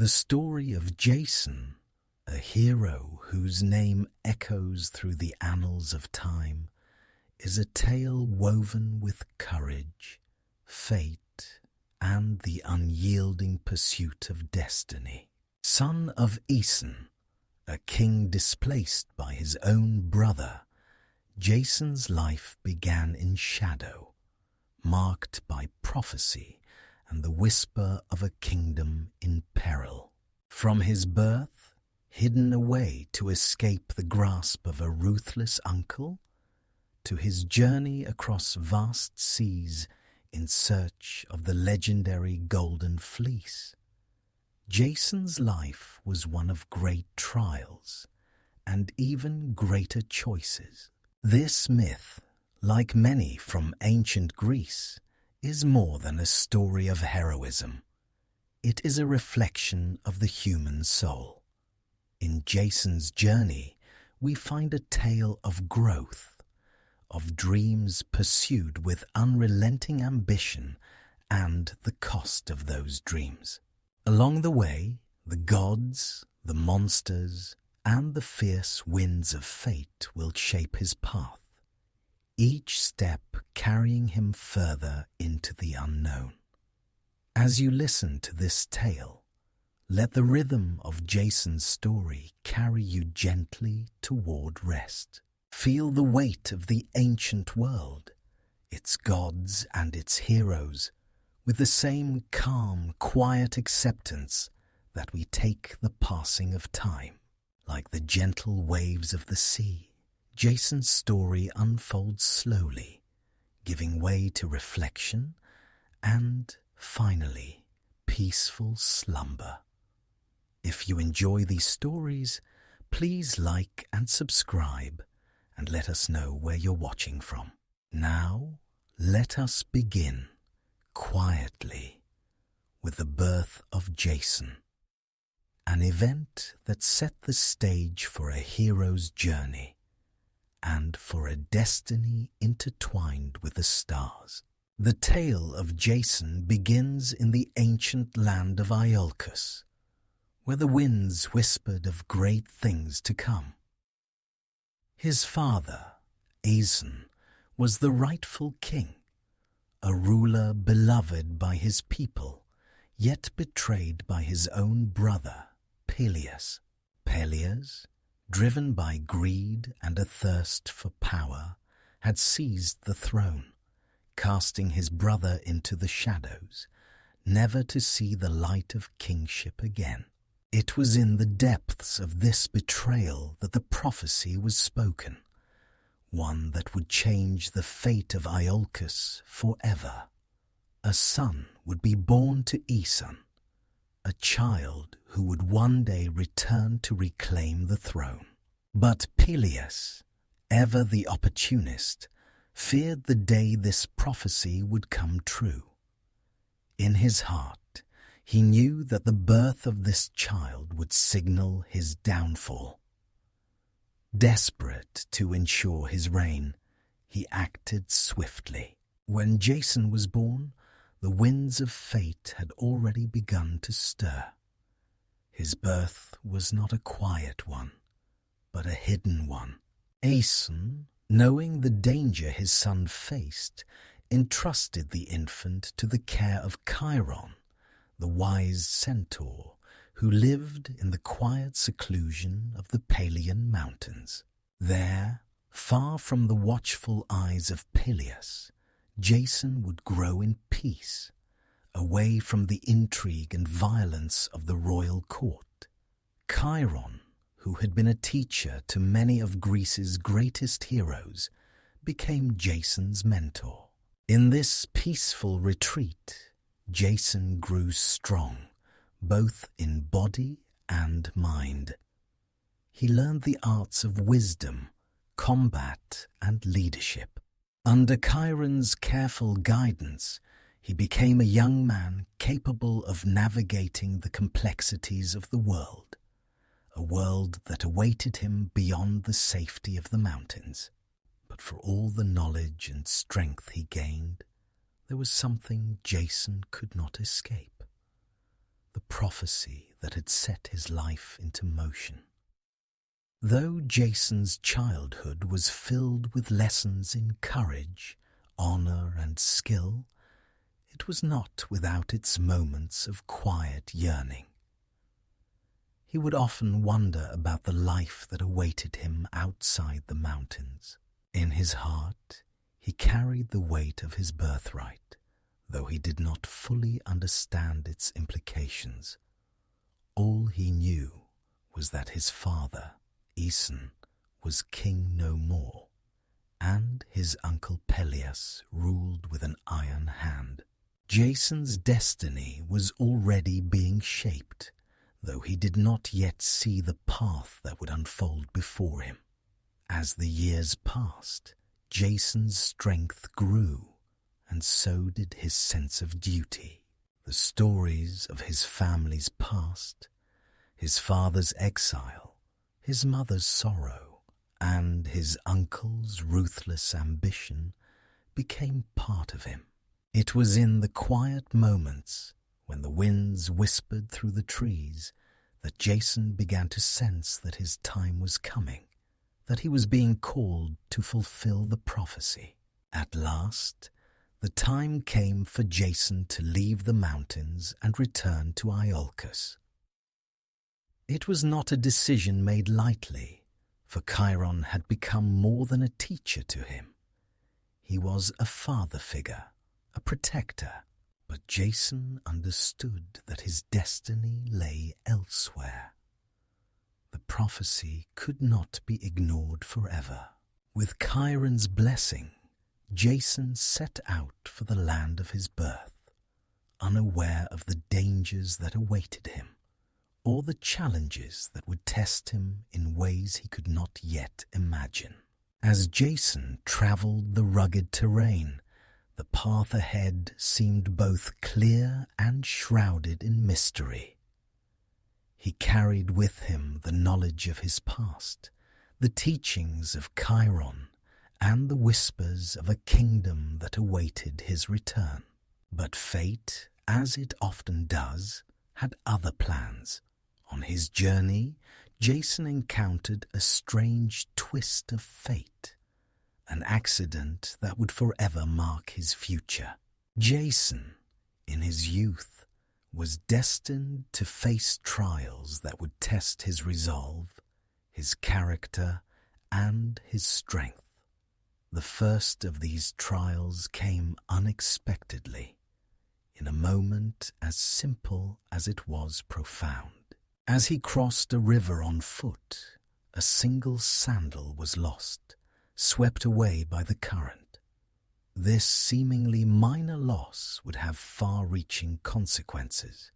The story of Jason, a hero whose name echoes through the annals of time, is a tale woven with courage, fate, and the unyielding pursuit of destiny. Son of Aeson, a king displaced by his own brother, Jason's life began in shadow, marked by prophecy and the whisper of a kingdom in peril. From his birth, hidden away to escape the grasp of a ruthless uncle, to his journey across vast seas in search of the legendary Golden Fleece, Jason's life was one of great trials and even greater choices. This myth, like many from ancient Greece, is more than a story of heroism. It is a reflection of the human soul. In Jason's journey, we find a tale of growth, of dreams pursued with unrelenting ambition and the cost of those dreams. Along the way, the gods, the monsters, and the fierce winds of fate will shape his path, each step carrying him further into the unknown. As you listen to this tale, let the rhythm of Jason's story carry you gently toward rest. Feel the weight of the ancient world, its gods and its heroes, with the same calm, quiet acceptance that we take the passing of time. Like the gentle waves of the sea, Jason's story unfolds slowly, giving way to reflection and, finally, peaceful slumber. If you enjoy these stories, please like and subscribe and let us know where you're watching from. Now, let us begin, quietly, with the birth of Jason, an event that set the stage for a hero's journey and for a destiny intertwined with the stars. The tale of Jason begins in the ancient land of Iolcus, where the winds whispered of great things to come. His father, Aeson, was the rightful king, a ruler beloved by his people, yet betrayed by his own brother, Peleus. Peleus, driven by greed and a thirst for power, had seized the throne, casting his brother into the shadows, never to see the light of kingship again. It was in the depths of this betrayal that the prophecy was spoken, one that would change the fate of Iolcus forever. A son would be born to Aeson, a child who would one day return to reclaim the throne. But Peleus, ever the opportunist, feared the day this prophecy would come true. In his heart, he knew that the birth of this child would signal his downfall. Desperate to ensure his reign, he acted swiftly. When Jason was born, the winds of fate had already begun to stir. His birth was not a quiet one, but a hidden one. Aeson, knowing the danger his son faced, entrusted the infant to the care of Chiron, the wise centaur who lived in the quiet seclusion of the Pelian Mountains. There, far from the watchful eyes of Peleus, Jason would grow in peace, away from the intrigue and violence of the royal court. Chiron, who had been a teacher to many of Greece's greatest heroes, became Jason's mentor. In this peaceful retreat, Jason grew strong, both in body and mind. He learned the arts of wisdom, combat, and leadership. Under Chiron's careful guidance, he became a young man capable of navigating the complexities of the world, a world that awaited him beyond the safety of the mountains. But for all the knowledge and strength he gained, there was something Jason could not escape: the the prophecy that had set his life into motion. Though Jason's childhood was filled with lessons in courage, honor, and skill, it was not without its moments of quiet yearning. He would often wonder about the life that awaited him outside the mountains. In his heart, he carried the weight of his birthright, though he did not fully understand its implications. All he knew was that his father, Aeson, was king no more, and his uncle Peleus ruled with an iron hand. Jason's destiny was already being shaped, though he did not yet see the path that would unfold before him. As the years passed, Jason's strength grew, and so did his sense of duty. The stories of his family's past, his father's exile, his mother's sorrow, and his uncle's ruthless ambition became part of him. It was in the quiet moments, when the winds whispered through the trees, that Jason began to sense that his time was coming, that he was being called to fulfill the prophecy. At last, the time came for Jason to leave the mountains and return to Iolcus. It was not a decision made lightly, for Chiron had become more than a teacher to him. He was a father figure, a protector, but Jason understood that his destiny lay elsewhere. The prophecy could not be ignored forever. With Chiron's blessing, Jason set out for the land of his birth, unaware of the dangers that awaited him, or the challenges that would test him in ways he could not yet imagine. As Jason traveled the rugged terrain, the path ahead seemed both clear and shrouded in mystery. He carried with him the knowledge of his past, the teachings of Chiron, and the whispers of a kingdom that awaited his return. But fate, as it often does, had other plans. On his journey, Jason encountered a strange twist of fate, an accident that would forever mark his future. Jason, in his youth, was destined to face trials that would test his resolve, his character, and his strength. The first of these trials came unexpectedly, in a moment as simple as it was profound. As he crossed a river on foot, a single sandal was lost, swept away by the current. This seemingly minor loss would have far-reaching consequences,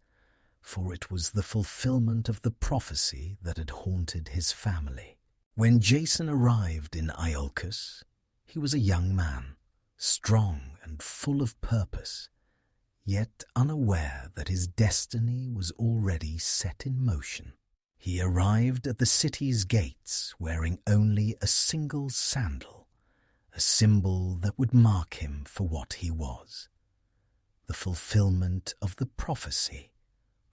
for it was the fulfillment of the prophecy that had haunted his family. When Jason arrived in Iolcus, he was a young man, strong and full of purpose, yet unaware that his destiny was already set in motion. He arrived at the city's gates wearing only a single sandal, a symbol that would mark him for what he was, the fulfillment of the prophecy,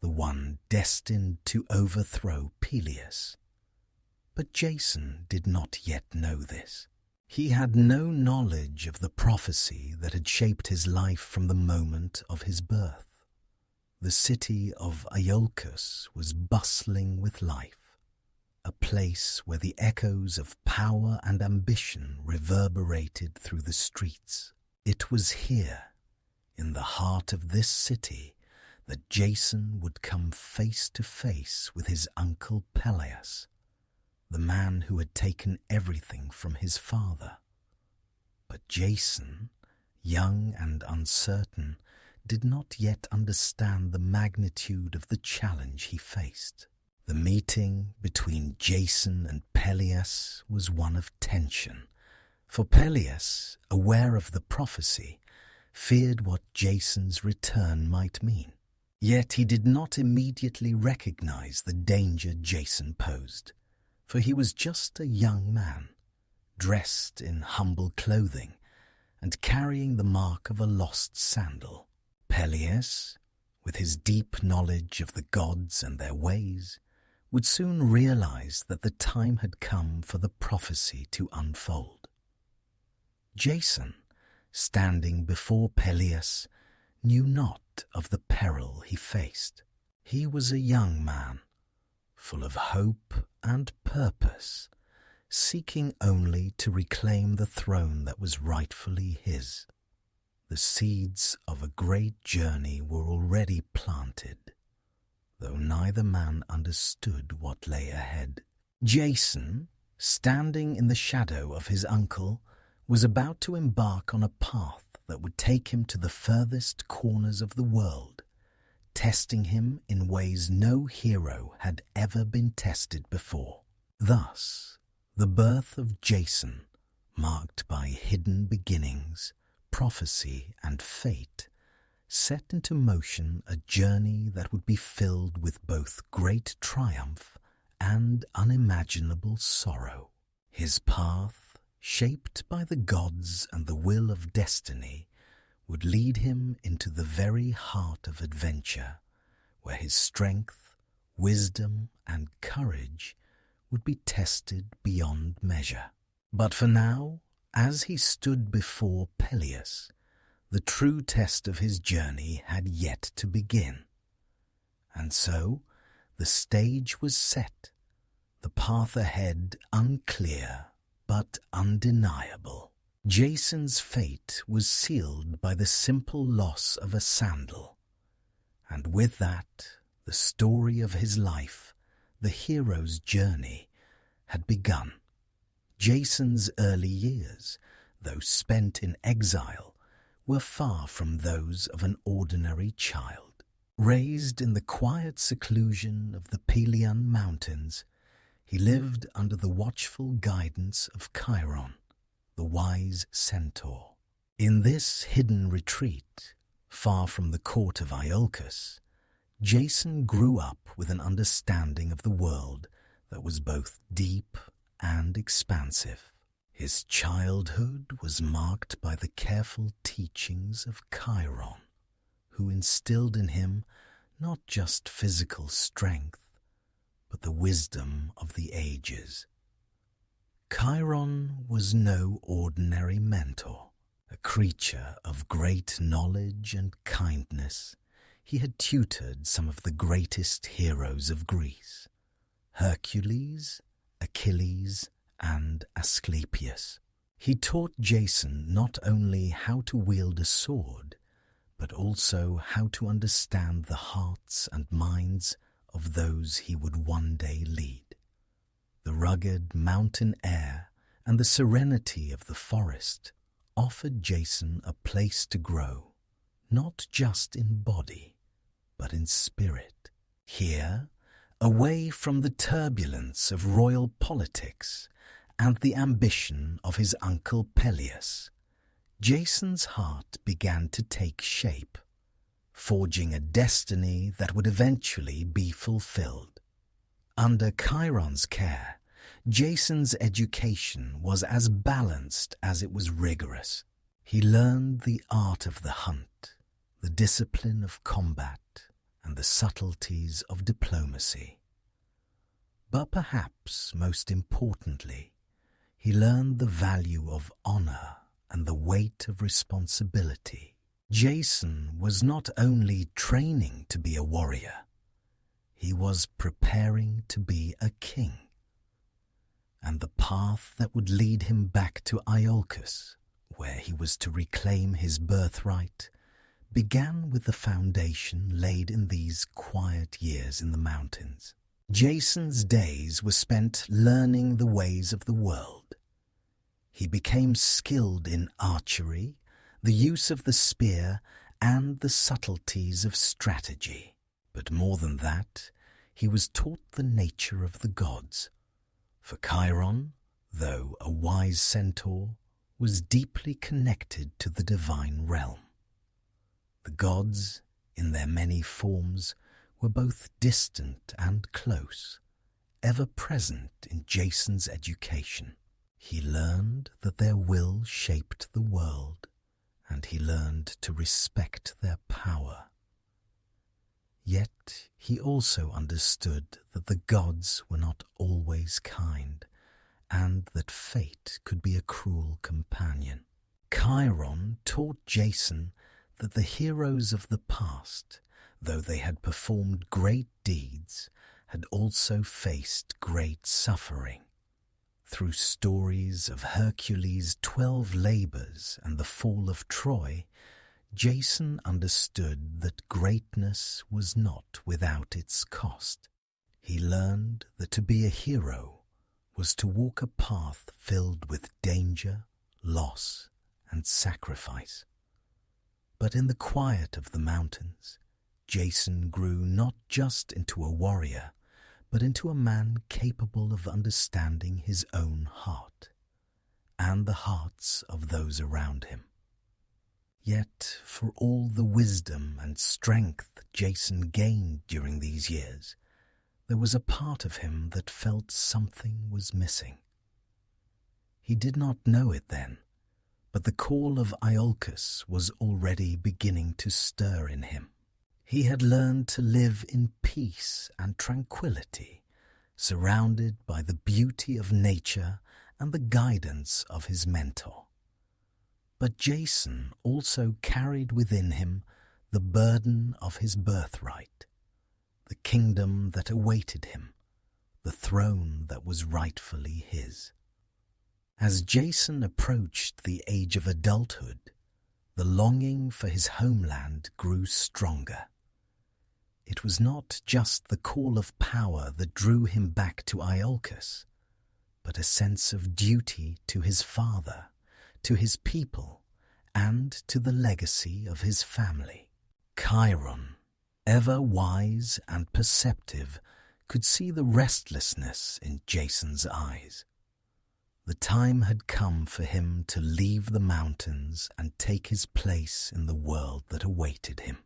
the one destined to overthrow Peleus. But Jason did not yet know this. He had no knowledge of the prophecy that had shaped his life from the moment of his birth. The city of Iolcus was bustling with life, a place where the echoes of power and ambition reverberated through the streets. It was here, in the heart of this city, that Jason would come face to face with his uncle Peleus, the man who had taken everything from his father. But Jason, young and uncertain, did not yet understand the magnitude of the challenge he faced. The meeting between Jason and Peleus was one of tension, for Peleus, aware of the prophecy, feared what Jason's return might mean. Yet he did not immediately recognize the danger Jason posed, for he was just a young man, dressed in humble clothing and carrying the mark of a lost sandal. Peleus, with his deep knowledge of the gods and their ways, would soon realize that the time had come for the prophecy to unfold. Jason, standing before Peleus, knew not of the peril he faced. He was a young man, full of hope and purpose, seeking only to reclaim the throne that was rightfully his. The seeds of a great journey were already planted, though neither man understood what lay ahead. Jason, standing in the shadow of his uncle, was about to embark on a path that would take him to the furthest corners of the world, testing him in ways no hero had ever been tested before. Thus, the birth of Jason, marked by hidden beginnings, prophecy and fate, set into motion a journey that would be filled with both great triumph and unimaginable sorrow. His path, shaped by the gods and the will of destiny, would lead him into the very heart of adventure, where his strength, wisdom, and courage would be tested beyond measure. But for now, as he stood before Peleus, the true test of his journey had yet to begin. And so, the stage was set, the path ahead unclear but undeniable. Jason's fate was sealed by the simple loss of a sandal, and with that, the story of his life, the hero's journey, had begun. Jason's early years, though spent in exile, were far from those of an ordinary child. Raised in the quiet seclusion of the Pelion Mountains, he lived under the watchful guidance of Chiron, the wise centaur. In this hidden retreat, far from the court of Iolcus, Jason grew up with an understanding of the world that was both deep and expansive. His childhood was marked by the careful teachings of Chiron, who instilled in him not just physical strength, but the wisdom of the ages. Chiron was no ordinary mentor. A creature of great knowledge and kindness, he had tutored some of the greatest heroes of Greece: Hercules, Achilles, and Asclepius. He taught Jason not only how to wield a sword, but also how to understand the hearts and minds of those he would one day lead. The rugged mountain air and the serenity of the forest offered Jason a place to grow, not just in body, but in spirit. Here, away from the turbulence of royal politics and the ambition of his uncle Peleus, Jason's heart began to take shape, forging a destiny that would eventually be fulfilled. Under Chiron's care, Jason's education was as balanced as it was rigorous. He learned the art of the hunt, the discipline of combat, and the subtleties of diplomacy. But perhaps most importantly, he learned the value of honor and the weight of responsibility. Jason was not only training to be a warrior, he was preparing to be a king. And the path that would lead him back to Iolcus, where he was to reclaim his birthright, began with the foundation laid in these quiet years in the mountains. Jason's days were spent learning the ways of the world. He became skilled in archery, the use of the spear, and the subtleties of strategy. But more than that, he was taught the nature of the gods. For Chiron, though a wise centaur, was deeply connected to the divine realm. The gods, in their many forms, were both distant and close, ever present in Jason's education. He learned that their will shaped the world, and he learned to respect their power. Yet he also understood that the gods were not always kind, and that fate could be a cruel companion. Chiron taught Jason that the heroes of the past, though they had performed great deeds, had also faced great suffering. Through stories of Hercules' 12 labors and the fall of Troy, Jason understood that greatness was not without its cost. He learned that to be a hero was to walk a path filled with danger, loss, and sacrifice. But in the quiet of the mountains, Jason grew not just into a warrior, but into a man capable of understanding his own heart and the hearts of those around him. Yet, for all the wisdom and strength Jason gained during these years, there was a part of him that felt something was missing. He did not know it then, but the call of Iolcus was already beginning to stir in him. He had learned to live in peace and tranquility, surrounded by the beauty of nature and the guidance of his mentor. But Jason also carried within him the burden of his birthright, the kingdom that awaited him, the throne that was rightfully his. As Jason approached the age of adulthood, the longing for his homeland grew stronger. It was not just the call of power that drew him back to Iolcus, but a sense of duty to his father, to his people, and to the legacy of his family. Chiron, ever wise and perceptive, could see the restlessness in Jason's eyes. The time had come for him to leave the mountains and take his place in the world that awaited him.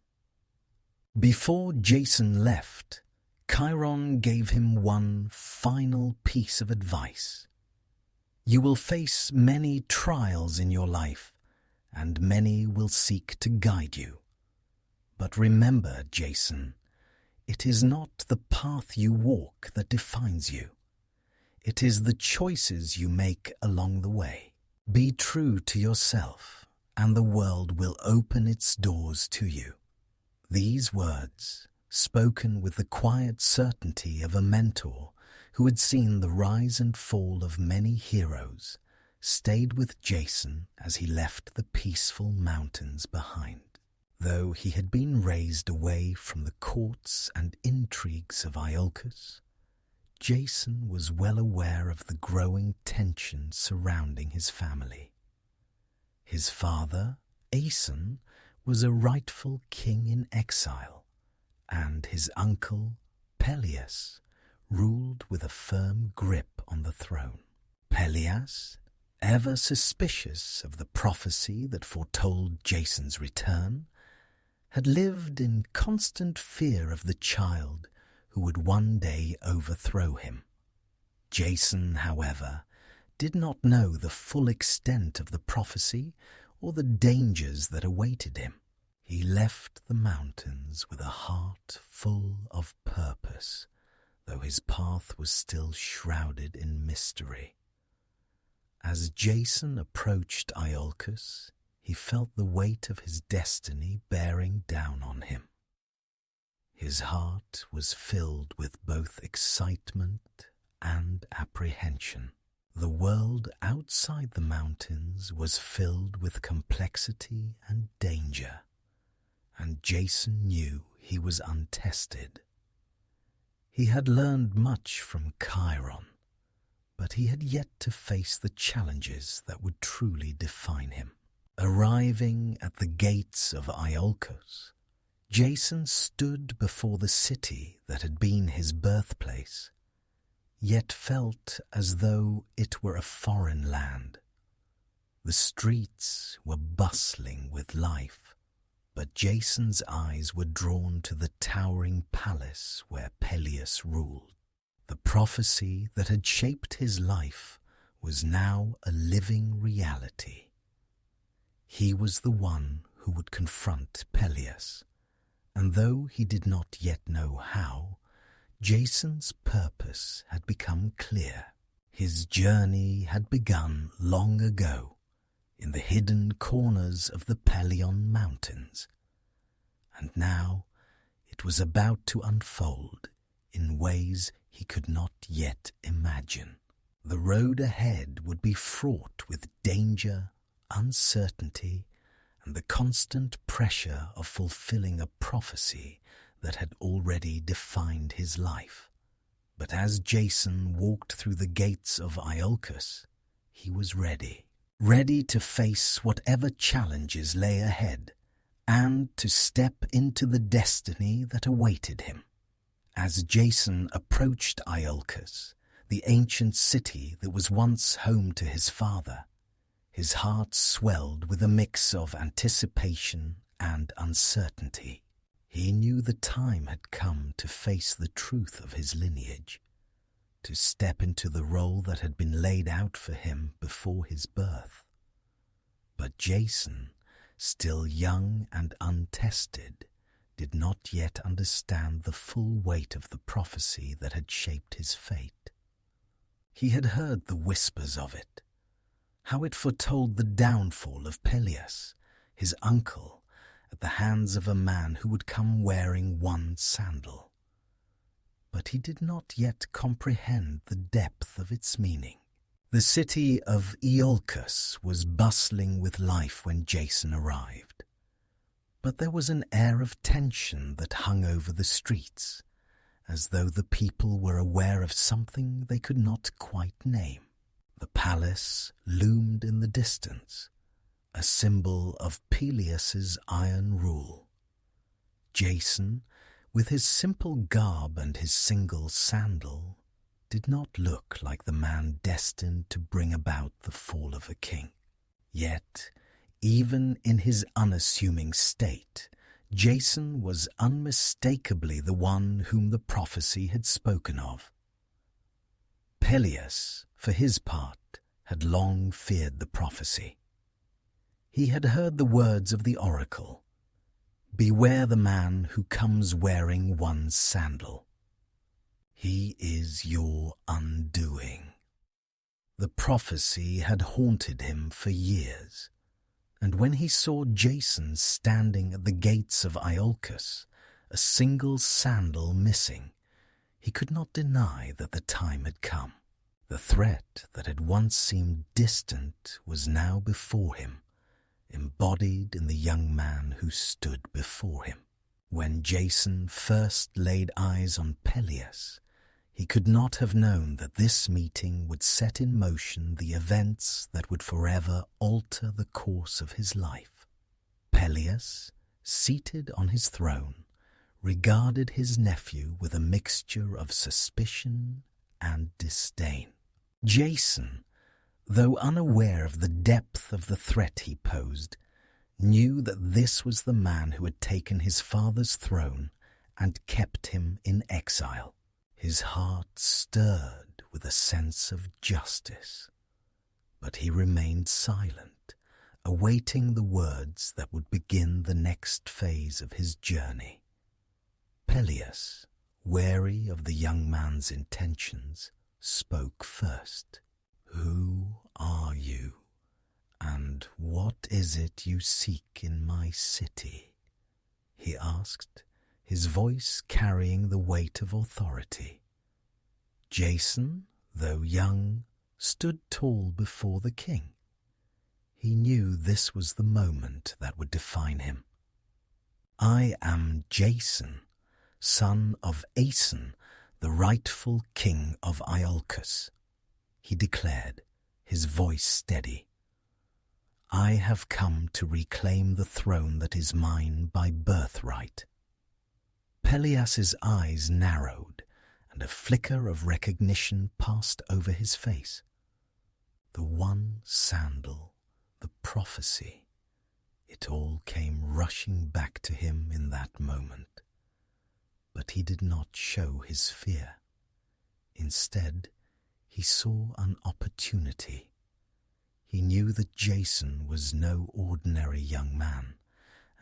Before Jason left, Chiron gave him one final piece of advice. You will face many trials in your life, and many will seek to guide you. But remember, Jason, it is not the path you walk that defines you. It is the choices you make along the way. Be true to yourself, and the world will open its doors to you. These words, spoken with the quiet certainty of a mentor who had seen the rise and fall of many heroes, stayed with Jason as he left the peaceful mountains behind. Though he had been raised away from the courts and intrigues of Iolcus, Jason was well aware of the growing tension surrounding his family. His father, Aeson, was a rightful king in exile, and his uncle, Peleus, ruled with a firm grip on the throne. Peleus, ever suspicious of the prophecy that foretold Jason's return, had lived in constant fear of the child who would one day overthrow him. Jason, however, did not know the full extent of the prophecy or the dangers that awaited him. He left the mountains with a heart full of purpose, though his path was still shrouded in mystery. As Jason approached Iolcus, he felt the weight of his destiny bearing down on him. His heart was filled with both excitement and apprehension. The world outside the mountains was filled with complexity and danger, and Jason knew he was untested. He had learned much from Chiron, but he had yet to face the challenges that would truly define him. Arriving at the gates of Iolcus, Jason stood before the city that had been his birthplace, yet felt as though it were a foreign land. The streets were bustling with life, but Jason's eyes were drawn to the towering palace where Peleus ruled. The prophecy that had shaped his life was now a living reality. He was the one who would confront Peleus, And though he did not yet know how, Jason's purpose had become clear. His journey had begun long ago in the hidden corners of the Pelion Mountains, and now it was about to unfold in ways he could not yet imagine. The road ahead would be fraught with danger, uncertainty, and the constant pressure of fulfilling a prophecy that had already defined his life. But as Jason walked through the gates of Iolcus, he was ready to face whatever challenges lay ahead, and to step into the destiny that awaited him. As Jason approached Iolcus, the ancient city that was once home to his father, his heart swelled with a mix of anticipation and uncertainty. He knew the time had come to face the truth of his lineage, to step into the role that had been laid out for him before his birth. But Jason, still young and untested, did not yet understand the full weight of the prophecy that had shaped his fate. He had heard the whispers of it, how it foretold the downfall of Peleus, his uncle, at the hands of a man who would come wearing one sandal. But he did not yet comprehend the depth of its meaning. The city of Iolcus was bustling with life when Jason arrived, but there was an air of tension that hung over the streets, as though the people were aware of something they could not quite name. The palace loomed in the distance, a symbol of Peleus's iron rule. Jason, with his simple garb and his single sandal, did not look like the man destined to bring about the fall of a king. Yet, even in his unassuming state, Jason was unmistakably the one whom the prophecy had spoken of. Peleus, for his part, had long feared the prophecy. He had heard the words of the oracle, "Beware the man who comes wearing one sandal. He is your undoing." The prophecy had haunted him for years, and when he saw Jason standing at the gates of Iolcus, a single sandal missing, he could not deny that the time had come. The threat that had once seemed distant was now before him, embodied in the young man who stood before him. When Jason first laid eyes on Peleus, he could not have known that this meeting would set in motion the events that would forever alter the course of his life. Peleus, seated on his throne, regarded his nephew with a mixture of suspicion and disdain. Jason, though unaware of the depth of the threat he posed, knew that this was the man who had taken his father's throne and kept him in exile. His heart stirred with a sense of justice, but he remained silent, awaiting the words that would begin the next phase of his journey. Peleus, wary of the young man's intentions, spoke first. "Who are you, and what is it you seek in my city?" he asked, his voice carrying the weight of authority. Jason, though young, stood tall before the king. He knew this was the moment that would define him. "I am Jason, son of Aeson, the rightful king of Iolcus," he declared, his voice steady. "I have come to reclaim the throne that is mine by birthright." Peleus's eyes narrowed, and a flicker of recognition passed over his face. The one sandal, the prophecy, it all came rushing back to him in that moment. But he did not show his fear. Instead, he saw an opportunity. He knew that Jason was no ordinary young man,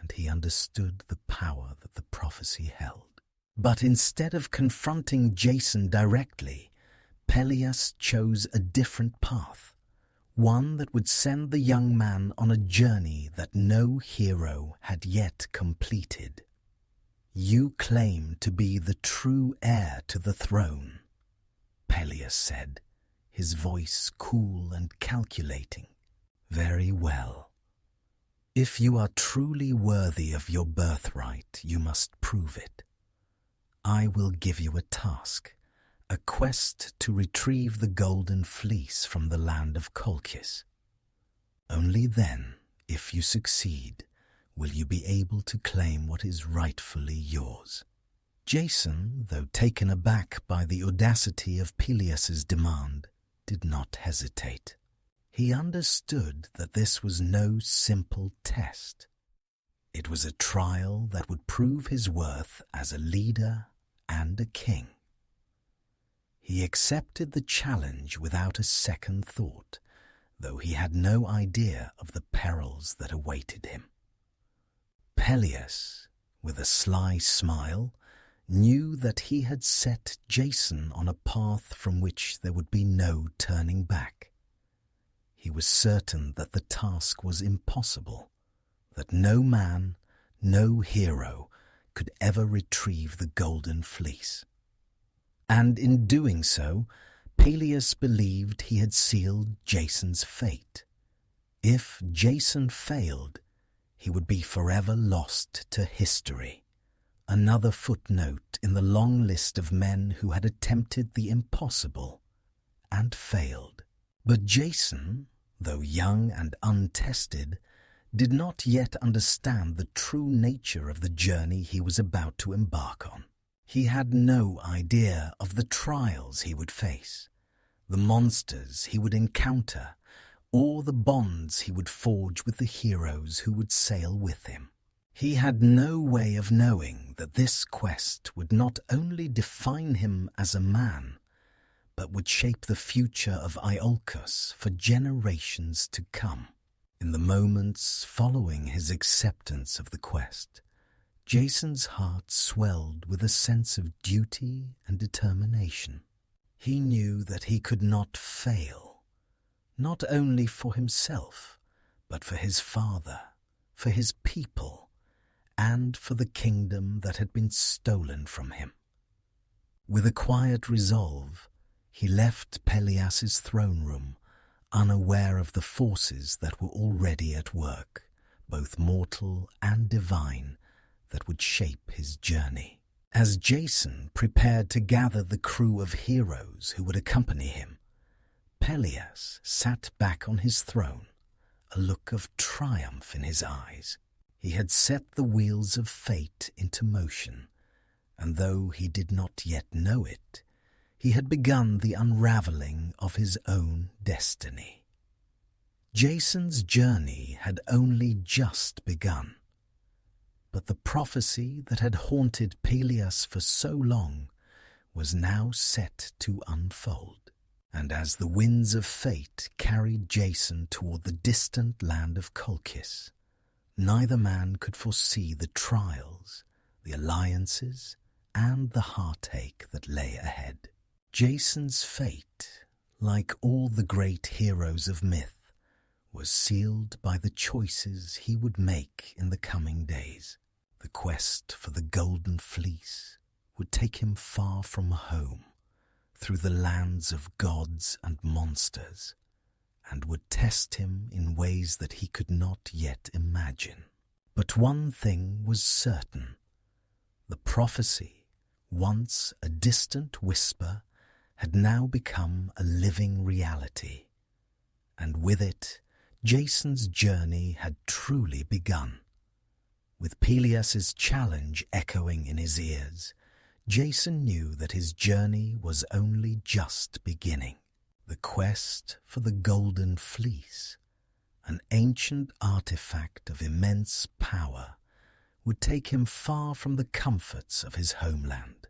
and he understood the power that the prophecy held. But instead of confronting Jason directly, Peleus chose a different path, one that would send the young man on a journey that no hero had yet completed. "You claim to be the true heir to the throne," Peleus said, his voice cool and calculating. "Very well. If you are truly worthy of your birthright, you must prove it. I will give you a task, a quest to retrieve the golden fleece from the land of Colchis. Only then, if you succeed, will you be able to claim what is rightfully yours." Jason, though taken aback by the audacity of Peleus's demand, did not hesitate. He understood that this was no simple test. It was a trial that would prove his worth as a leader and a king. He accepted the challenge without a second thought, though he had no idea of the perils that awaited him. Peleus, with a sly smile, knew that he had set Jason on a path from which there would be no turning back. He was certain that the task was impossible, that no man, no hero, could ever retrieve the golden fleece. And in doing so, Peleus believed he had sealed Jason's fate. If Jason failed, he would be forever lost to history, another footnote in the long list of men who had attempted the impossible and failed. But Jason, though young and untested, did not yet understand the true nature of the journey he was about to embark on. He had no idea of the trials he would face, the monsters he would encounter, or the bonds he would forge with the heroes who would sail with him. He had no way of knowing that this quest would not only define him as a man, but would shape the future of Iolcus for generations to come. In the moments following his acceptance of the quest, Jason's heart swelled with a sense of duty and determination. He knew that he could not fail, not only for himself, but for his father, for his people, and for the kingdom that had been stolen from him. With a quiet resolve, he left Peleus's throne room, unaware of the forces that were already at work, both mortal and divine, that would shape his journey. As Jason prepared to gather the crew of heroes who would accompany him, Peleus sat back on his throne, a look of triumph in his eyes. He had set the wheels of fate into motion, and though he did not yet know it, he had begun the unraveling of his own destiny. Jason's journey had only just begun, but the prophecy that had haunted Peleus for so long was now set to unfold. And as the winds of fate carried Jason toward the distant land of Colchis, neither man could foresee the trials, the alliances, and the heartache that lay ahead. Jason's fate, like all the great heroes of myth, was sealed by the choices he would make in the coming days. The quest for the golden fleece would take him far from home, through the lands of gods and monsters, and would test him in ways that he could not yet imagine. But one thing was certain: the prophecy, once a distant whisper, had now become a living reality, and with it, Jason's journey had truly begun. With Peleus's challenge echoing in his ears, Jason knew that his journey was only just beginning. The quest for the golden fleece, an ancient artifact of immense power, would take him far from the comforts of his homeland,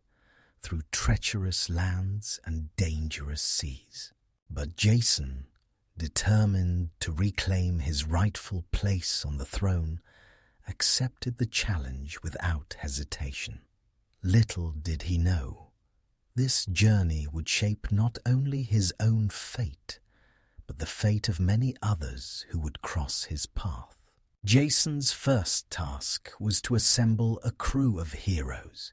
through treacherous lands and dangerous seas. But Jason, determined to reclaim his rightful place on the throne accepted the challenge without hesitation. Little did he know, this journey would shape not only his own fate, but the fate of many others who would cross his path. Jason's first task was to assemble a crew of heroes,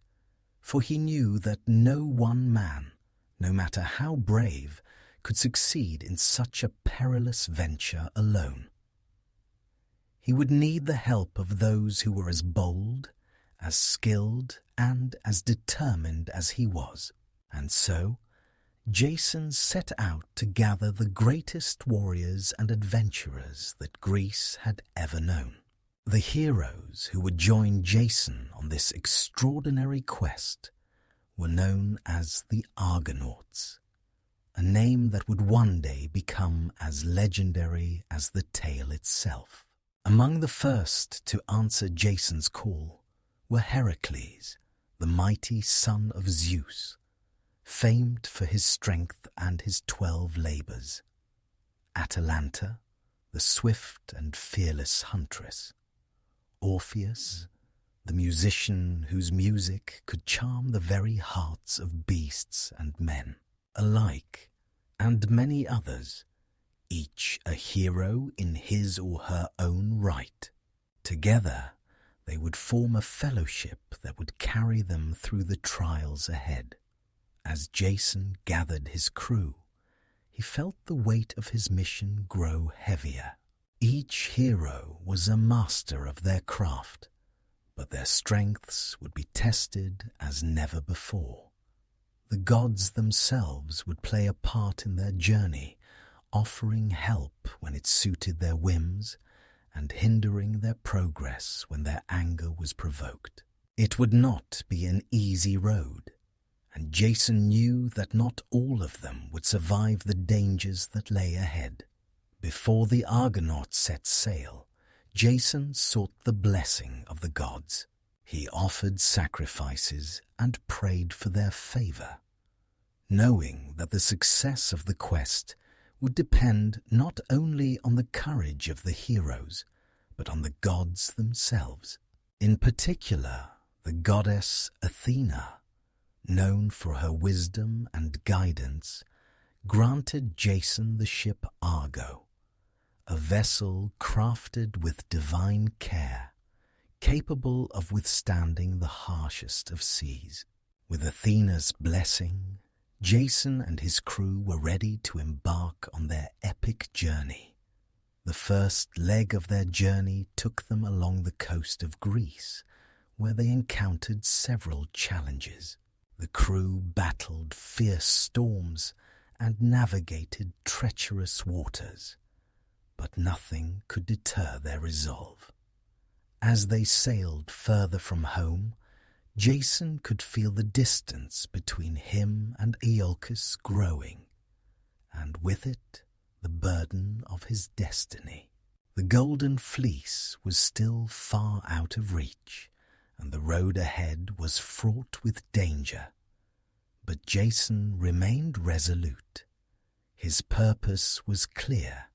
for he knew that no one man, no matter how brave, could succeed in such a perilous venture alone. He would need the help of those who were as bold, as skilled, and as determined as he was. And so, Jason set out to gather the greatest warriors and adventurers that Greece had ever known. The heroes who would join Jason on this extraordinary quest were known as the Argonauts, a name that would one day become as legendary as the tale itself. Among the first to answer Jason's call were Heracles, the mighty son of Zeus, famed for his strength and his 12 labors; Atalanta, the swift and fearless huntress; Orpheus, the musician whose music could charm the very hearts of beasts and men alike, and many others, each a hero in his or her own right. Together, they would form a fellowship that would carry them through the trials ahead. As Jason gathered his crew, he felt the weight of his mission grow heavier. Each hero was a master of their craft, but their strengths would be tested as never before. The gods themselves would play a part in their journey, offering help when it suited their whims and hindering their progress when their anger was provoked. It would not be an easy road, and Jason knew that not all of them would survive the dangers that lay ahead. Before the Argonauts set sail, Jason sought the blessing of the gods. He offered sacrifices and prayed for their favor, knowing that the success of the quest would depend not only on the courage of the heroes, but on the gods themselves. In particular, the goddess Athena, known for her wisdom and guidance, granted Jason the ship Argo, a vessel crafted with divine care, capable of withstanding the harshest of seas. With Athena's blessing, Jason and his crew were ready to embark on their epic journey. The first leg of their journey took them along the coast of Greece, where they encountered several challenges. The crew battled fierce storms and navigated treacherous waters, but nothing could deter their resolve. As they sailed further from home, Jason could feel the distance between him and Iolcus growing, and with it the burden of his destiny. The Golden Fleece was still far out of reach, and the road ahead was fraught with danger. But Jason remained resolute. His purpose was clear,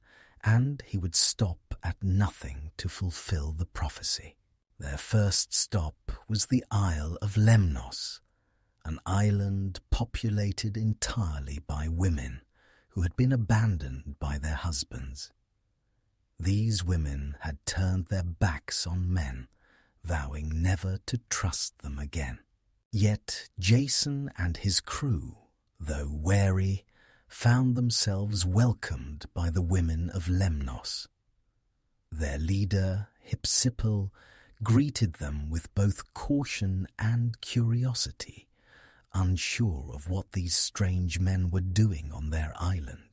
and he would stop at nothing to fulfill the prophecy. Their first stop was the Isle of Lemnos, an island populated entirely by women who had been abandoned by their husbands. These women had turned their backs on men, vowing never to trust them again. Yet Jason and his crew, though wary, found themselves welcomed by the women of Lemnos. Their leader, Hypsipyle, greeted them with both caution and curiosity, unsure of what these strange men were doing on their island.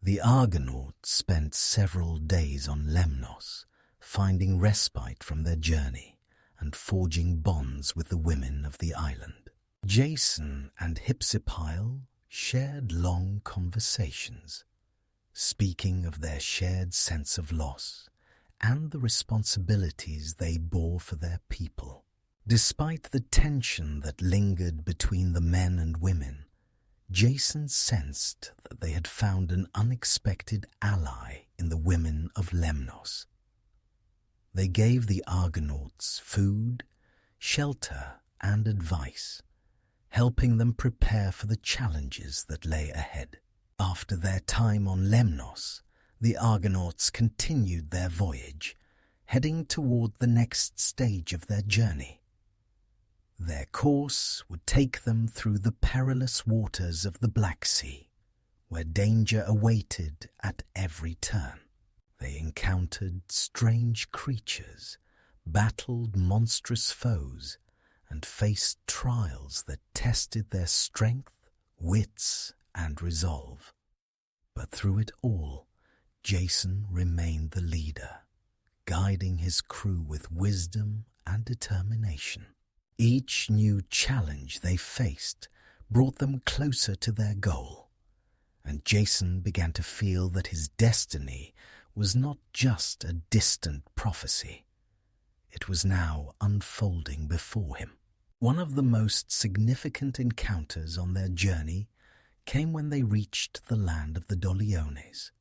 The Argonauts spent several days on Lemnos, finding respite from their journey and forging bonds with the women of the island. Jason and Hypsipyle shared long conversations, speaking of their shared sense of loss and the responsibilities they bore for their people. Despite the tension that lingered between the men and women, Jason sensed that they had found an unexpected ally in the women of Lemnos. They gave the Argonauts food, shelter, and advice, helping them prepare for the challenges that lay ahead. After their time on Lemnos, the Argonauts continued their voyage, heading toward the next stage of their journey. Their course would take them through the perilous waters of the Black Sea, where danger awaited at every turn. They encountered strange creatures, battled monstrous foes, and faced trials that tested their strength, wits, and resolve. But through it all, Jason remained the leader, guiding his crew with wisdom and determination. Each new challenge they faced brought them closer to their goal, and Jason began to feel that his destiny was not just a distant prophecy. It was now unfolding before him. One of the most significant encounters on their journey came when they reached the land of the Doliones.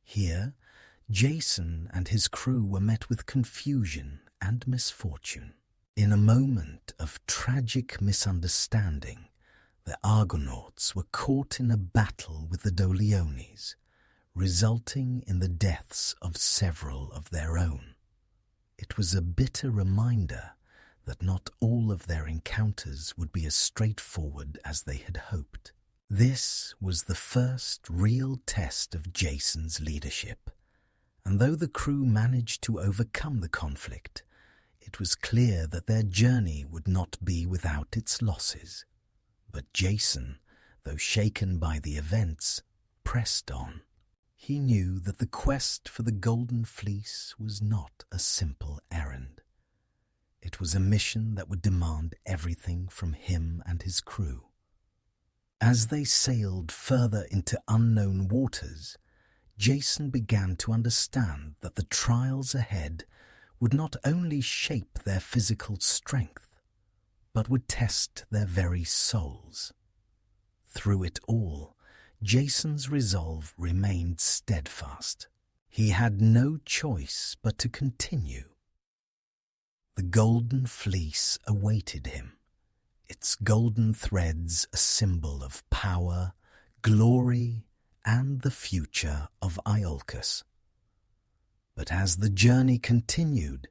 Here, Jason and his crew were met with confusion and misfortune. In a moment of tragic misunderstanding, the Argonauts were caught in a battle with the Doliones, resulting in the deaths of several of their own. It was a bitter reminder that not all of their encounters would be as straightforward as they had hoped. This was the first real test of Jason's leadership, and though the crew managed to overcome the conflict, it was clear that their journey would not be without its losses. But Jason, though shaken by the events, pressed on. He knew that the quest for the Golden Fleece was not a simple errand. It was a mission that would demand everything from him and his crew. As they sailed further into unknown waters, Jason began to understand that the trials ahead would not only shape their physical strength, but would test their very souls. Through it all, Jason's resolve remained steadfast. He had no choice but to continue. The Golden Fleece awaited him, its golden threads a symbol of power, glory, and the future of Iolcus. But as the journey continued,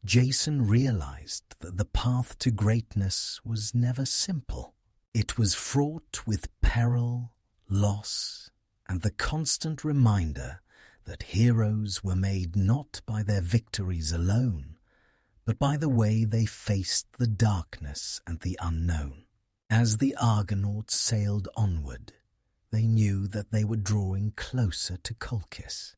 Jason realized that the path to greatness was never simple. It was fraught with peril, loss, and the constant reminder that heroes were made not by their victories alone, but by the way they faced the darkness and the unknown. As the Argonauts sailed onward, they knew that they were drawing closer to Colchis,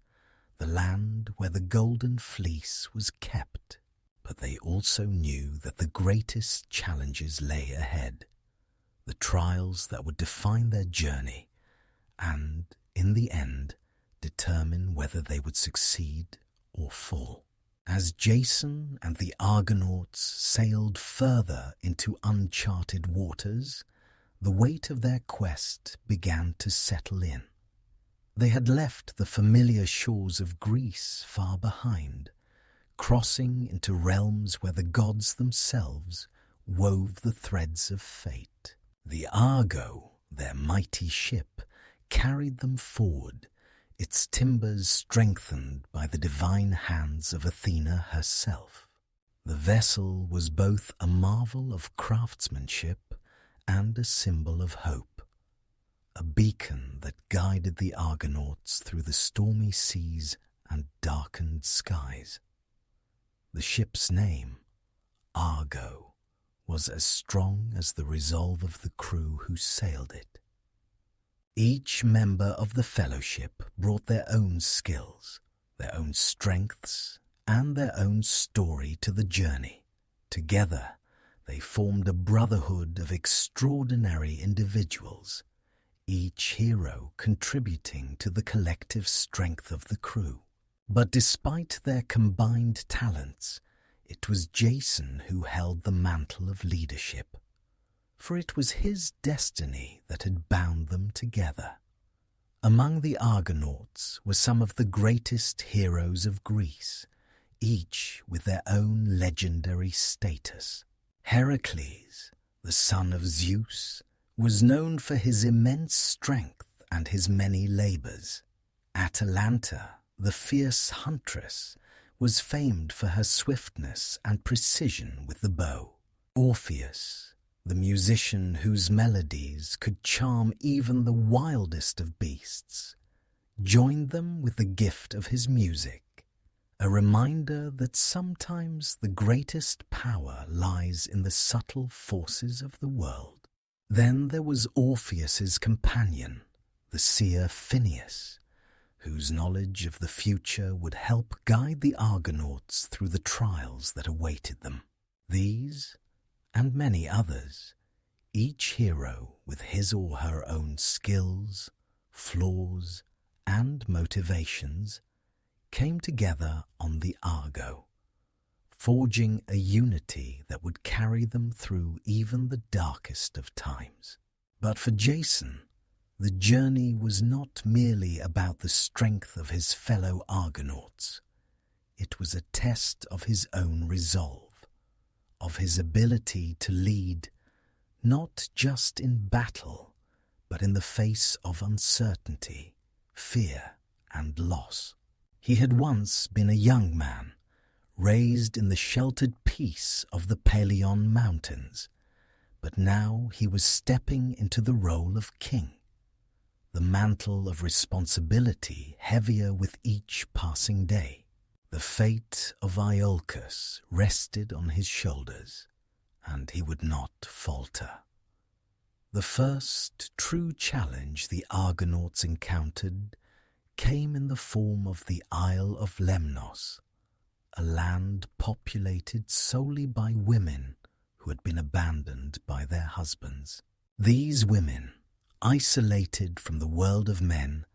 the land where the Golden Fleece was kept. But they also knew that the greatest challenges lay ahead, the trials that would define their journey and, in the end, determine whether they would succeed or fall. As Jason and the Argonauts sailed further into uncharted waters, the weight of their quest began to settle in. They had left the familiar shores of Greece far behind, crossing into realms where the gods themselves wove the threads of fate. The Argo, their mighty ship, carried them forward, its timbers strengthened by the divine hands of Athena herself. The vessel was both a marvel of craftsmanship and a symbol of hope, a beacon that guided the Argonauts through the stormy seas and darkened skies. The ship's name, Argo, was as strong as the resolve of the crew who sailed it. Each member of the fellowship brought their own skills, their own strengths, and their own story to the journey. Together, they formed a brotherhood of extraordinary individuals, each hero contributing to the collective strength of the crew. But despite their combined talents, it was Jason who held the mantle of leadership, for it was his destiny that had bound them together. Among the Argonauts were some of the greatest heroes of Greece, each with their own legendary status. Heracles, the son of Zeus, was known for his immense strength and his many labors. Atalanta, the fierce huntress, was famed for her swiftness and precision with the bow. Orpheus, the musician whose melodies could charm even the wildest of beasts, joined them with the gift of his music, a reminder that sometimes the greatest power lies in the subtle forces of the world. Then there was Orpheus's companion, the seer Phineus, whose knowledge of the future would help guide the Argonauts through the trials that awaited them. These, and many others, each hero with his or her own skills, flaws, and motivations, came together on the Argo, forging a unity that would carry them through even the darkest of times. But for Jason, the journey was not merely about the strength of his fellow Argonauts. It was a test of his own resolve, of his ability to lead, not just in battle, but in the face of uncertainty, fear, and loss. He had once been a young man, raised in the sheltered peace of the Pelion Mountains, but now he was stepping into the role of king, the mantle of responsibility heavier with each passing day. The fate of Iolcus rested on his shoulders, and he would not falter. The first true challenge the Argonauts encountered came in the form of the Isle of Lemnos, a land populated solely by women who had been abandoned by their husbands. These women, isolated from the world of men,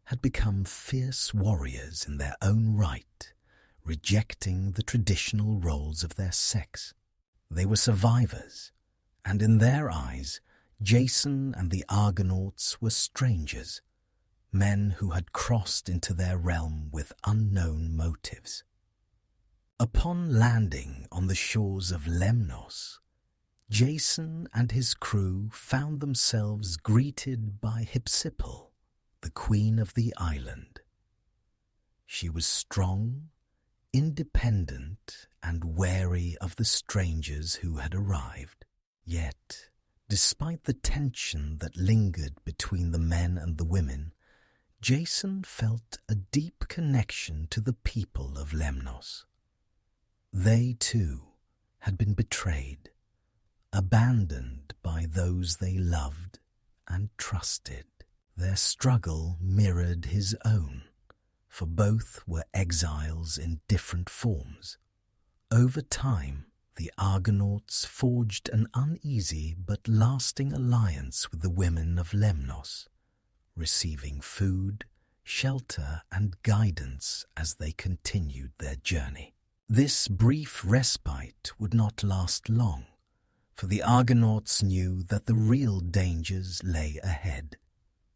had become fierce warriors in their own right, rejecting the traditional roles of their sex. They were survivors, and in their eyes, Jason and the Argonauts were strangers, men who had crossed into their realm with unknown motives. Upon landing on the shores of Lemnos, Jason and his crew found themselves greeted by Hypsipyle, the queen of the island. She was strong, independent, and wary of the strangers who had arrived. Yet, despite the tension that lingered between the men and the women, Jason felt a deep connection to the people of Lemnos. They, too, had been betrayed, abandoned by those they loved and trusted. Their struggle mirrored his own, for both were exiles in different forms. Over time, the Argonauts forged an uneasy but lasting alliance with the women of Lemnos, receiving food, shelter, and guidance as they continued their journey. This brief respite would not last long, for the Argonauts knew that the real dangers lay ahead.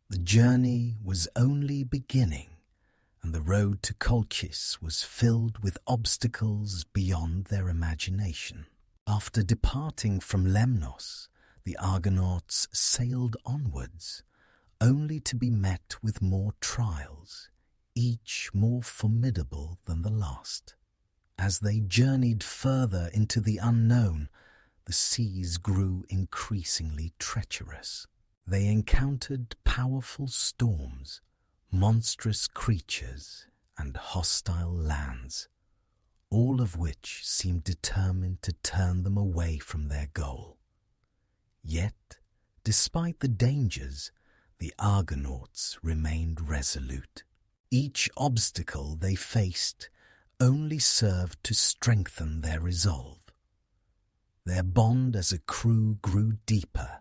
The journey was only beginning, and the road to Colchis was filled with obstacles beyond their imagination. After departing from Lemnos, the Argonauts sailed onwards, only to be met with more trials, each more formidable than the last. As they journeyed further into the unknown, the seas grew increasingly treacherous. They encountered powerful storms, monstrous creatures, and hostile lands, all of which seemed determined to turn them away from their goal. Yet, despite the dangers, the Argonauts remained resolute. Each obstacle they faced only served to strengthen their resolve. Their bond as a crew grew deeper,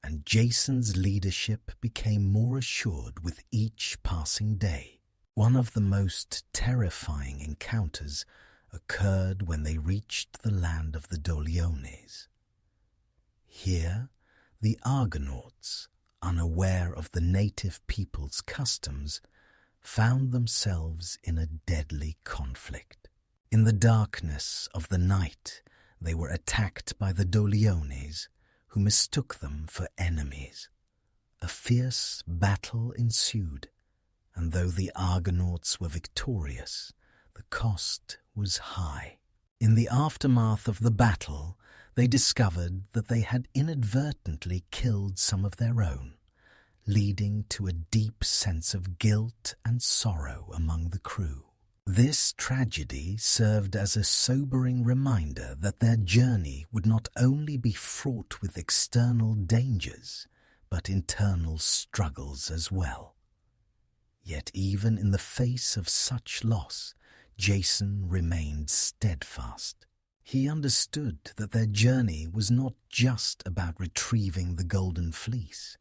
and Jason's leadership became more assured with each passing day. One of the most terrifying encounters occurred when they reached the land of the Doliones. Here, the Argonauts, unaware of the native people's customs, found themselves in a deadly conflict. In the darkness of the night, they were attacked by the Doliones, who mistook them for enemies. A fierce battle ensued, and though the Argonauts were victorious, the cost was high. In the aftermath of the battle, they discovered that they had inadvertently killed some of their own, leading to a deep sense of guilt and sorrow among the crew. This tragedy served as a sobering reminder that their journey would not only be fraught with external dangers, but internal struggles as well. Yet even in the face of such loss, Jason remained steadfast. He understood that their journey was not just about retrieving the Golden Fleece.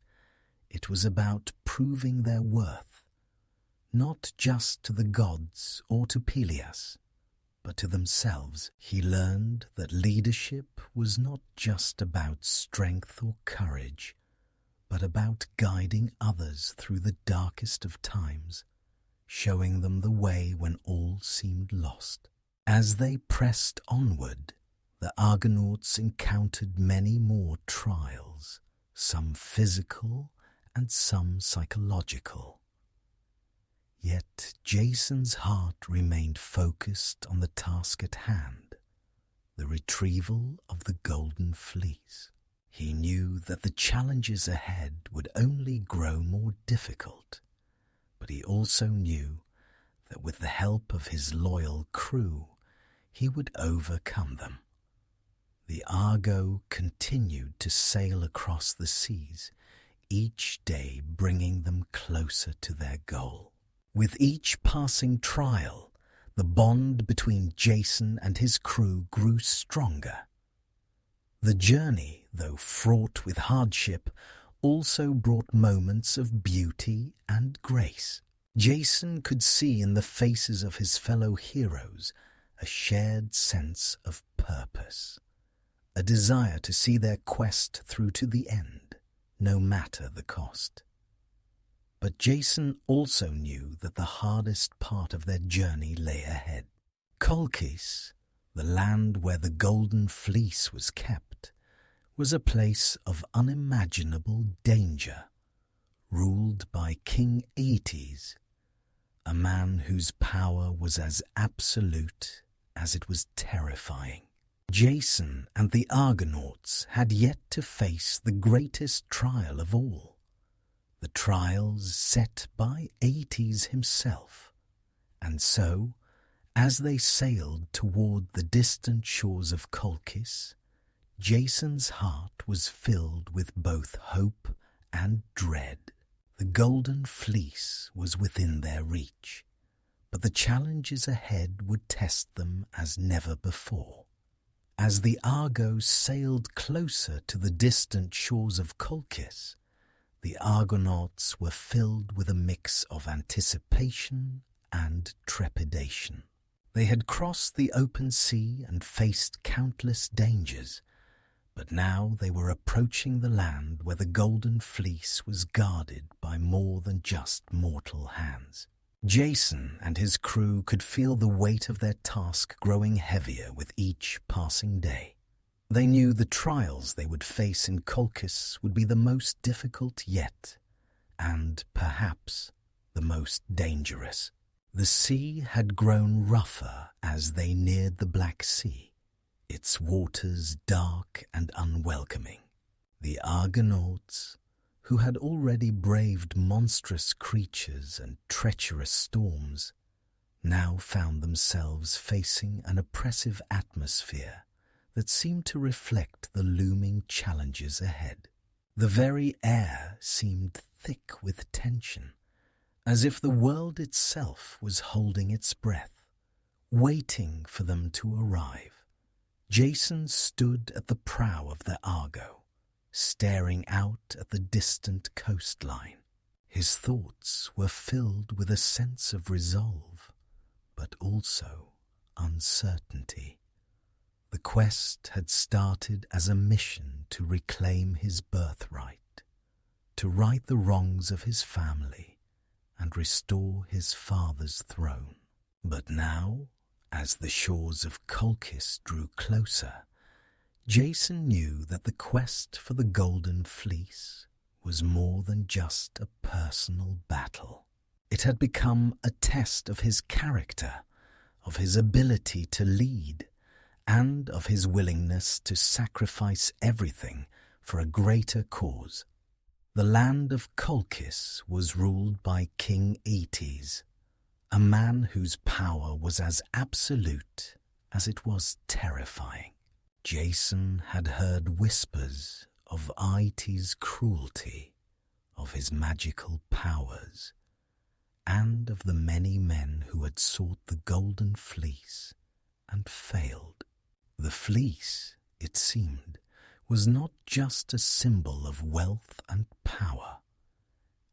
It was about proving their worth, not just to the gods or to Peleus, but to themselves. He learned that leadership was not just about strength or courage, but about guiding others through the darkest of times, showing them the way when all seemed lost. As they pressed onward, the Argonauts encountered many more trials, some physical and some psychological. Yet Jason's heart remained focused on the task at hand, the retrieval of the Golden Fleece. He knew that the challenges ahead would only grow more difficult, but he also knew that with the help of his loyal crew, he would overcome them. The Argo continued to sail across the seas, each day bringing them closer to their goal. With each passing trial, the bond between Jason and his crew grew stronger. The journey, though fraught with hardship, also brought moments of beauty and grace. Jason could see in the faces of his fellow heroes a shared sense of purpose, a desire to see their quest through to the end, no matter the cost. But Jason also knew that the hardest part of their journey lay ahead. Colchis, the land where the Golden Fleece was kept, was a place of unimaginable danger, ruled by King Aeetes, a man whose power was as absolute as it was terrifying. Jason and the Argonauts had yet to face the greatest trial of all, the trials set by Aeetes himself, and so, as they sailed toward the distant shores of Colchis, Jason's heart was filled with both hope and dread. The Golden Fleece was within their reach, but the challenges ahead would test them as never before. As the Argo sailed closer to the distant shores of Colchis, the Argonauts were filled with a mix of anticipation and trepidation. They had crossed the open sea and faced countless dangers, but now they were approaching the land where the Golden Fleece was guarded by more than just mortal hands. Jason and his crew could feel the weight of their task growing heavier with each passing day. They knew the trials they would face in Colchis would be the most difficult yet, and perhaps the most dangerous. The sea had grown rougher as they neared the Black Sea, its waters dark and unwelcoming. The Argonauts, who had already braved monstrous creatures and treacherous storms, now found themselves facing an oppressive atmosphere that seemed to reflect the looming challenges ahead. The very air seemed thick with tension, as if the world itself was holding its breath, waiting for them to arrive. Jason stood at the prow of the Argo, staring out at the distant coastline. His thoughts were filled with a sense of resolve, but also uncertainty. The quest had started as a mission to reclaim his birthright, to right the wrongs of his family and restore his father's throne. But now, As the shores of Colchis drew closer, Jason knew that the quest for the Golden Fleece was more than just a personal battle. It had become a test of his character, of his ability to lead, and of his willingness to sacrifice everything for a greater cause. The land of Colchis was ruled by King Aetes, a man whose power was as absolute as it was terrifying. Jason had heard whispers of Aetes' cruelty, of his magical powers, and of the many men who had sought the Golden Fleece and failed. The fleece, it seemed, was not just a symbol of wealth and power.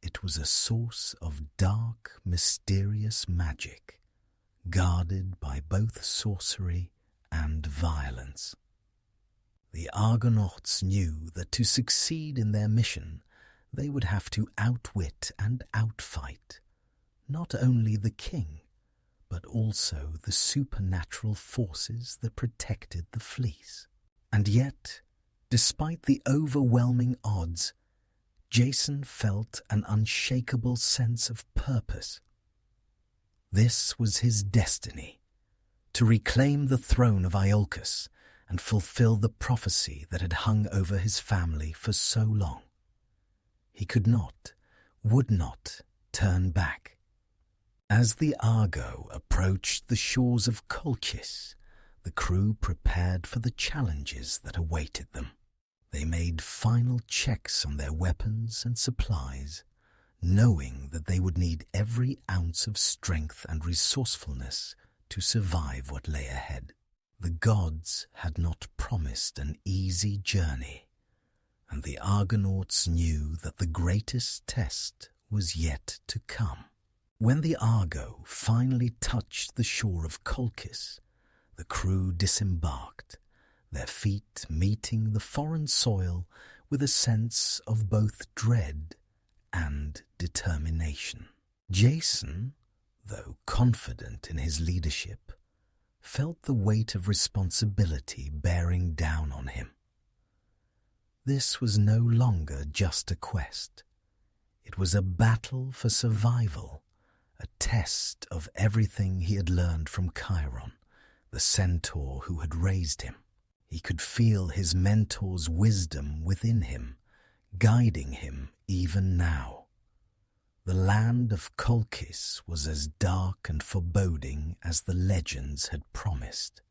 It was a source of dark, mysterious magic, guarded by both sorcery and violence. The Argonauts knew that to succeed in their mission, they would have to outwit and outfight not only the king, but also the supernatural forces that protected the fleece. And yet, despite the overwhelming odds, Jason felt an unshakable sense of purpose. This was his destiny, to reclaim the throne of Iolcus and fulfill the prophecy that had hung over his family for so long. He could not, would not, turn back. As the Argo approached the shores of Colchis, the crew prepared for the challenges that awaited them. They made final checks on their weapons and supplies, knowing that they would need every ounce of strength and resourcefulness to survive what lay ahead. The gods had not promised an easy journey, and the Argonauts knew that the greatest test was yet to come. When the Argo finally touched the shore of Colchis, the crew disembarked, their feet meeting the foreign soil with a sense of both dread and determination. Jason, though confident in his leadership, felt the weight of responsibility bearing down on him. This was no longer just a quest. It was a battle for survival, a test of everything he had learned from Chiron, the centaur who had raised him. He could feel his mentor's wisdom within him, guiding him even now. The land of Colchis was as dark and foreboding as the legends had promised.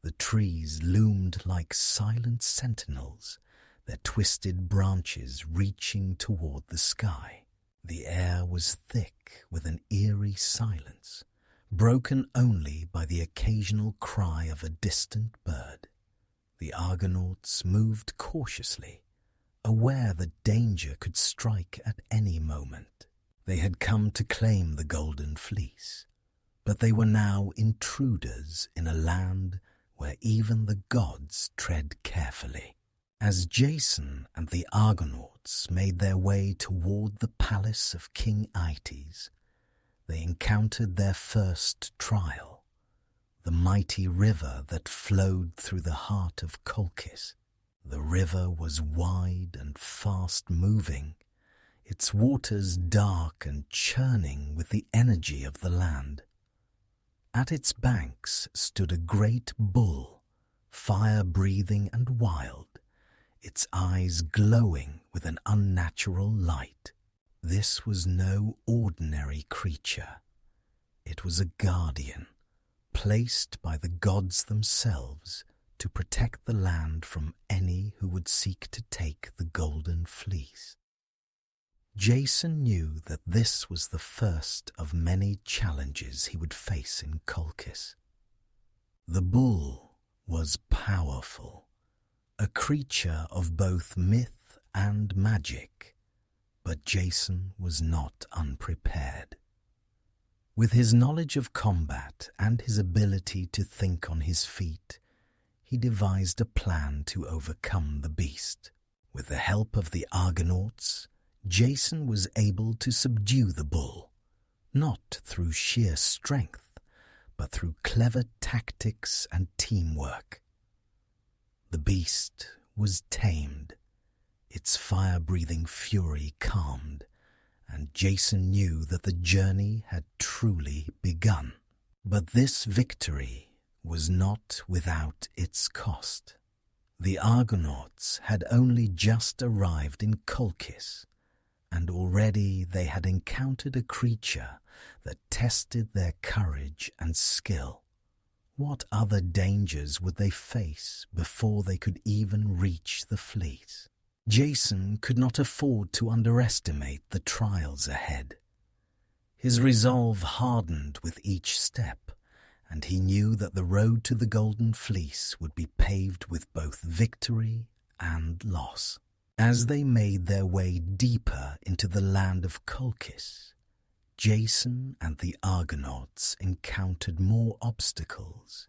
The trees loomed like silent sentinels, their twisted branches reaching toward the sky. The air was thick with an eerie silence, broken only by the occasional cry of a distant bird. The Argonauts moved cautiously, aware that danger could strike at any moment. They had come to claim the Golden Fleece, but they were now intruders in a land where even the gods tread carefully. As Jason and the Argonauts made their way toward the palace of King Aetes, they encountered their first trial, the mighty river that flowed through the heart of Colchis. The river was wide and fast-moving, its waters dark and churning with the energy of the land. At its banks stood a great bull, fire-breathing and wild, its eyes glowing with an unnatural light. This was no ordinary creature. It was a guardian, placed by the gods themselves to protect the land from any who would seek to take the Golden Fleece. Jason knew that this was the first of many challenges he would face in Colchis. The bull was powerful, a creature of both myth and magic, but Jason was not unprepared. With his knowledge of combat and his ability to think on his feet, he devised a plan to overcome the beast. With the help of the Argonauts, Jason was able to subdue the bull, not through sheer strength, but through clever tactics and teamwork. The beast was tamed, its fire-breathing fury calmed, and Jason knew that the journey had truly begun. But this victory was not without its cost. The Argonauts had only just arrived in Colchis, and already they had encountered a creature that tested their courage and skill. What other dangers would they face before they could even reach the fleet? Jason could not afford to underestimate the trials ahead. His resolve hardened with each step, and he knew that the road to the Golden Fleece would be paved with both victory and loss. As they made their way deeper into the land of Colchis, Jason and the Argonauts encountered more obstacles,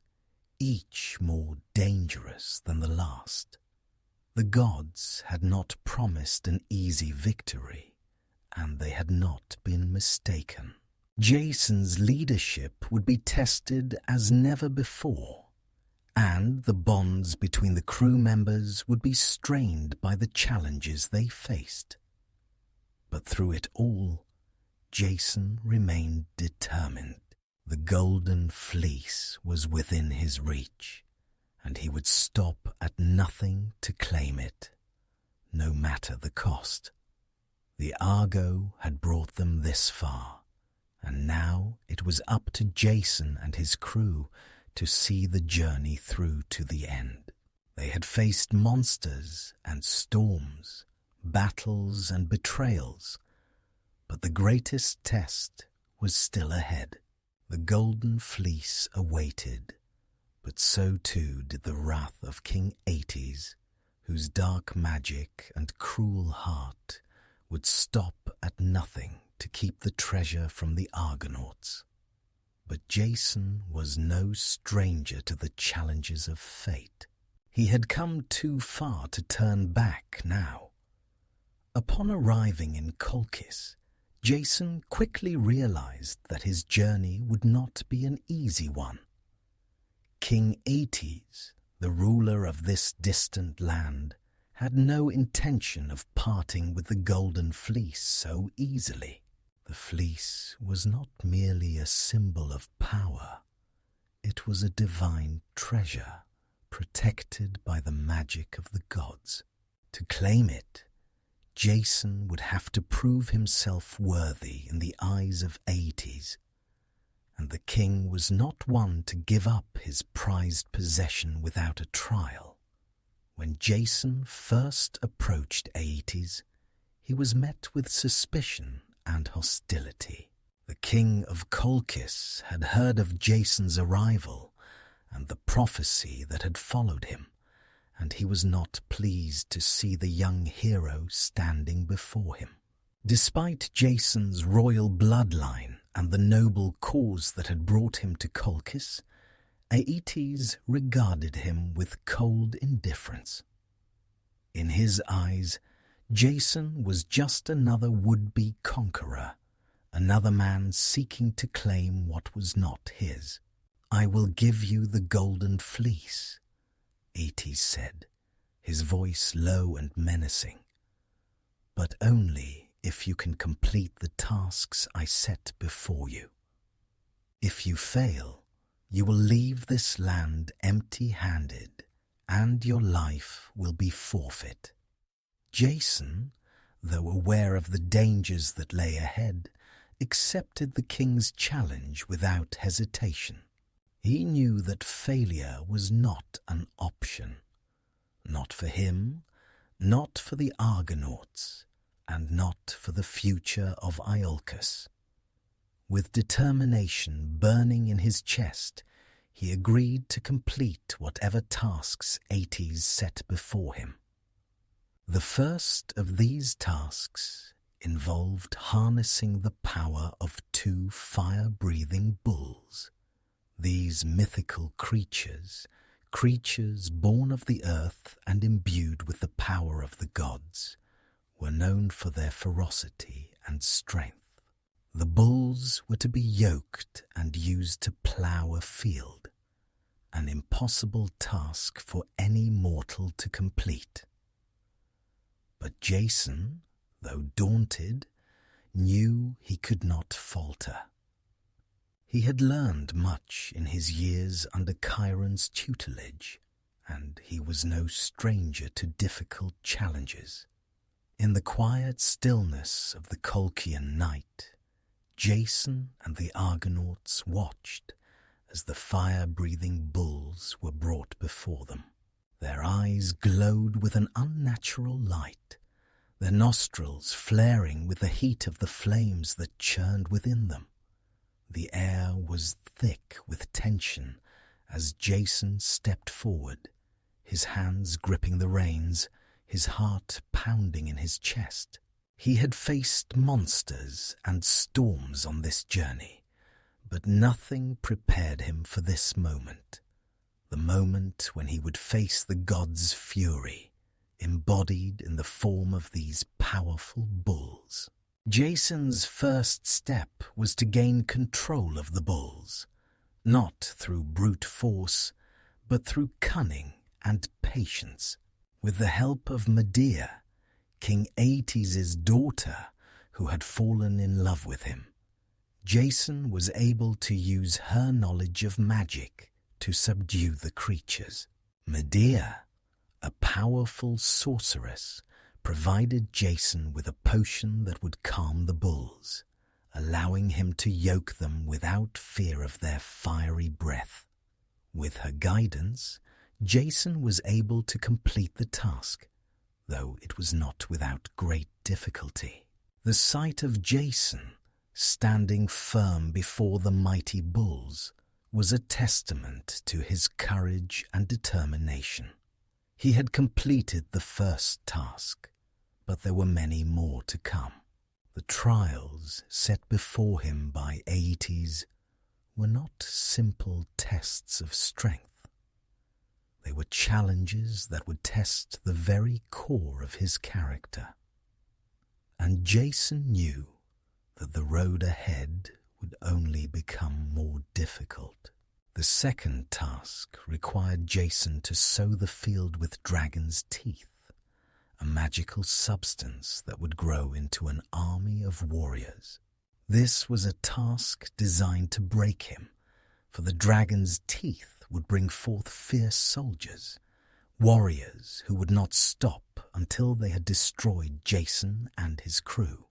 each more dangerous than the last. The gods had not promised an easy victory, and they had not been mistaken. Jason's leadership would be tested as never before, and the bonds between the crew members would be strained by the challenges they faced. But through it all, Jason remained determined. The Golden Fleece was within his reach, and he would stop at nothing to claim it, no matter the cost. The Argo had brought them this far, and now it was up to Jason and his crew to see the journey through to the end. They had faced monsters and storms, battles and betrayals, but the greatest test was still ahead. The Golden Fleece awaited, but so too did the wrath of King Aetes, whose dark magic and cruel heart would stop at nothing to keep the treasure from the Argonauts. But Jason was no stranger to the challenges of fate. He had come too far to turn back now. Upon arriving in Colchis, Jason quickly realized that his journey would not be an easy one. King Aetes, the ruler of this distant land, had no intention of parting with the Golden Fleece so easily. The fleece was not merely a symbol of power. It was a divine treasure, protected by the magic of the gods. To claim it, Jason would have to prove himself worthy in the eyes of Aetes, and the king was not one to give up his prized possession without a trial. When Jason first approached Aetes, he was met with suspicion and hostility. The king of Colchis had heard of Jason's arrival and the prophecy that had followed him, and he was not pleased to see the young hero standing before him. Despite Jason's royal bloodline and the noble cause that had brought him to Colchis, Aetes regarded him with cold indifference. In his eyes, Jason was just another would-be conqueror, another man seeking to claim what was not his. "I will give you the Golden Fleece," Aetes said, his voice low and menacing, "but only if you can complete the tasks I set before you. If you fail, you will leave this land empty-handed, and your life will be forfeit." Jason, though aware of the dangers that lay ahead, accepted the king's challenge without hesitation. He knew that failure was not an option, not for him, not for the Argonauts, and not for the future of Iolcus. With determination burning in his chest, he agreed to complete whatever tasks Aetes set before him. The first of these tasks involved harnessing the power of 2 fire-breathing bulls. These mythical creatures born of the earth and imbued with the power of the gods, were known for their ferocity and strength. The bulls were to be yoked and used to plough a field, an impossible task for any mortal to complete. But Jason, though daunted, knew he could not falter. He had learned much in his years under Chiron's tutelage, and he was no stranger to difficult challenges. In the quiet stillness of the Colchian night, Jason and the Argonauts watched as the fire-breathing bulls were brought before them. Their eyes glowed with an unnatural light, their nostrils flaring with the heat of the flames that churned within them. The air was thick with tension as Jason stepped forward, his hands gripping the reins, his heart pounding in his chest. He had faced monsters and storms on this journey, but nothing prepared him for this moment, the moment when he would face the gods' fury, embodied in the form of these powerful bulls. Jason's first step was to gain control of the bulls, not through brute force, but through cunning and patience. With the help of Medea, King Aeetes' daughter, who had fallen in love with him, Jason was able to use her knowledge of magic to subdue the creatures. Medea, a powerful sorceress, provided Jason with a potion that would calm the bulls, allowing him to yoke them without fear of their fiery breath. With her guidance, Jason was able to complete the task, though it was not without great difficulty. The sight of Jason standing firm before the mighty bulls was a testament to his courage and determination. He had completed the first task, but there were many more to come. The trials set before him by Aeetes were not simple tests of strength. They were challenges that would test the very core of his character. And Jason knew that the road ahead would only become more difficult. The second task required Jason to sow the field with dragon's teeth, a magical substance that would grow into an army of warriors. This was a task designed to break him, for the dragon's teeth would bring forth fierce soldiers, warriors who would not stop until they had destroyed Jason and his crew.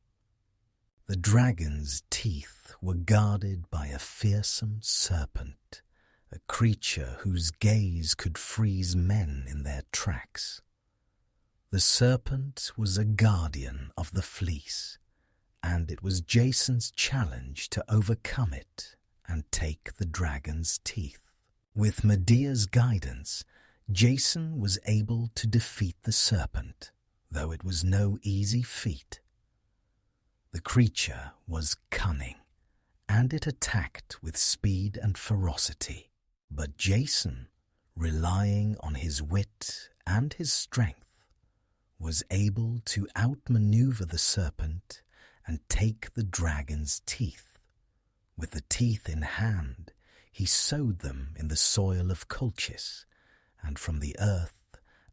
The dragon's teeth were guarded by a fearsome serpent, a creature whose gaze could freeze men in their tracks. The serpent was a guardian of the fleece, and it was Jason's challenge to overcome it and take the dragon's teeth. With Medea's guidance, Jason was able to defeat the serpent, though it was no easy feat. The creature was cunning, and it attacked with speed and ferocity. But Jason, relying on his wit and his strength, was able to outmaneuver the serpent and take the dragon's teeth. With the teeth in hand, he sowed them in the soil of Colchis, and from the earth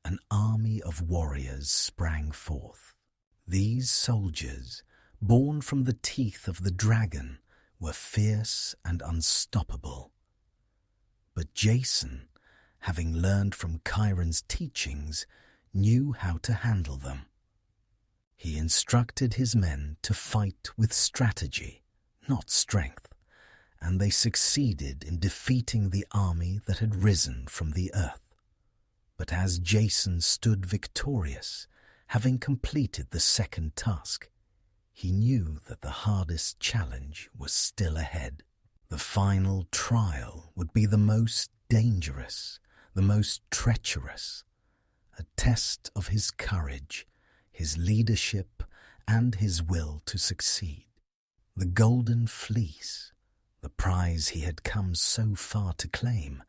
an army of warriors sprang forth. These soldiers, born from the teeth of the dragon, were fierce and unstoppable. But Jason, having learned from Chiron's teachings, knew how to handle them. He instructed his men to fight with strategy, not strength, and they succeeded in defeating the army that had risen from the earth. But as Jason stood victorious, having completed the second task, he knew that the hardest challenge was still ahead. The final trial would be the most dangerous, the most treacherous, a test of his courage, his leadership, and his will to succeed. The golden fleece, the prize he had come so far to claim,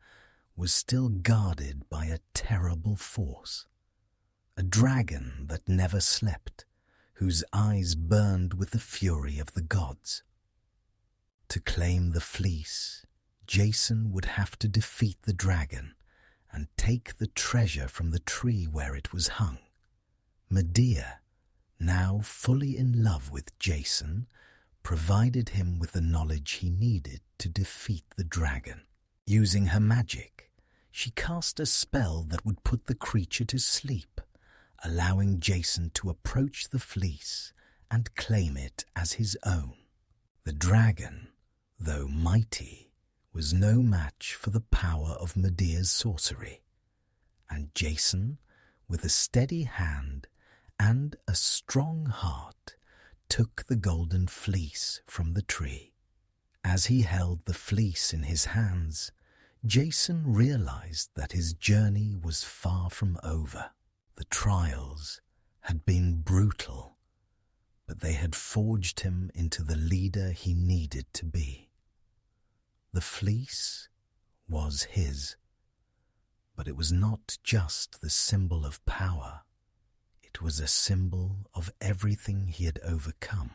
was still guarded by a terrible force, a dragon that never slept, whose eyes burned with the fury of the gods. To claim the fleece, Jason would have to defeat the dragon and take the treasure from the tree where it was hung. Medea, now fully in love with Jason, provided him with the knowledge he needed to defeat the dragon. Using her magic, she cast a spell that would put the creature to sleep, allowing Jason to approach the fleece and claim it as his own. The dragon, though mighty, was no match for the power of Medea's sorcery, and Jason, with a steady hand and a strong heart, took the golden fleece from the tree. As he held the fleece in his hands, Jason realized that his journey was far from over. The trials had been brutal, but they had forged him into the leader he needed to be. The fleece was his, but it was not just the symbol of power. It was a symbol of everything he had overcome,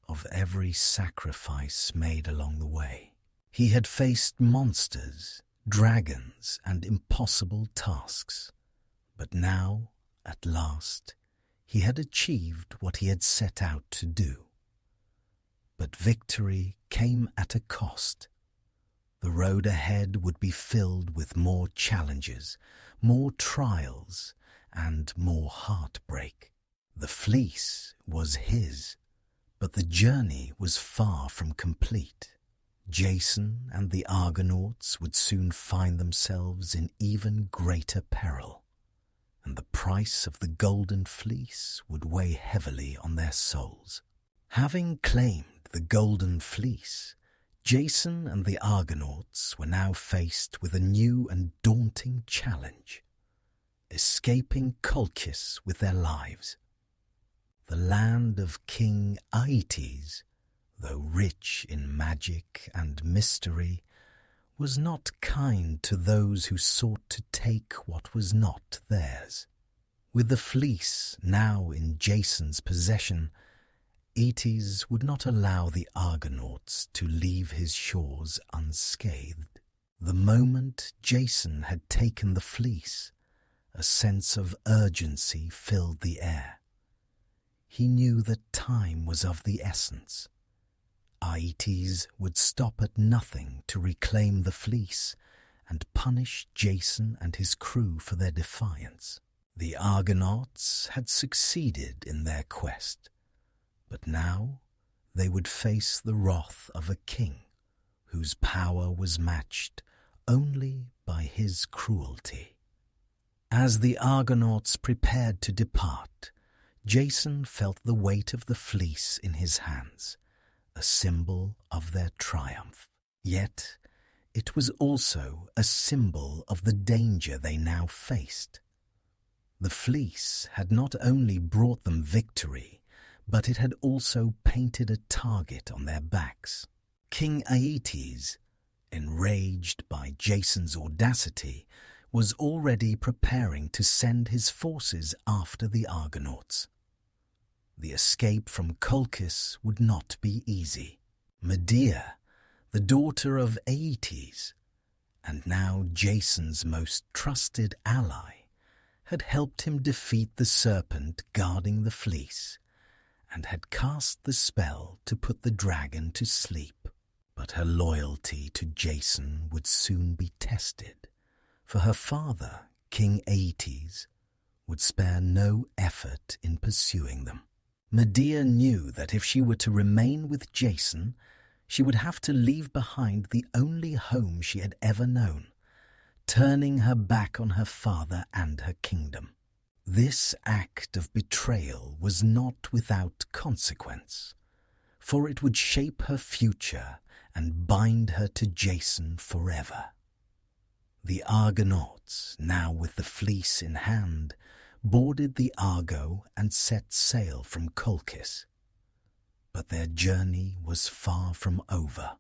of every sacrifice made along the way. He had faced monsters, dragons, and impossible tasks, but now, at last, he had achieved what he had set out to do. But victory came at a cost. The road ahead would be filled with more challenges, more trials, and more heartbreak. The fleece was his, but the journey was far from complete. Jason and the Argonauts would soon find themselves in even greater peril, and the price of the golden fleece would weigh heavily on their souls. Having claimed the golden fleece, Jason and the Argonauts were now faced with a new and daunting challenge: escaping Colchis with their lives. The land of King Aeetes, though rich in magic and mystery, was not kind to those who sought to take what was not theirs. With the fleece now in Jason's possession, Aeetes would not allow the Argonauts to leave his shores unscathed. The moment Jason had taken the fleece, a sense of urgency filled the air. He knew that time was of the essence. Aeetes would stop at nothing to reclaim the fleece and punish Jason and his crew for their defiance. The Argonauts had succeeded in their quest, but now they would face the wrath of a king whose power was matched only by his cruelty. As the Argonauts prepared to depart, Jason felt the weight of the fleece in his hands, a symbol of their triumph. Yet it was also a symbol of the danger they now faced. The fleece had not only brought them victory, but it had also painted a target on their backs. King Aeetes, enraged by Jason's audacity, was already preparing to send his forces after the Argonauts. The escape from Colchis would not be easy. Medea, the daughter of Aeetes, and now Jason's most trusted ally, had helped him defeat the serpent guarding the fleece, and had cast the spell to put the dragon to sleep. But her loyalty to Jason would soon be tested, for her father, King Aeetes, would spare no effort in pursuing them. Medea knew that if she were to remain with Jason, she would have to leave behind the only home she had ever known, turning her back on her father and her kingdom. This act of betrayal was not without consequence, for it would shape her future and bind her to Jason forever. The Argonauts, now with the fleece in hand, boarded the Argo and set sail from Colchis. But their journey was far from over.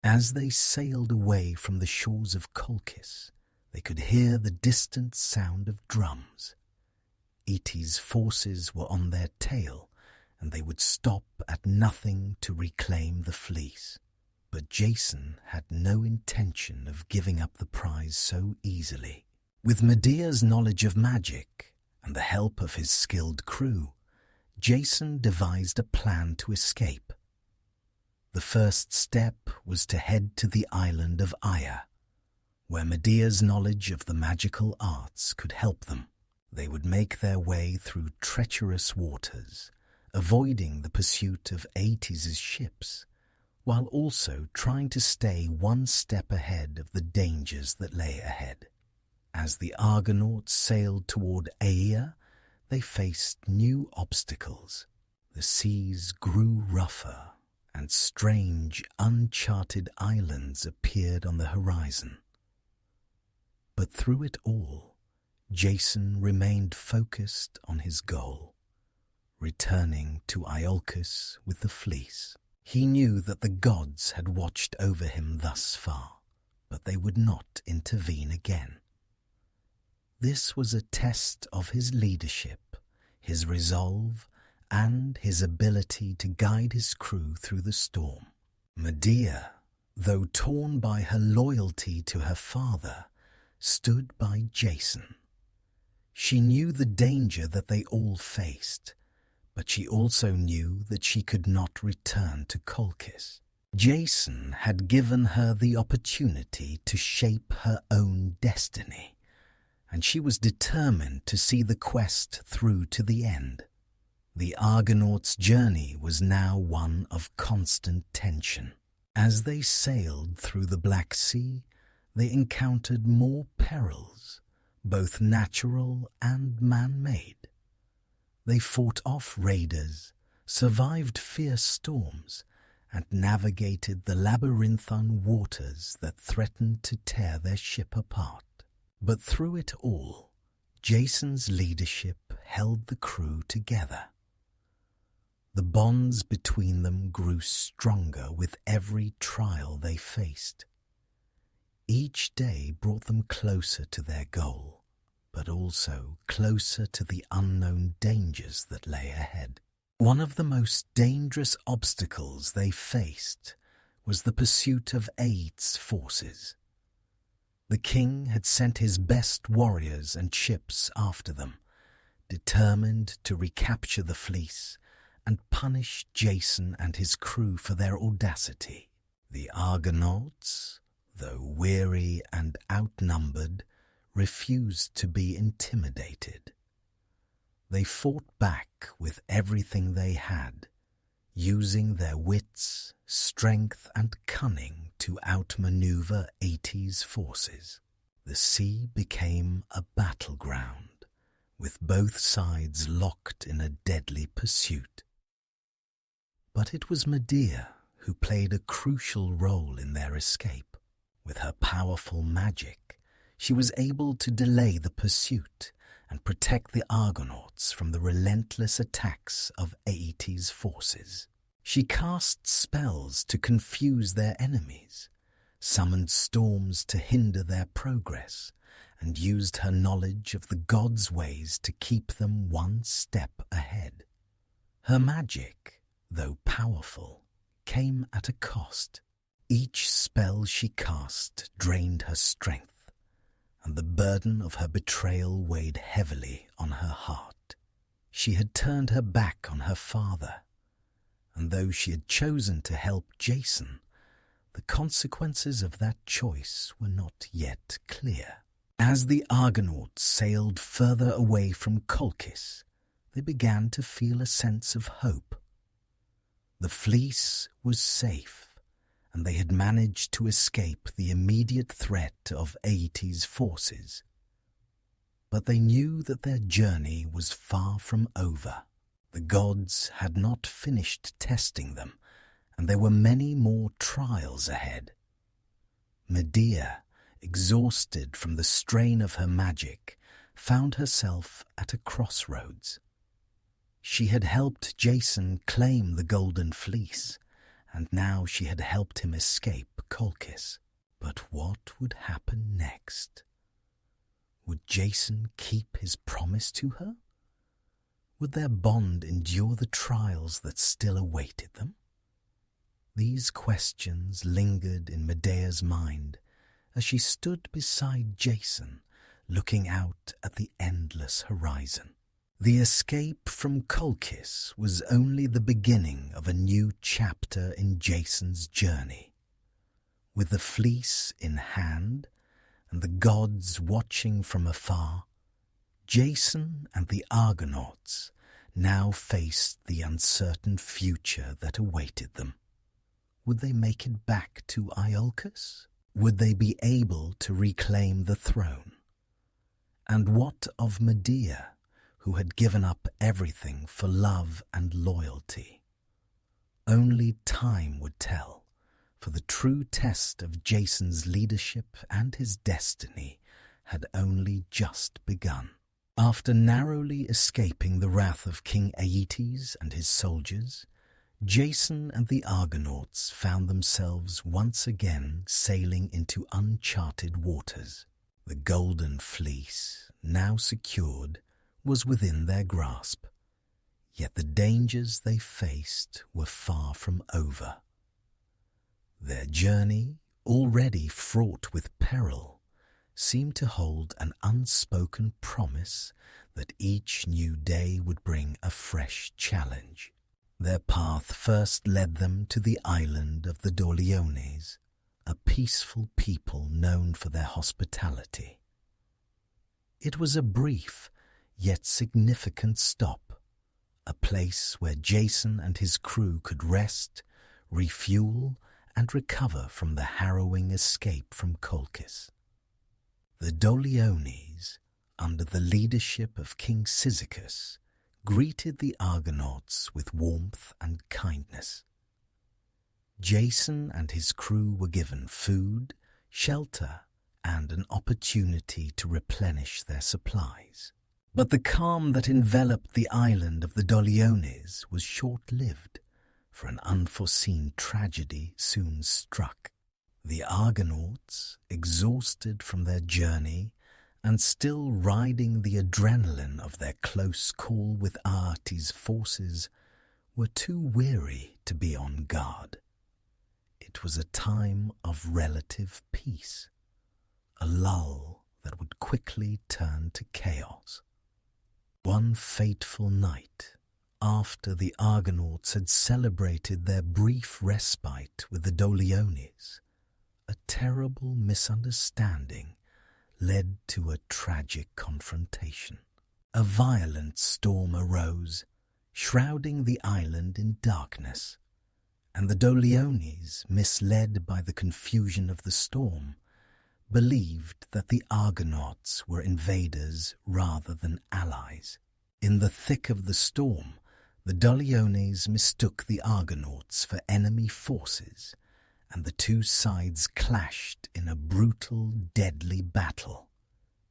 As they sailed away from the shores of Colchis, they could hear the distant sound of drums. Aeetes' forces were on their tail, and they would stop at nothing to reclaim the fleece. But Jason had no intention of giving up the prize so easily. With Medea's knowledge of magic and the help of his skilled crew, Jason devised a plan to escape. The first step was to head to the island of Aya, where Medea's knowledge of the magical arts could help them. They would make their way through treacherous waters, avoiding the pursuit of Aeetes' ships, while also trying to stay one step ahead of the dangers that lay ahead. As the Argonauts sailed toward Aea, they faced new obstacles. The seas grew rougher, and strange, uncharted islands appeared on the horizon. But through it all, Jason remained focused on his goal, returning to Iolcus with the fleece. He knew that the gods had watched over him thus far, but they would not intervene again. This was a test of his leadership, his resolve, and his ability to guide his crew through the storm. Medea, though torn by her loyalty to her father, stood by Jason. She knew the danger that they all faced, but she also knew that she could not return to Colchis. Jason had given her the opportunity to shape her own destiny, and she was determined to see the quest through to the end. The Argonauts' journey was now one of constant tension. As they sailed through the Black Sea, they encountered more perils, both natural and man-made. They fought off raiders, survived fierce storms, and navigated the labyrinthine waters that threatened to tear their ship apart. But through it all, Jason's leadership held the crew together. The bonds between them grew stronger with every trial they faced. Each day brought them closer to their goal, but also closer to the unknown dangers that lay ahead. One of the most dangerous obstacles they faced was the pursuit of Aeetes' forces. The king had sent his best warriors and ships after them, determined to recapture the fleece and punish Jason and his crew for their audacity. The Argonauts, though weary and outnumbered, refused to be intimidated. They fought back with everything they had, using their wits, strength, and cunning to outmaneuver Aeetes' forces. The sea became a battleground, with both sides locked in a deadly pursuit. But it was Medea who played a crucial role in their escape. With her powerful magic, she was able to delay the pursuit and protect the Argonauts from the relentless attacks of Aeetes' forces. She cast spells to confuse their enemies, summoned storms to hinder their progress, and used her knowledge of the gods' ways to keep them one step ahead. Her magic, though powerful, came at a cost. Each spell she cast drained her strength, and the burden of her betrayal weighed heavily on her heart. She had turned her back on her father, and though she had chosen to help Jason, the consequences of that choice were not yet clear. As the Argonauts sailed further away from Colchis, they began to feel a sense of hope. The fleece was safe, and they had managed to escape the immediate threat of Aeetes' forces. But they knew that their journey was far from over. The gods had not finished testing them, and there were many more trials ahead. Medea, exhausted from the strain of her magic, found herself at a crossroads. She had helped Jason claim the Golden Fleece, and now she had helped him escape Colchis. But what would happen next? Would Jason keep his promise to her? Would their bond endure the trials that still awaited them? These questions lingered in Medea's mind as she stood beside Jason, looking out at the endless horizon. The escape from Colchis was only the beginning of a new chapter in Jason's journey. With the fleece in hand and the gods watching from afar, Jason and the Argonauts now faced the uncertain future that awaited them. Would they make it back to Iolcus? Would they be able to reclaim the throne? And what of Medea, who had given up everything for love and loyalty? Only time would tell, for the true test of Jason's leadership and his destiny had only just begun. After narrowly escaping the wrath of King Aeetes and his soldiers, Jason and the Argonauts found themselves once again sailing into uncharted waters. The golden fleece, now secured, was within their grasp, yet the dangers they faced were far from over. Their journey, already fraught with peril, seemed to hold an unspoken promise that each new day would bring a fresh challenge. Their path first led them to the island of the Dorleones, a peaceful people known for their hospitality. It was a brief yet significant stop, a place where Jason and his crew could rest, refuel, and recover from the harrowing escape from Colchis. The Dorleones, under the leadership of King Cyzicus, greeted the Argonauts with warmth and kindness. Jason and his crew were given food, shelter, and an opportunity to replenish their supplies. But the calm that enveloped the island of the Dorleones was short-lived, for an unforeseen tragedy soon struck. The Argonauts, exhausted from their journey and still riding the adrenaline of their close call with Aeetes' forces, were too weary to be on guard. It was a time of relative peace, a lull that would quickly turn to chaos. One fateful night, after the Argonauts had celebrated their brief respite with the Dorleones, a terrible misunderstanding led to a tragic confrontation. A violent storm arose, shrouding the island in darkness, and the Dorleones, misled by the confusion of the storm, believed that the Argonauts were invaders rather than allies. In the thick of the storm, the Dorleones mistook the Argonauts for enemy forces, and the two sides clashed in a brutal, deadly battle.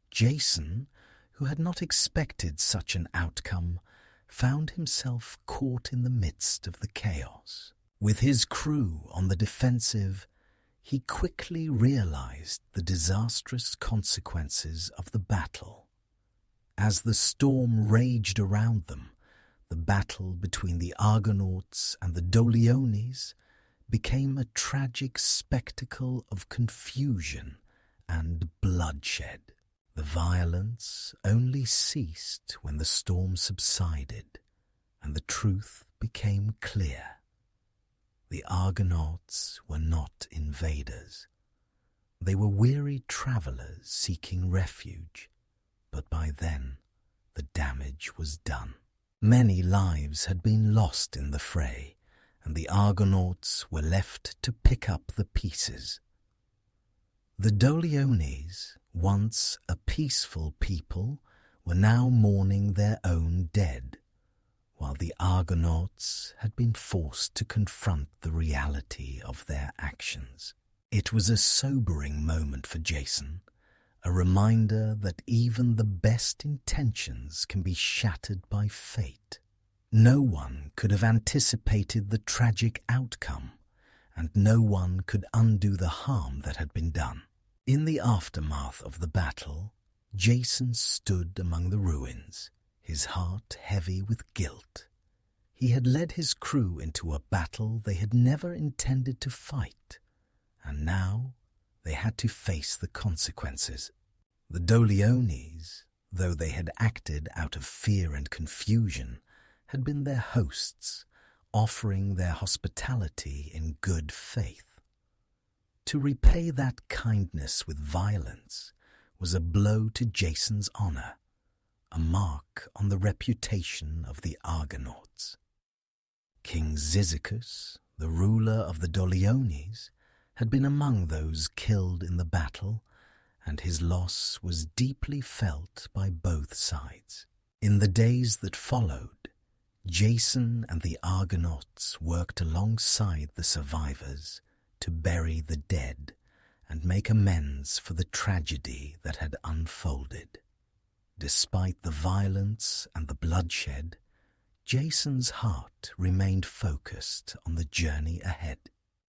Jason, who had not expected such an outcome, found himself caught in the midst of the chaos. With his crew on the defensive, he quickly realized the disastrous consequences of the battle. As the storm raged around them, the battle between the Argonauts and the Dorleones became a tragic spectacle of confusion and bloodshed. The violence only ceased when the storm subsided and the truth became clear. The Argonauts were not invaders. They were weary travelers seeking refuge, but by then the damage was done. Many lives had been lost in the fray, and the Argonauts were left to pick up the pieces. The Dorleones, once a peaceful people, were now mourning their own dead, while the Argonauts had been forced to confront the reality of their actions. It was a sobering moment for Jason, a reminder that even the best intentions can be shattered by fate. No one could have anticipated the tragic outcome, and no one could undo the harm that had been done. In the aftermath of the battle, Jason stood among the ruins, his heart heavy with guilt. He had led his crew into a battle they had never intended to fight, and now they had to face the consequences. The Doliones, though they had acted out of fear and confusion, had been their hosts, offering their hospitality in good faith. To repay that kindness with violence was a blow to Jason's honor, a mark on the reputation of the Argonauts. King Cyzicus, the ruler of the Doliones, had been among those killed in the battle, and his loss was deeply felt by both sides. In the days that followed, Jason and the Argonauts worked alongside the survivors to bury the dead and make amends for the tragedy that had unfolded. Despite the violence and the bloodshed, Jason's heart remained focused on the journey ahead.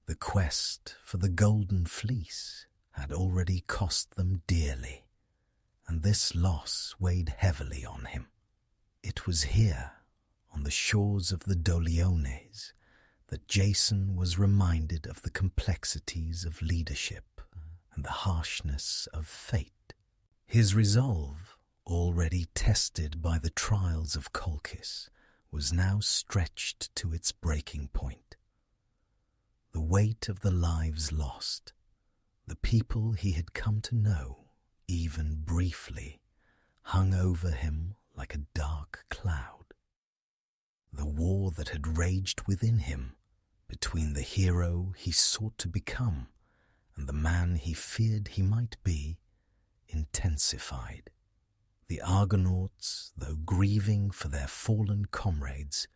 The quest for the Golden Fleece had already cost them dearly, and this loss weighed heavily on him. It was here, on the shores of the Doliones, that Jason was reminded of the complexities of leadership and the harshness of fate. His resolve, already tested by the trials of Colchis, was now stretched to its breaking point. The weight of the lives lost, the people he had come to know, even briefly, hung over him like a dark cloud. The war that had raged within him, between the hero he sought to become and the man he feared he might be, intensified. The Argonauts, though grieving for their fallen comrades,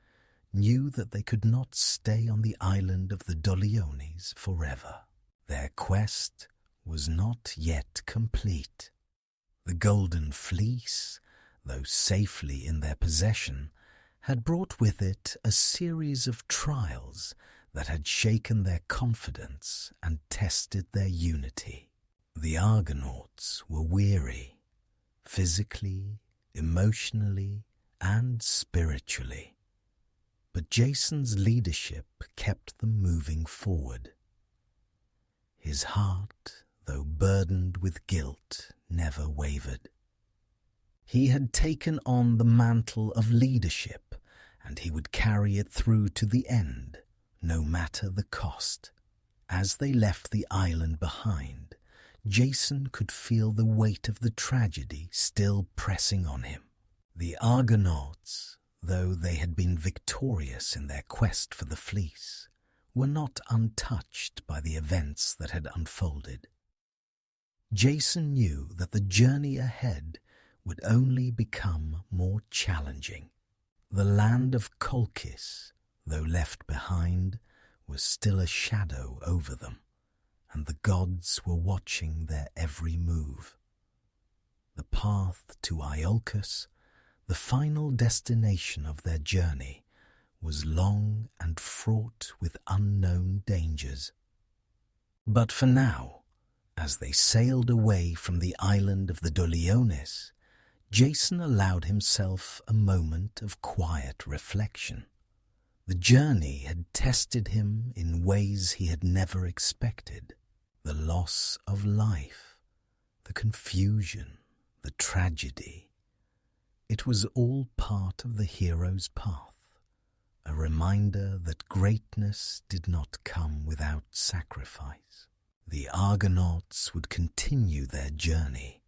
knew that they could not stay on the island of the Doliones forever. Their quest was not yet complete. The Golden Fleece, though safely in their possession, had brought with it a series of trials that had shaken their confidence and tested their unity. The Argonauts were weary, physically, emotionally, and spiritually. But Jason's leadership kept them moving forward. His heart, though burdened with guilt, never wavered. He had taken on the mantle of leadership, and he would carry it through to the end, no matter the cost. As they left the island behind, Jason could feel the weight of the tragedy still pressing on him. The Argonauts, though they had been victorious in their quest for the fleece, were not untouched by the events that had unfolded. Jason knew that the journey ahead would only become more challenging. The land of Colchis, though left behind, was still a shadow over them, and the gods were watching their every move. The path to Iolcus, the final destination of their journey, was long and fraught with unknown dangers. But for now, as they sailed away from the island of the Doliones, Jason allowed himself a moment of quiet reflection. The journey had tested him in ways he had never expected. The loss of life, the confusion, the tragedy. It was all part of the hero's path, a reminder that greatness did not come without sacrifice. The Argonauts would continue their journey,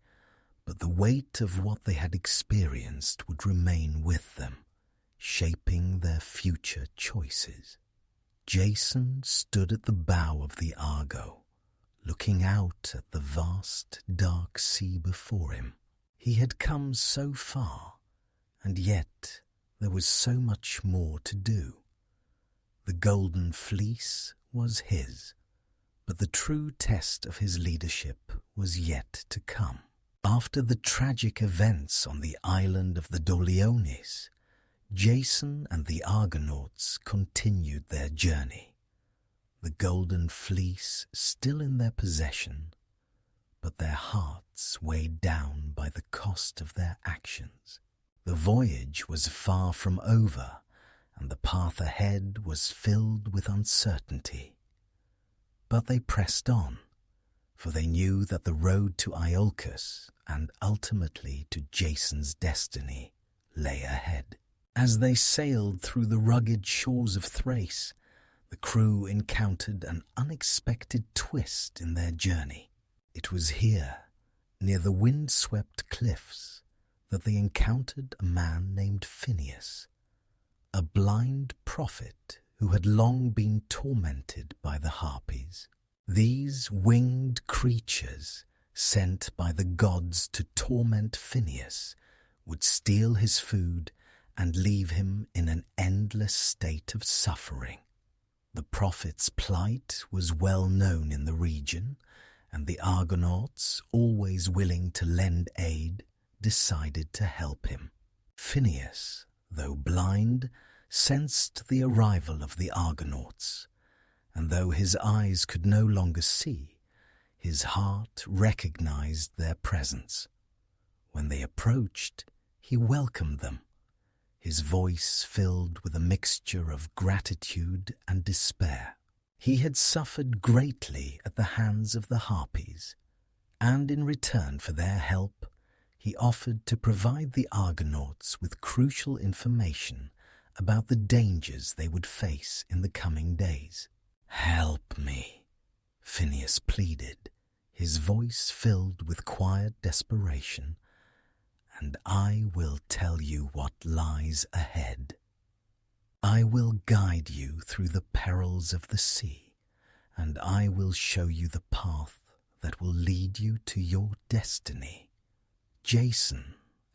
but the weight of what they had experienced would remain with them, shaping their future choices. Jason stood at the bow of the Argo, looking out at the vast, dark sea before him. He had come so far, and yet there was so much more to do. The Golden Fleece was his, but the true test of his leadership was yet to come. After the tragic events on the island of the Doliones, Jason and the Argonauts continued their journey. The Golden Fleece still in their possession, but their hearts weighed down by the cost of their actions. The voyage was far from over, and the path ahead was filled with uncertainty. But they pressed on, for they knew that the road to Iolcus and ultimately to Jason's destiny lay ahead. As they sailed through the rugged shores of Thrace, the crew encountered an unexpected twist in their journey. It was here, near the wind-swept cliffs, that they encountered a man named Phineus, a blind prophet who had long been tormented by the Harpies. These winged creatures, sent by the gods to torment Phineus, would steal his food and leave him in an endless state of suffering. The prophet's plight was well known in the region, and the Argonauts, always willing to lend aid, decided to help him. Phineus, though blind, sensed the arrival of the Argonauts, and though his eyes could no longer see, his heart recognized their presence. When they approached, he welcomed them, his voice filled with a mixture of gratitude and despair. He had suffered greatly at the hands of the Harpies, and in return for their help, he offered to provide the Argonauts with crucial information about the dangers they would face in the coming days. "Help me," Phineus pleaded, his voice filled with quiet desperation, "and I will tell you what lies ahead. I will guide you through the perils of the sea, and I will show you the path that will lead you to your destiny." Jason,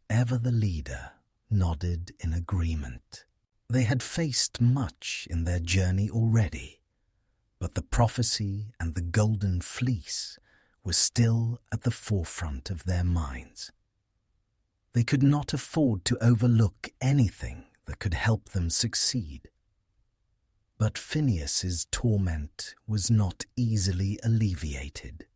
ever the leader, nodded in agreement. They had faced much in their journey already, but the prophecy and the golden fleece were still at the forefront of their minds. They could not afford to overlook anything that could help them succeed. But Phineus's torment was not easily alleviated.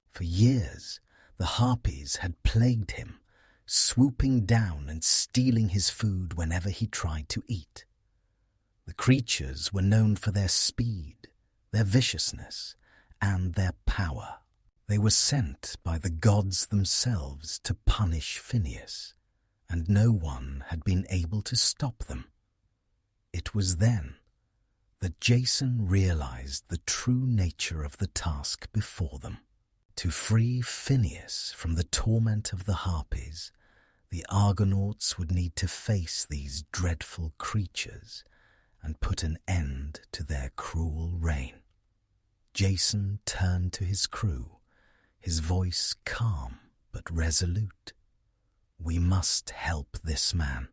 For years, the Harpies had plagued him, swooping down and stealing his food whenever he tried to eat. The creatures were known for their speed, their viciousness, and their power. They were sent by the gods themselves to punish Phineus, and no one had been able to stop them. It was then that Jason realized the true nature of the task before them. To free Phineus from the torment of the Harpies, the Argonauts would need to face these dreadful creatures and put an end to their cruel reign. Jason turned to his crew, his voice calm but resolute. "We must help this man.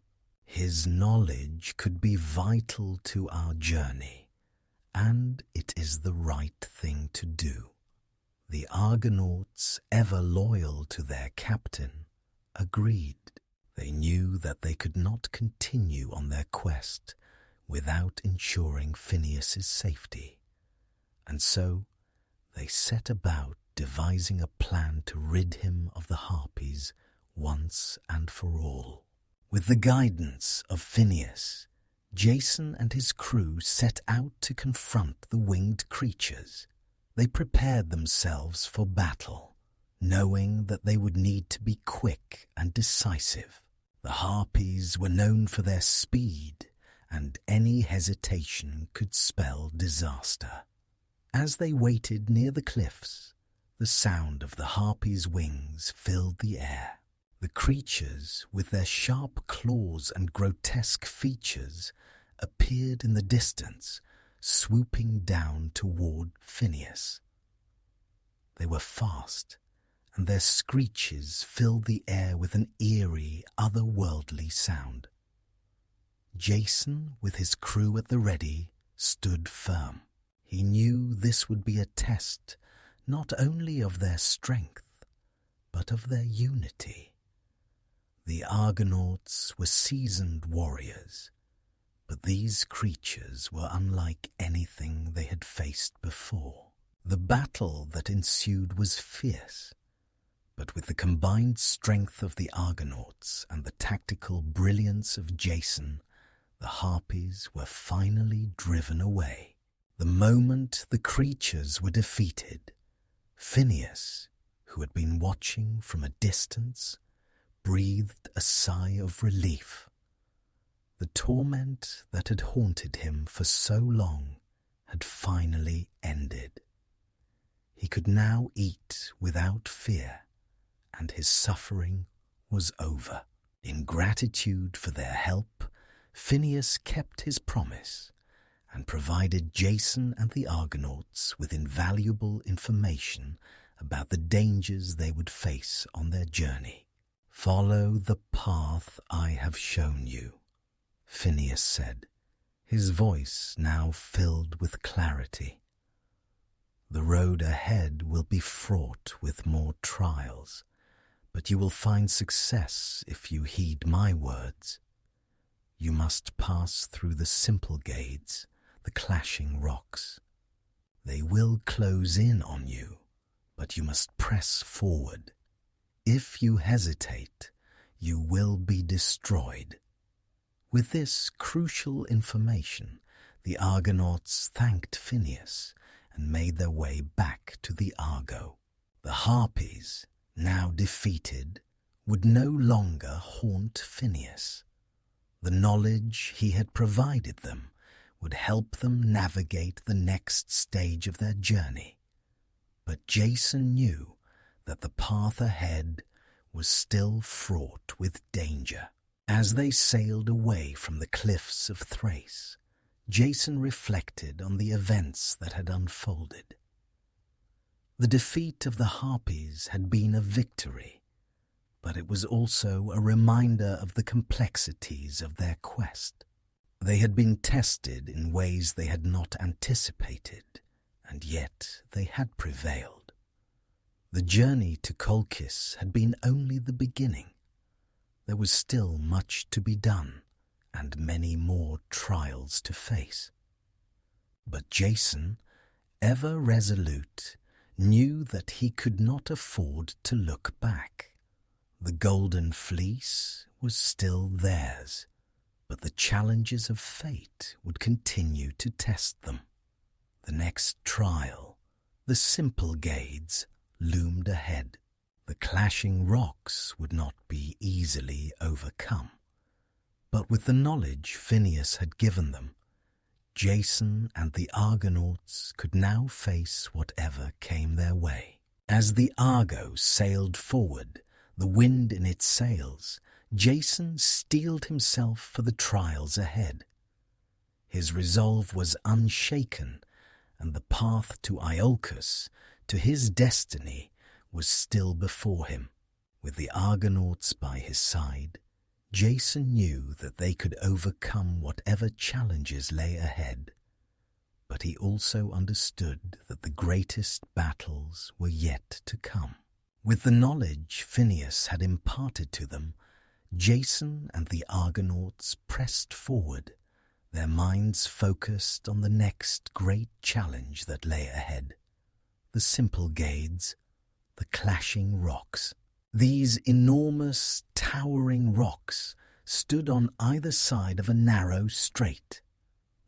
His knowledge could be vital to our journey, and it is the right thing to do." The Argonauts, ever loyal to their captain, agreed. They knew that they could not continue on their quest without ensuring Phineus's safety, and so they set about devising a plan to rid him of the Harpies once and for all. With the guidance of Phineus, Jason and his crew set out to confront the winged creatures. They prepared themselves for battle, knowing that they would need to be quick and decisive. The Harpies were known for their speed, and any hesitation could spell disaster. As they waited near the cliffs, the sound of the Harpies' wings filled the air. The creatures, with their sharp claws and grotesque features, appeared in the distance, swooping down toward Phineus. They were fast, and their screeches filled the air with an eerie, otherworldly sound. Jason, with his crew at the ready, stood firm. He knew this would be a test not only of their strength, but of their unity. The Argonauts were seasoned warriors, but these creatures were unlike anything they had faced before. The battle that ensued was fierce, But with the combined strength of the Argonauts and the tactical brilliance of Jason, the Harpies were finally driven away. The moment the creatures were defeated, Phineus, who had been watching from a distance, breathed a sigh of relief. The torment that had haunted him for so long had finally ended. He could now eat without fear, and his suffering was over. In gratitude for their help, Phineus kept his promise and provided Jason and the Argonauts with invaluable information about the dangers they would face on their journey. "Follow the path I have shown you," Phineus said, his voice now filled with clarity. "The road ahead will be fraught with more trials, but you will find success if you heed my words. You must pass through the simple gates, the clashing rocks. They will close in on you, but you must press forward. If you hesitate, you will be destroyed." With this crucial information, the Argonauts thanked Phineus and made their way back to the Argo. The Harpies, now defeated, would no longer haunt Phineus. The knowledge he had provided them would help them navigate the next stage of their journey. But Jason knew that the path ahead was still fraught with danger. As they sailed away from the cliffs of Thrace, Jason reflected on the events that had unfolded. The defeat of the Harpies had been a victory, but it was also a reminder of the complexities of their quest. They had been tested in ways they had not anticipated, and yet they had prevailed. The journey to Colchis had been only the beginning. There was still much to be done, and many more trials to face. But Jason, ever resolute, knew that he could not afford to look back. The Golden Fleece was still theirs, but the challenges of fate would continue to test them. The next trial, the simple Gades, loomed ahead. The clashing rocks would not be easily overcome. But with the knowledge Phineus had given them, Jason and the Argonauts could now face whatever came their way. As the Argo sailed forward, the wind in its sails, Jason steeled himself for the trials ahead. His resolve was unshaken, and the path to Iolcus, to his destiny, was still before him. With the Argonauts by his side, Jason knew that they could overcome whatever challenges lay ahead, but he also understood that the greatest battles were yet to come. With the knowledge Phineus had imparted to them, Jason and the Argonauts pressed forward, their minds focused on the next great challenge that lay ahead: the simple Gades, the clashing rocks. These enormous, towering rocks stood on either side of a narrow strait,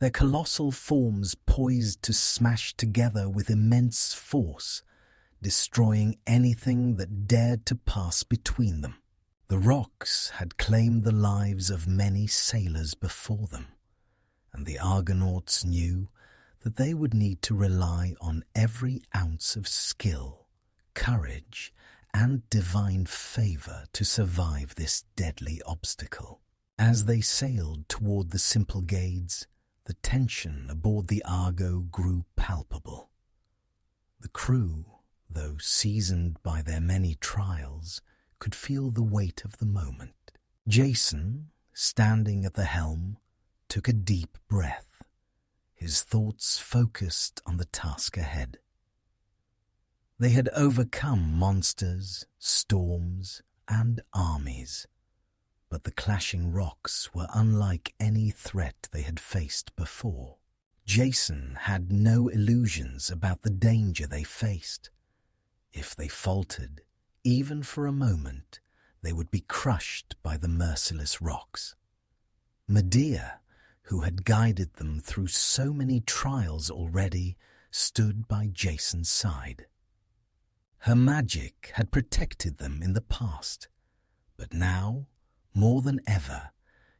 their colossal forms poised to smash together with immense force, destroying anything that dared to pass between them. The rocks had claimed the lives of many sailors before them, and the Argonauts knew that they would need to rely on every ounce of skill, courage, and divine favor to survive this deadly obstacle. As they sailed toward the simple Gades, the tension aboard the Argo grew palpable. The crew, though seasoned by their many trials, could feel the weight of the moment. Jason, standing at the helm, took a deep breath, his thoughts focused on the task ahead. They had overcome monsters, storms, and armies, but the clashing rocks were unlike any threat they had faced before. Jason had no illusions about the danger they faced. If they faltered, even for a moment, they would be crushed by the merciless rocks. Medea, who had guided them through so many trials already, stood by Jason's side. Her magic had protected them in the past, but now, more than ever,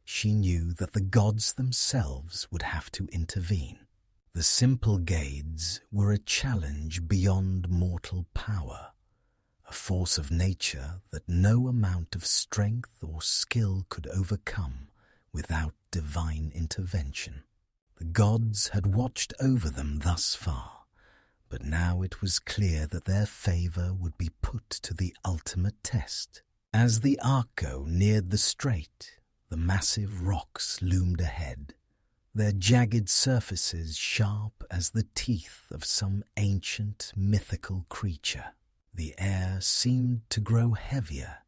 she knew that the gods themselves would have to intervene. The simple Gades were a challenge beyond mortal power, a force of nature that no amount of strength or skill could overcome without divine intervention. The gods had watched over them thus far, but now it was clear that their favor would be put to the ultimate test. As the Argo neared the strait, the massive rocks loomed ahead, their jagged surfaces sharp as the teeth of some ancient mythical creature. The air seemed to grow heavier,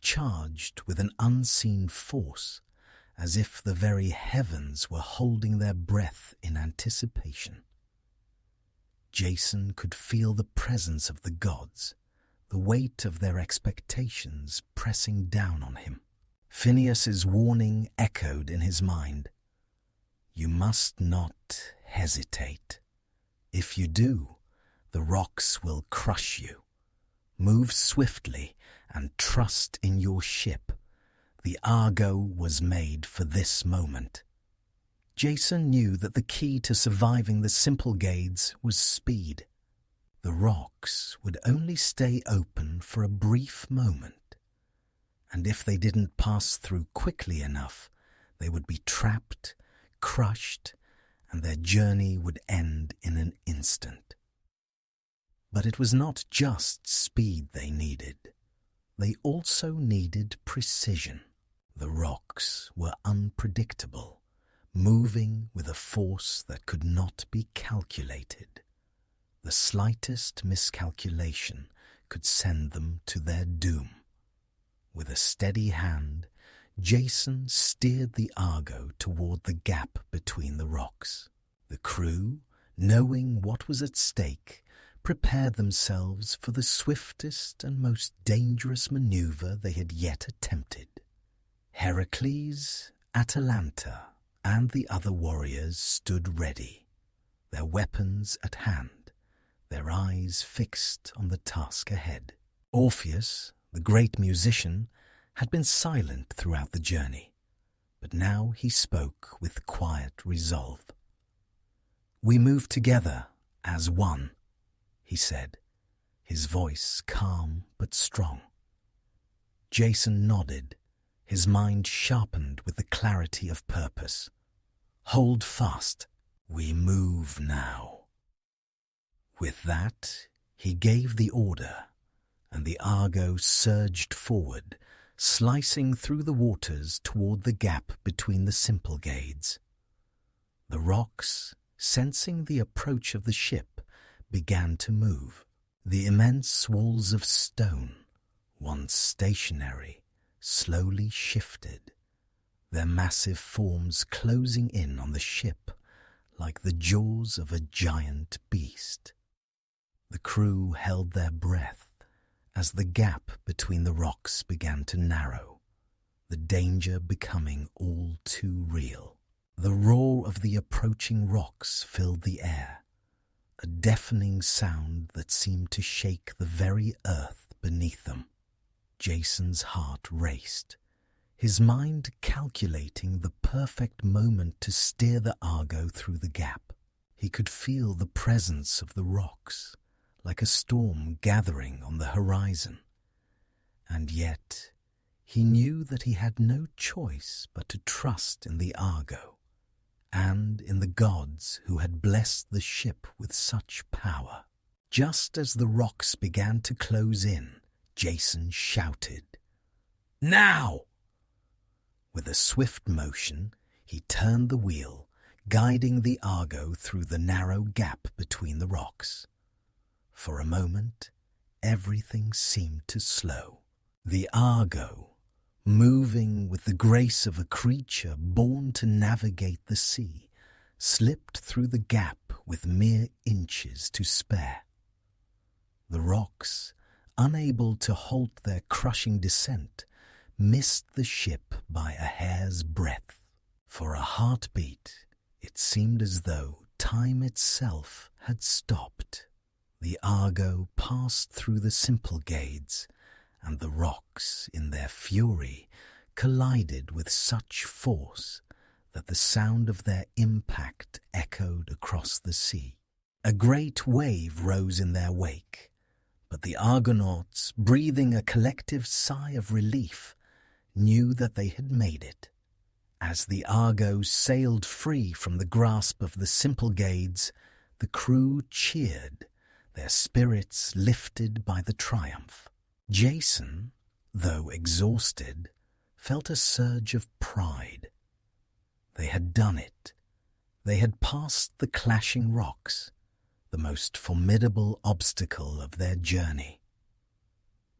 charged with an unseen force, as if the very heavens were holding their breath in anticipation. Jason could feel the presence of the gods, the weight of their expectations pressing down on him. Phineas's warning echoed in his mind. You must not hesitate. If you do, the rocks will crush you. Move swiftly and trust in your ship. The Argo was made for this moment. Jason knew that the key to surviving the simple Gades was speed. The rocks would only stay open for a brief moment, and if they didn't pass through quickly enough, they would be trapped, crushed, and their journey would end in an instant. But it was not just speed they needed. They also needed precision. The rocks were unpredictable, moving with a force that could not be calculated. The slightest miscalculation could send them to their doom. With a steady hand, Jason steered the Argo toward the gap between the rocks. The crew, knowing what was at stake, prepared themselves for the swiftest and most dangerous maneuver they had yet attempted. Heracles, Atalanta, and the other warriors stood ready, their weapons at hand, their eyes fixed on the task ahead. Orpheus, the great musician, had been silent throughout the journey, but now he spoke with quiet resolve. "We move together as one," he said, his voice calm but strong. Jason nodded, his mind sharpened with the clarity of purpose. "Hold fast. We move now." With that, he gave the order, and the Argo surged forward, slicing through the waters toward the gap between the simple Gades. The rocks, sensing the approach of the ship, began to move. The immense walls of stone, once stationary, slowly shifted, their massive forms closing in on the ship like the jaws of a giant beast. The crew held their breath as the gap between the rocks began to narrow, the danger becoming all too real. The roar of the approaching rocks filled the air, a deafening sound that seemed to shake the very earth beneath them. Jason's heart raced, his mind calculating the perfect moment to steer the Argo through the gap. He could feel the presence of the rocks, like a storm gathering on the horizon. And yet, he knew that he had no choice but to trust in the Argo, and in the gods who had blessed the ship with such power. Just as the rocks began to close in, Jason shouted, "Now!" With a swift motion, he turned the wheel, guiding the Argo through the narrow gap between the rocks. For a moment, everything seemed to slow. The Argo, moving with the grace of a creature born to navigate the sea, slipped through the gap with mere inches to spare. The rocks, unable to halt their crushing descent, missed the ship by a hair's breadth. For a heartbeat, it seemed as though time itself had stopped. The Argo passed through the Symplegades, and the rocks, in their fury, collided with such force that the sound of their impact echoed across the sea. A great wave rose in their wake, but the Argonauts, breathing a collective sigh of relief, knew that they had made it. As the Argo sailed free from the grasp of the Symplegades, the crew cheered, their spirits lifted by the triumph. Jason, though exhausted, felt a surge of pride. They had done it. They had passed the clashing rocks, the most formidable obstacle of their journey.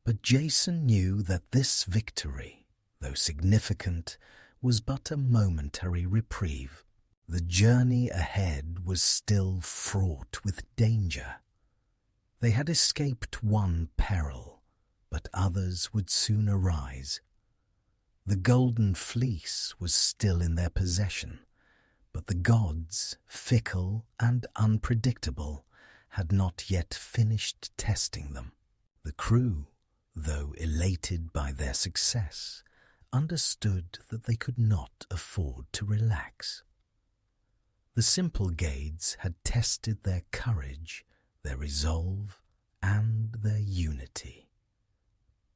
But Jason knew that this victory, though significant, was but a momentary reprieve. The journey ahead was still fraught with danger. They had escaped one peril, but others would soon arise. The golden fleece was still in their possession, but the gods, fickle and unpredictable, had not yet finished testing them. The crew, though elated by their success, understood that they could not afford to relax. The Symplegades had tested their courage, their resolve, and their unity.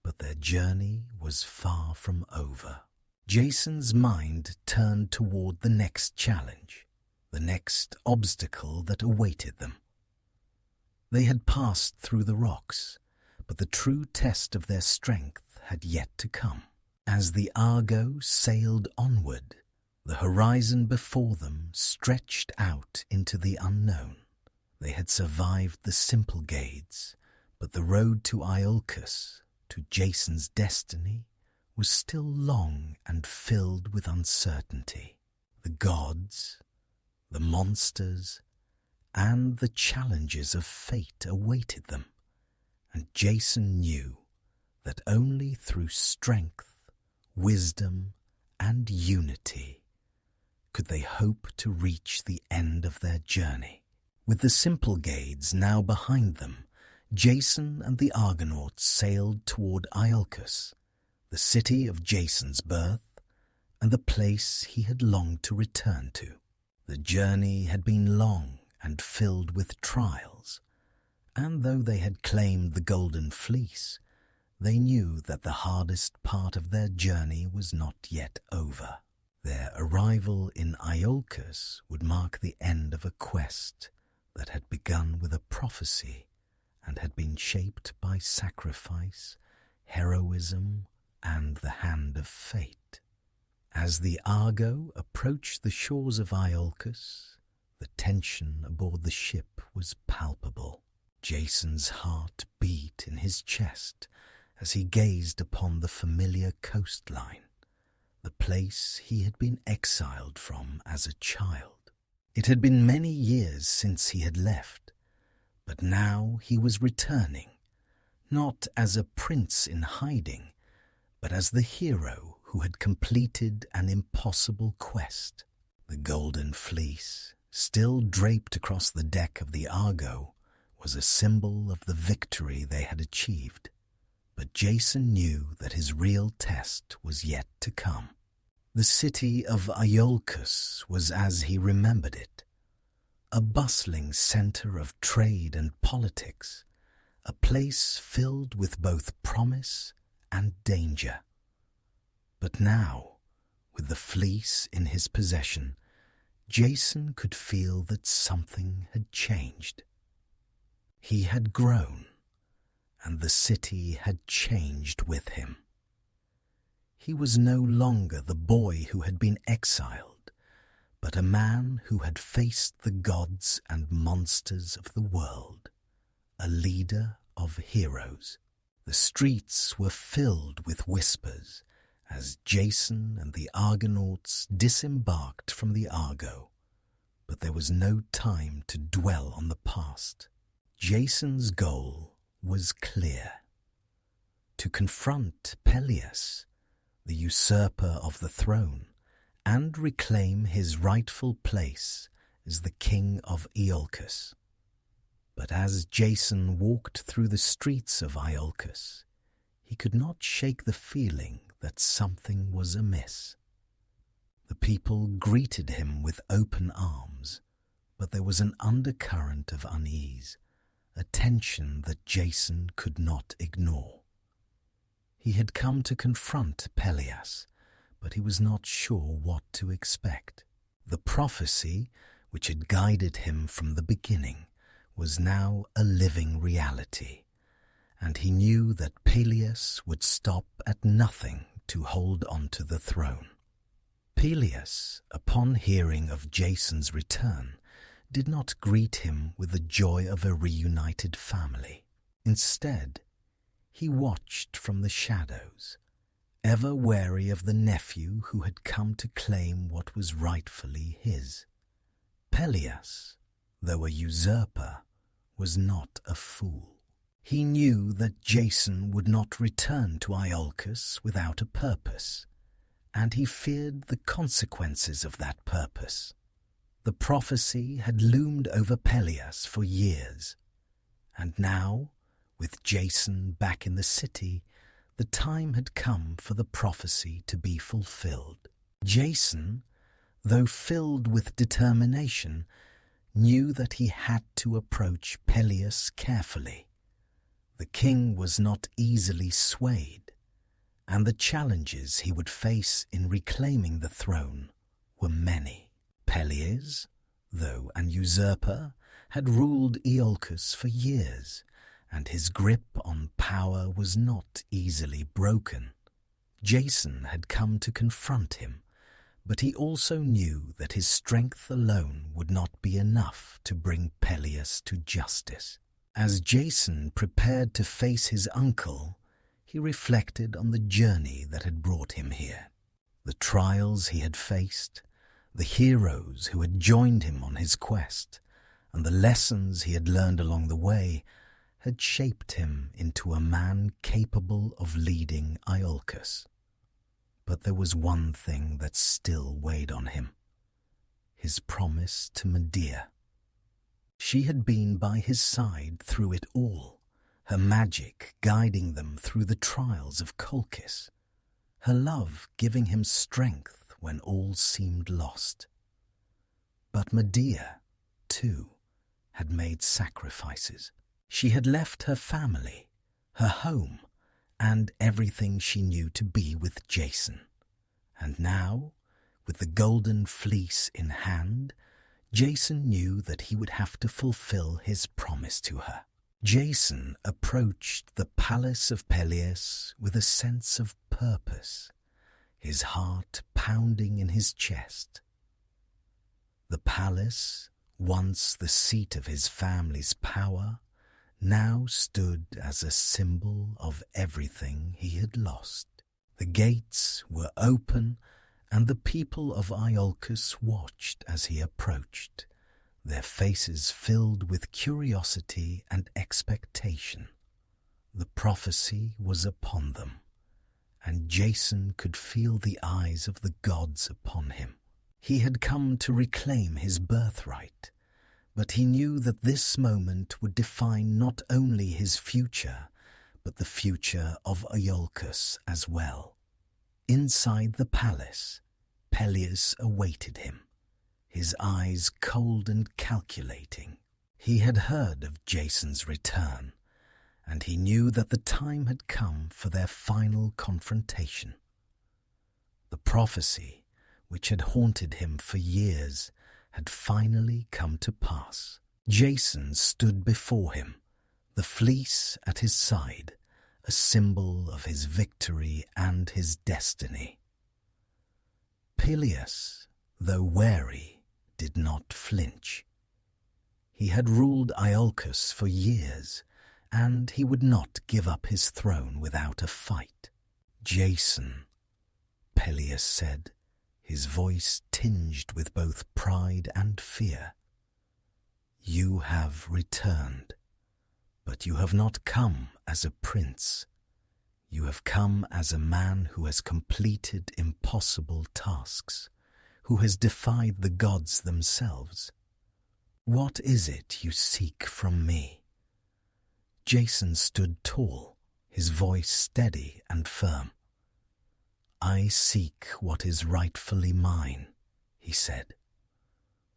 But their journey was far from over. Jason's mind turned toward the next challenge, the next obstacle that awaited them. They had passed through the rocks, but the true test of their strength had yet to come. As the Argo sailed onward, the horizon before them stretched out into the unknown. They had survived the Symplegades, but the road to Iolcus, to Jason's destiny, was still long and filled with uncertainty. The gods, the monsters, and the challenges of fate awaited them, and Jason knew that only through strength, wisdom, and unity could they hope to reach the end of their journey. With the Symplegades now behind them, Jason and the Argonauts sailed toward Iolcus, the city of Jason's birth and the place he had longed to return to. The journey had been long and filled with trials, and though they had claimed the Golden Fleece, they knew that the hardest part of their journey was not yet over. Their arrival in Iolcus would mark the end of a quest that had begun with a prophecy and had been shaped by sacrifice, heroism, and the hand of fate. As the Argo approached the shores of Iolcus, the tension aboard the ship was palpable. Jason's heart beat in his chest as he gazed upon the familiar coastline, the place he had been exiled from as a child. It had been many years since he had left, but now he was returning, not as a prince in hiding, but as the hero who had completed an impossible quest. The Golden Fleece, still draped across the deck of the Argo, was a symbol of the victory they had achieved. But Jason knew that his real test was yet to come. The city of Iolcus was as he remembered it, a bustling center of trade and politics, a place filled with both promise and danger. But now, with the fleece in his possession, Jason could feel that something had changed. He had grown, and the city had changed with him. He was no longer the boy who had been exiled, but a man who had faced the gods and monsters of the world, a leader of heroes. The streets were filled with whispers as Jason and the Argonauts disembarked from the Argo, but there was no time to dwell on the past. Jason's goal was clear: to confront Peleus, the usurper of the throne, and reclaim his rightful place as the king of Iolcus. But as Jason walked through the streets of Iolcus, he could not shake the feeling that something was amiss. The people greeted him with open arms, but there was an undercurrent of unease, a tension that Jason could not ignore. He had come to confront Peleus, but he was not sure what to expect. The prophecy, which had guided him from the beginning, was now a living reality, and he knew that Peleus would stop at nothing to hold onto the throne. Peleus, upon hearing of Jason's return, did not greet him with the joy of a reunited family. Instead, he watched from the shadows, ever wary of the nephew who had come to claim what was rightfully his. Peleus, though a usurper, was not a fool. He knew that Jason would not return to Iolcus without a purpose, and he feared the consequences of that purpose. The prophecy had loomed over Peleus for years, and now, with Jason back in the city, the time had come for the prophecy to be fulfilled. Jason, though filled with determination, knew that he had to approach Peleus carefully. The king was not easily swayed, and the challenges he would face in reclaiming the throne were many. Peleus, though an usurper, had ruled Iolcus for years, and his grip on power was not easily broken. Jason had come to confront him, but he also knew that his strength alone would not be enough to bring Peleus to justice. As Jason prepared to face his uncle, he reflected on the journey that had brought him here. The trials he had faced, the heroes who had joined him on his quest, and the lessons he had learned along the way had shaped him into a man capable of leading Iolcus. But there was one thing that still weighed on him: his promise to Medea. She had been by his side through it all, her magic guiding them through the trials of Colchis, her love giving him strength when all seemed lost. But Medea, too, had made sacrifices. She had left her family, her home, and everything she knew to be with Jason. And now, with the golden fleece in hand, Jason knew that he would have to fulfill his promise to her. Jason approached the palace of Peleus with a sense of purpose, his heart pounding in his chest. The palace, once the seat of his family's power, now stood as a symbol of everything he had lost. The gates were open, and the people of Iolcus watched as he approached, their faces filled with curiosity and expectation. The prophecy was upon them, and Jason could feel the eyes of the gods upon him. He had come to reclaim his birthright, but he knew that this moment would define not only his future, but the future of Iolcus as well. Inside the palace, Peleus awaited him, his eyes cold and calculating. He had heard of Jason's return, and he knew that the time had come for their final confrontation. The prophecy, which had haunted him for years, had finally come to pass. Jason stood before him, the fleece at his side, a symbol of his victory and his destiny. Peleus, though wary, did not flinch. He had ruled Iolcus for years, and he would not give up his throne without a fight. "Jason," Peleus said, his voice tinged with both pride and fear, "you have returned, but you have not come as a prince. You have come as a man who has completed impossible tasks, who has defied the gods themselves. What is it you seek from me?" Jason stood tall, his voice steady and firm. "I seek what is rightfully mine," he said.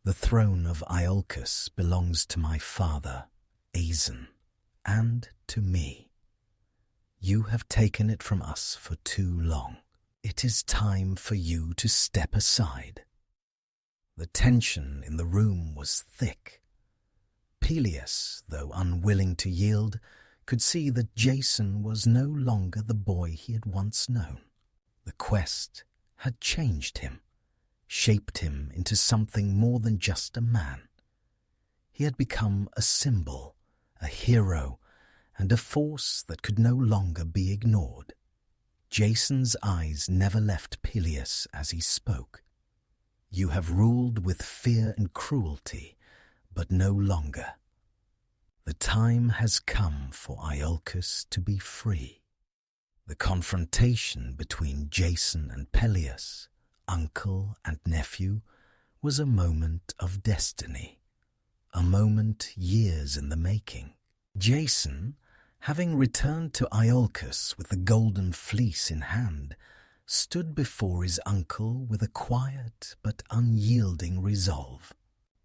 "The throne of Iolcus belongs to my father, Aeson, and to me. You have taken it from us for too long. It is time for you to step aside." The tension in the room was thick. Peleus, though unwilling to yield, could see that Jason was no longer the boy he had once known. The quest had changed him, shaped him into something more than just a man. He had become a symbol, a hero, and a force that could no longer be ignored. Jason's eyes never left Peleus as he spoke. "You have ruled with fear and cruelty, but no longer. The time has come for Iolcus to be free." The confrontation between Jason and Peleus, uncle and nephew, was a moment of destiny, a moment years in the making. Jason, having returned to Iolcus with the golden fleece in hand, stood before his uncle with a quiet but unyielding resolve.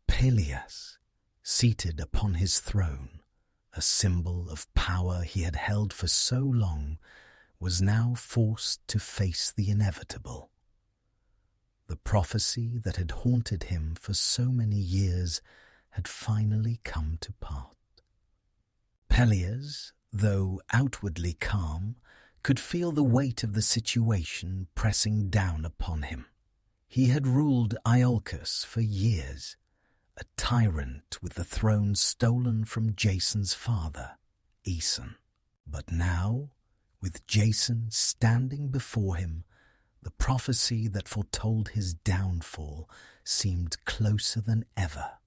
Peleus, seated upon his throne, a symbol of power he had held for so long, was now forced to face the inevitable. The prophecy that had haunted him for so many years had finally come to pass. Peleus, though outwardly calm, could feel the weight of the situation pressing down upon him. He had ruled Iolcus for years, a tyrant with the throne stolen from Jason's father, Aeson. But now, with Jason standing before him, the prophecy that foretold his downfall seemed closer than ever.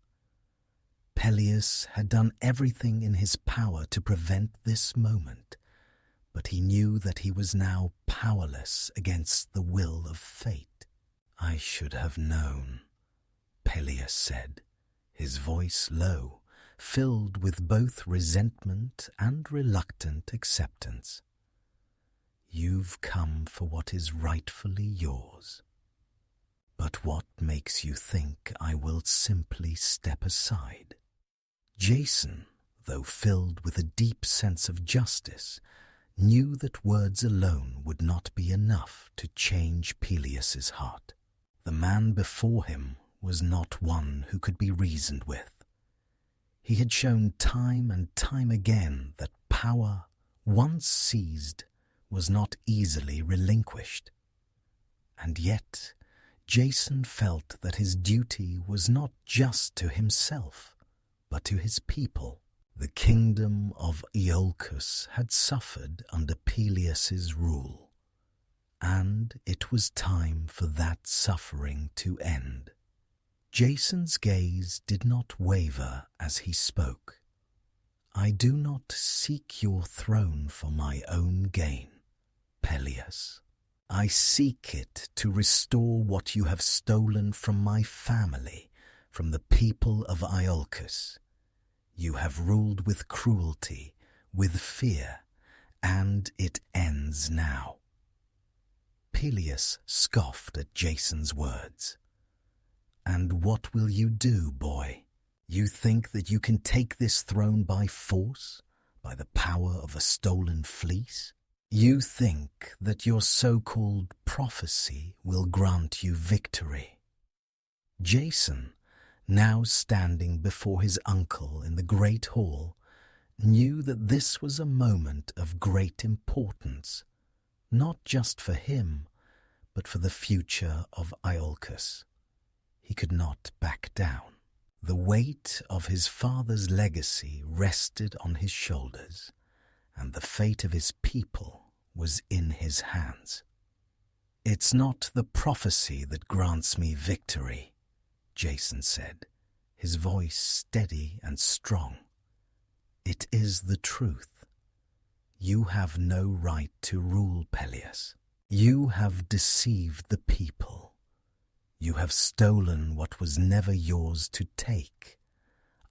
Peleus had done everything in his power to prevent this moment, but he knew that he was now powerless against the will of fate. "I should have known," Peleus said, his voice low, filled with both resentment and reluctant acceptance. "You've come for what is rightfully yours. But what makes you think I will simply step aside?" Jason, though filled with a deep sense of justice, knew that words alone would not be enough to change Peleus's heart. The man before him was not one who could be reasoned with. He had shown time and time again that power, once seized, was not easily relinquished. And yet, Jason felt that his duty was not just to himself, but to his people. The kingdom of Iolcus had suffered under Peleus's rule, and it was time for that suffering to end. Jason's gaze did not waver as he spoke. "I do not seek your throne for my own gain, Peleus. I seek it to restore what you have stolen from my family, from the people of Iolcus. You have ruled with cruelty, with fear, and it ends now." Peleus scoffed at Jason's words. "And what will you do, boy? You think that you can take this throne by force, by the power of a stolen fleece? You think that your so-called prophecy will grant you victory?" Jason, now standing before his uncle in the great hall, knew that this was a moment of great importance, not just for him, but for the future of Iolcus. He could not back down. The weight of his father's legacy rested on his shoulders, and the fate of his people was in his hands. "It's not the prophecy that grants me victory," Jason said, his voice steady and strong. "It is the truth. You have no right to rule, Peleus. You have deceived the people. You have stolen what was never yours to take.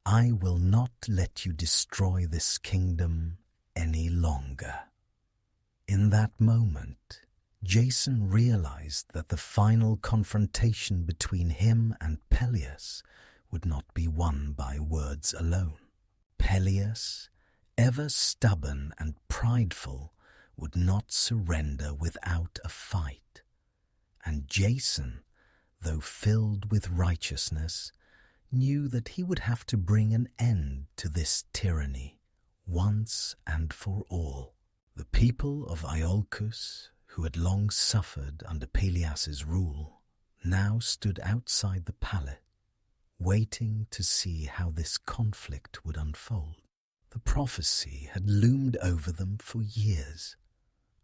I will not let you destroy this kingdom any longer." In that moment, Jason realized that the final confrontation between him and Peleus would not be won by words alone. Peleus, ever stubborn and prideful, would not surrender without a fight. And Jason, though filled with righteousness, knew that he would have to bring an end to this tyranny once and for all. The people of Iolcus, who had long suffered under Peleus's rule, now stood outside the palace, waiting to see how this conflict would unfold. The prophecy had loomed over them for years,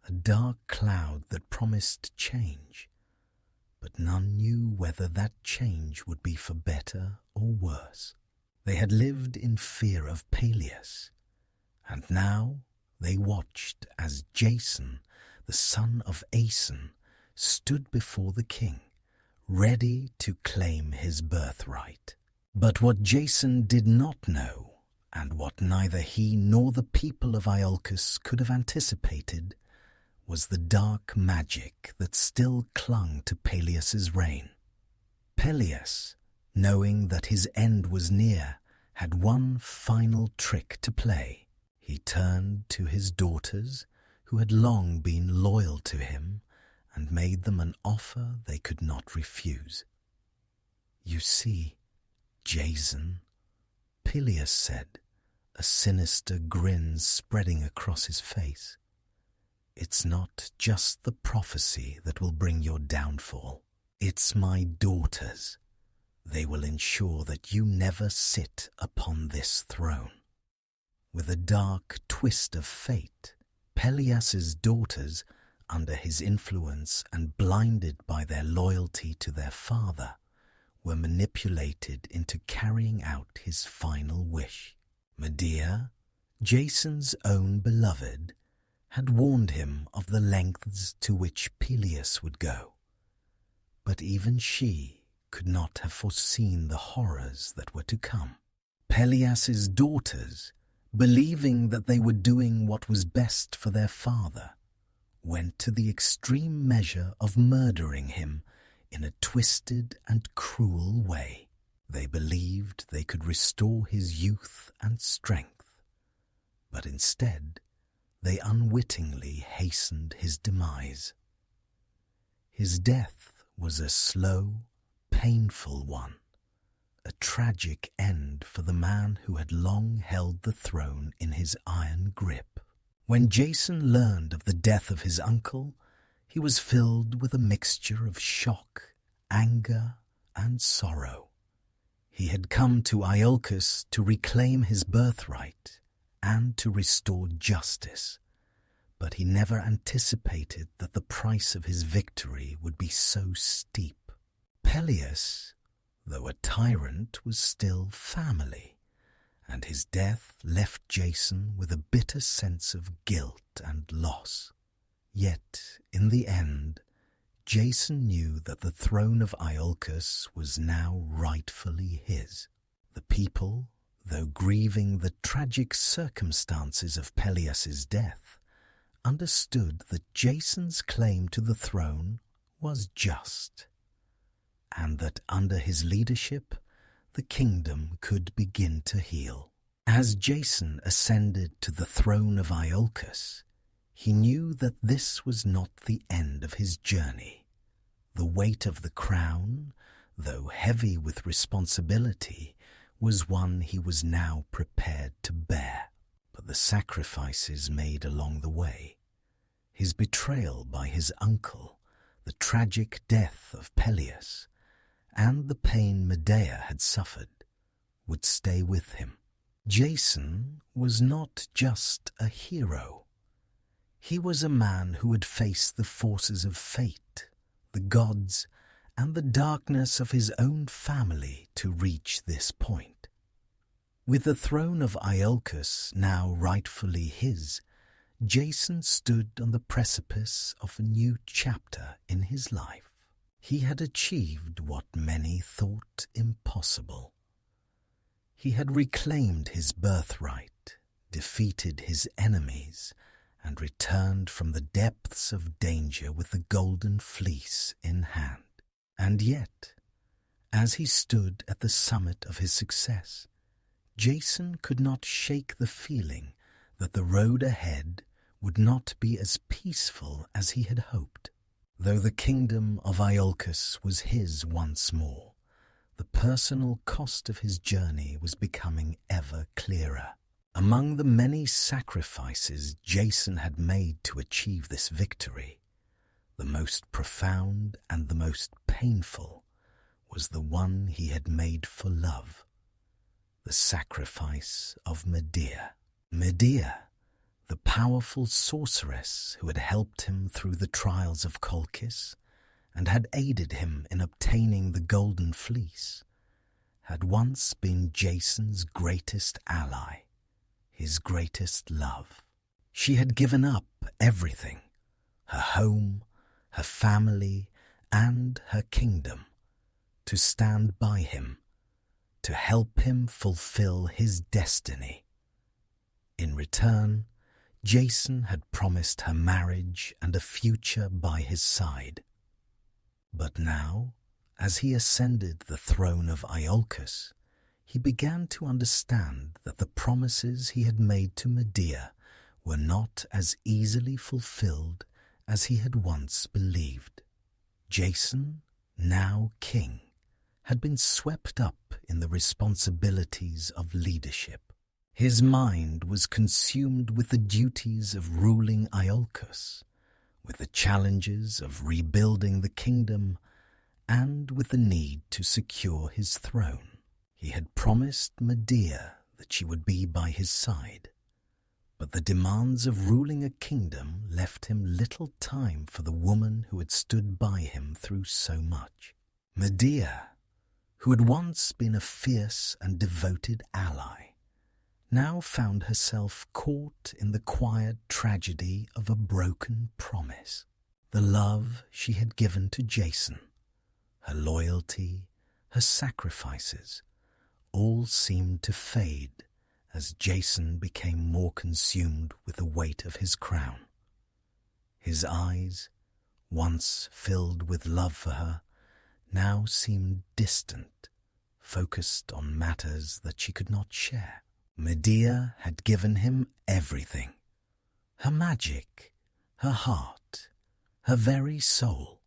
a dark cloud that promised change, but none knew whether that change would be for better or worse. They had lived in fear of Peleus, and now they watched as Jason, the son of Aeson, stood before the king, ready to claim his birthright. But what Jason did not know, and what neither he nor the people of Iolcus could have anticipated, was the dark magic that still clung to Peleus's reign. Peleus, knowing that his end was near, had one final trick to play. He turned to his daughters, who had long been loyal to him, and made them an offer they could not refuse. "You see, Jason," Peleus said, a sinister grin spreading across his face, "it's not just the prophecy that will bring your downfall. It's my daughters. They will ensure that you never sit upon this throne." With a dark twist of fate, Peleus's daughters, under his influence and blinded by their loyalty to their father, were manipulated into carrying out his final wish. Medea, Jason's own beloved, had warned him of the lengths to which Peleus would go. But even she could not have foreseen the horrors that were to come. Peleus's daughters, believing that they were doing what was best for their father, went to the extreme measure of murdering him in a twisted and cruel way. They believed they could restore his youth and strength, but instead they unwittingly hastened his demise. His death was a slow, painful one, a tragic end for the man who had long held the throne in his iron grip. When Jason learned of the death of his uncle, he was filled with a mixture of shock, anger, and sorrow. He had come to Iolcus to reclaim his birthright and to restore justice, but he never anticipated that the price of his victory would be so steep. Peleus, though a tyrant, was still family, and his death left Jason with a bitter sense of guilt and loss. Yet, in the end, Jason knew that the throne of Iolcus was now rightfully his. The people, though grieving the tragic circumstances of Peleus's death, understood that Jason's claim to the throne was just, and that under his leadership the kingdom could begin to heal. As Jason ascended to the throne of Iolcus, he knew that this was not the end of his journey. The weight of the crown, though heavy with responsibility, was one he was now prepared to bear. But the sacrifices made along the way, his betrayal by his uncle, the tragic death of Peleus, and the pain Medea had suffered, would stay with him. Jason was not just a hero. He was a man who had faced the forces of fate, the gods, and the darkness of his own family to reach this point. With the throne of Iolcus now rightfully his, Jason stood on the precipice of a new chapter in his life. He had achieved what many thought impossible. He had reclaimed his birthright, defeated his enemies, and returned from the depths of danger with the golden fleece in hand. And yet, as he stood at the summit of his success, Jason could not shake the feeling that the road ahead would not be as peaceful as he had hoped. Though the kingdom of Iolcus was his once more, the personal cost of his journey was becoming ever clearer. Among the many sacrifices Jason had made to achieve this victory, the most profound and the most painful was the one he had made for love, the sacrifice of Medea. Medea, the powerful sorceress who had helped him through the trials of Colchis and had aided him in obtaining the golden fleece, had once been Jason's greatest ally, his greatest love. She had given up everything, her home, her family, and her kingdom, to stand by him, to help him fulfill his destiny. In return, Jason had promised her marriage and a future by his side. But now, as he ascended the throne of Iolcus, he began to understand that the promises he had made to Medea were not as easily fulfilled as he had once believed. Jason, now king, had been swept up in the responsibilities of leadership. His mind was consumed with the duties of ruling Iolcus, with the challenges of rebuilding the kingdom, and with the need to secure his throne. He had promised Medea that she would be by his side, but the demands of ruling a kingdom left him little time for the woman who had stood by him through so much. Medea, who had once been a fierce and devoted ally, now found herself caught in the quiet tragedy of a broken promise. The love she had given to Jason, her loyalty, her sacrifices, all seemed to fade as Jason became more consumed with the weight of his crown. His eyes, once filled with love for her, now seemed distant, focused on matters that she could not share. Medea had given him everything, her magic, her heart, her very soul.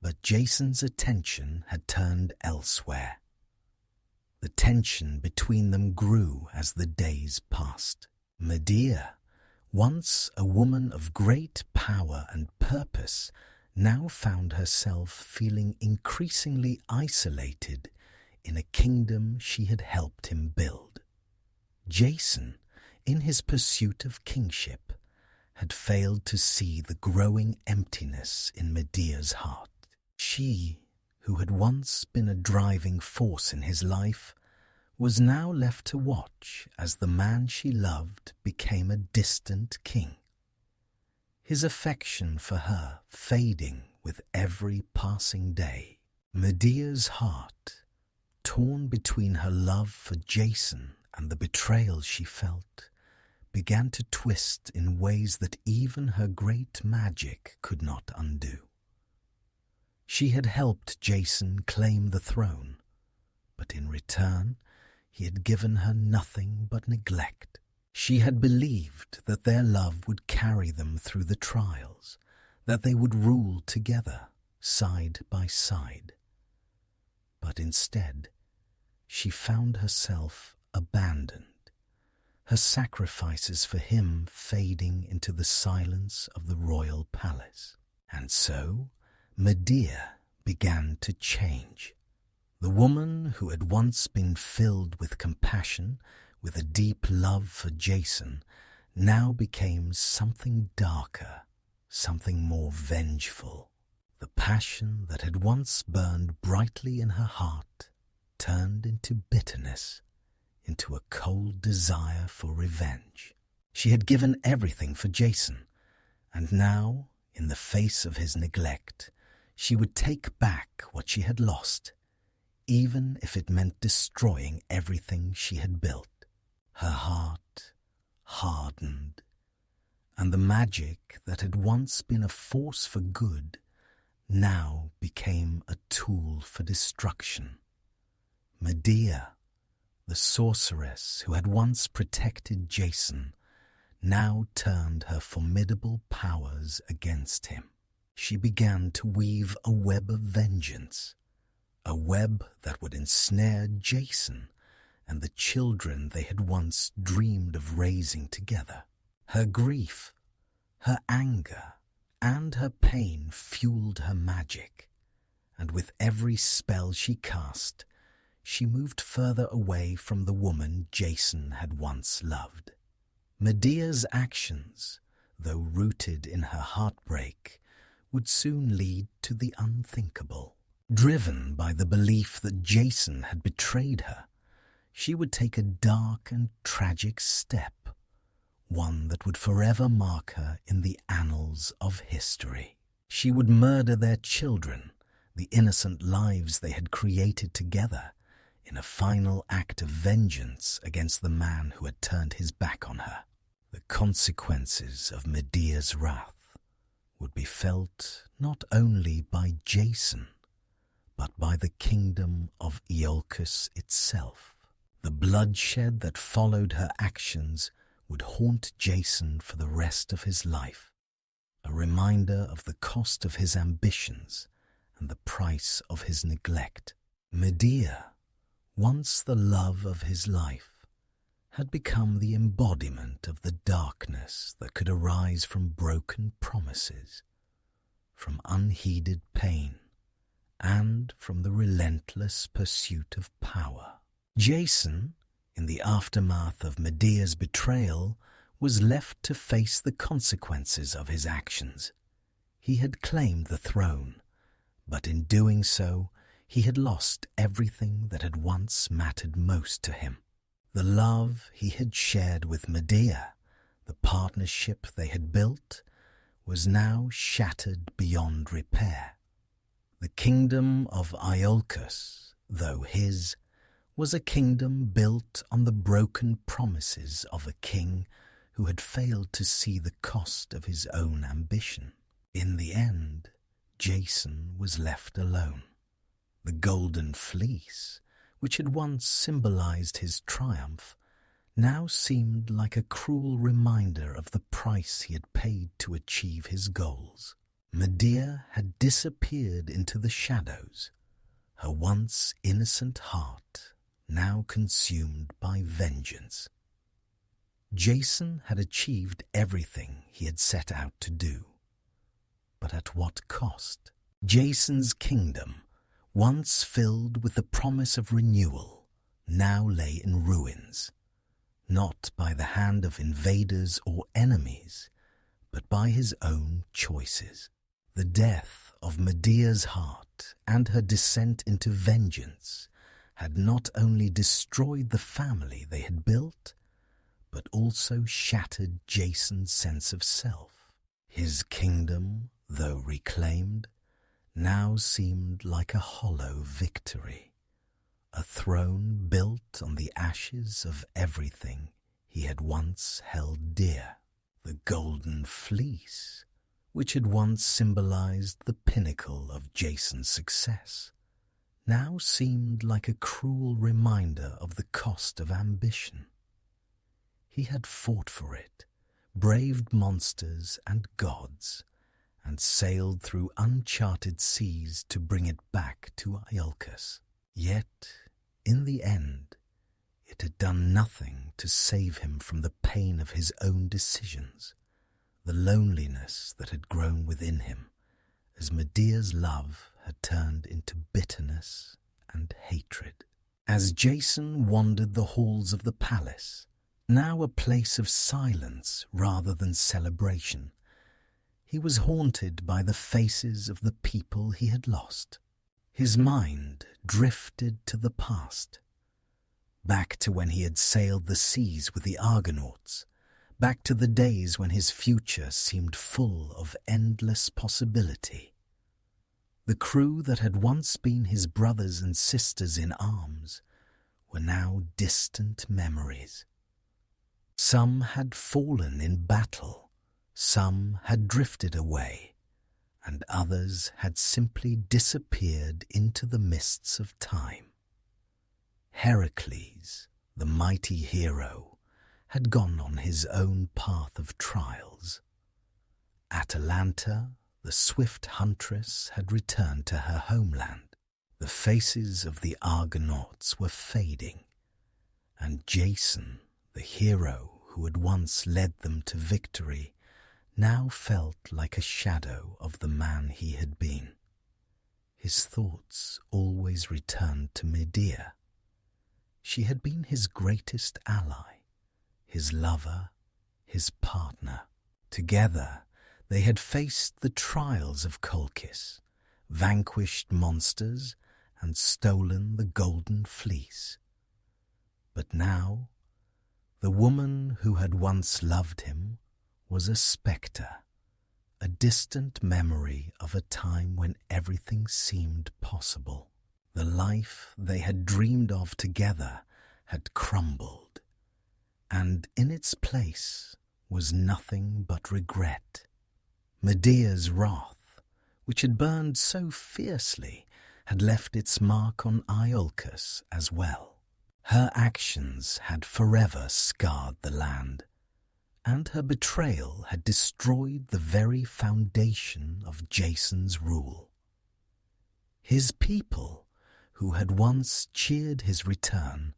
But Jason's attention had turned elsewhere. The tension between them grew as the days passed. Medea, once a woman of great power and purpose, now found herself feeling increasingly isolated in a kingdom she had helped him build. Jason, in his pursuit of kingship, had failed to see the growing emptiness in Medea's heart. She, who had once been a driving force in his life, was now left to watch as the man she loved became a distant king, his affection for her fading with every passing day. Medea's heart, torn between her love for Jason and the betrayal she felt, began to twist in ways that even her great magic could not undo. She had helped Jason claim the throne, but in return he had given her nothing but neglect. She had believed that their love would carry them through the trials, that they would rule together, side by side. But instead, she found herself abandoned, her sacrifices for him fading into the silence of the royal palace. And so, Medea began to change. The woman who had once been filled with compassion, with a deep love for Jason, now became something darker, something more vengeful. The passion that had once burned brightly in her heart turned into bitterness, into a cold desire for revenge. She had given everything for Jason, and now, in the face of his neglect, she would take back what she had lost, even if it meant destroying everything she had built. Her heart hardened, and the magic that had once been a force for good now became a tool for destruction. Medea, the sorceress who had once protected Jason, now turned her formidable powers against him. She began to weave a web of vengeance, a web that would ensnare Jason and the children they had once dreamed of raising together. Her grief, her anger, and her pain fueled her magic, and with every spell she cast, she moved further away from the woman Jason had once loved. Medea's actions, though rooted in her heartbreak, would soon lead to the unthinkable. Driven by the belief that Jason had betrayed her, she would take a dark and tragic step, one that would forever mark her in the annals of history. She would murder their children, the innocent lives they had created together, in a final act of vengeance against the man who had turned his back on her. The consequences of Medea's wrath would be felt not only by Jason, but by the kingdom of Iolcus itself. The bloodshed that followed her actions would haunt Jason for the rest of his life, a reminder of the cost of his ambitions and the price of his neglect. Medea, once the love of his life, had become the embodiment of the darkness that could arise from broken promises, from unheeded pain, and from the relentless pursuit of power. Jason, in the aftermath of Medea's betrayal, was left to face the consequences of his actions. He had claimed the throne, but in doing so, he had lost everything that had once mattered most to him. The love he had shared with Medea, the partnership they had built, was now shattered beyond repair. The kingdom of Iolcus, though his, was a kingdom built on the broken promises of a king who had failed to see the cost of his own ambition. In the end, Jason was left alone. The golden fleece, which had once symbolized his triumph, now seemed like a cruel reminder of the price he had paid to achieve his goals. Medea had disappeared into the shadows, her once innocent heart now consumed by vengeance. Jason had achieved everything he had set out to do, but at what cost? Jason's kingdom, once filled with the promise of renewal, now lay in ruins, not by the hand of invaders or enemies, but by his own choices. The death of Medea's heart and her descent into vengeance had not only destroyed the family they had built, but also shattered Jason's sense of self. His kingdom, though reclaimed, now seemed like a hollow victory, a throne built on the ashes of everything he had once held dear. The golden fleece, which had once symbolized the pinnacle of Jason's success, now seemed like a cruel reminder of the cost of ambition. He had fought for it, braved monsters and gods, and sailed through uncharted seas to bring it back to Iolcus. Yet, in the end, it had done nothing to save him from the pain of his own decisions, the loneliness that had grown within him, as Medea's love had turned into bitterness and hatred. As Jason wandered the halls of the palace, now a place of silence rather than celebration, he was haunted by the faces of the people he had lost. His mind drifted to the past, back to when he had sailed the seas with the Argonauts, back to the days when his future seemed full of endless possibility. The crew that had once been his brothers and sisters in arms were now distant memories. Some had fallen in battle, some had drifted away, and others had simply disappeared into the mists of time. Heracles, the mighty hero, had gone on his own path of trials. Atalanta, the swift huntress, had returned to her homeland. The faces of the Argonauts were fading, and Jason, the hero who had once led them to victory, now felt like a shadow of the man he had been. His thoughts always returned to Medea. She had been his greatest ally, his lover, his partner. Together, they had faced the trials of Colchis, vanquished monsters, and stolen the golden fleece. But now, the woman who had once loved him was a spectre, a distant memory of a time when everything seemed possible. The life they had dreamed of together had crumbled, and in its place was nothing but regret. Medea's wrath, which had burned so fiercely, had left its mark on Iolcus as well. Her actions had forever scarred the land, and her betrayal had destroyed the very foundation of Jason's rule. His people, who had once cheered his return,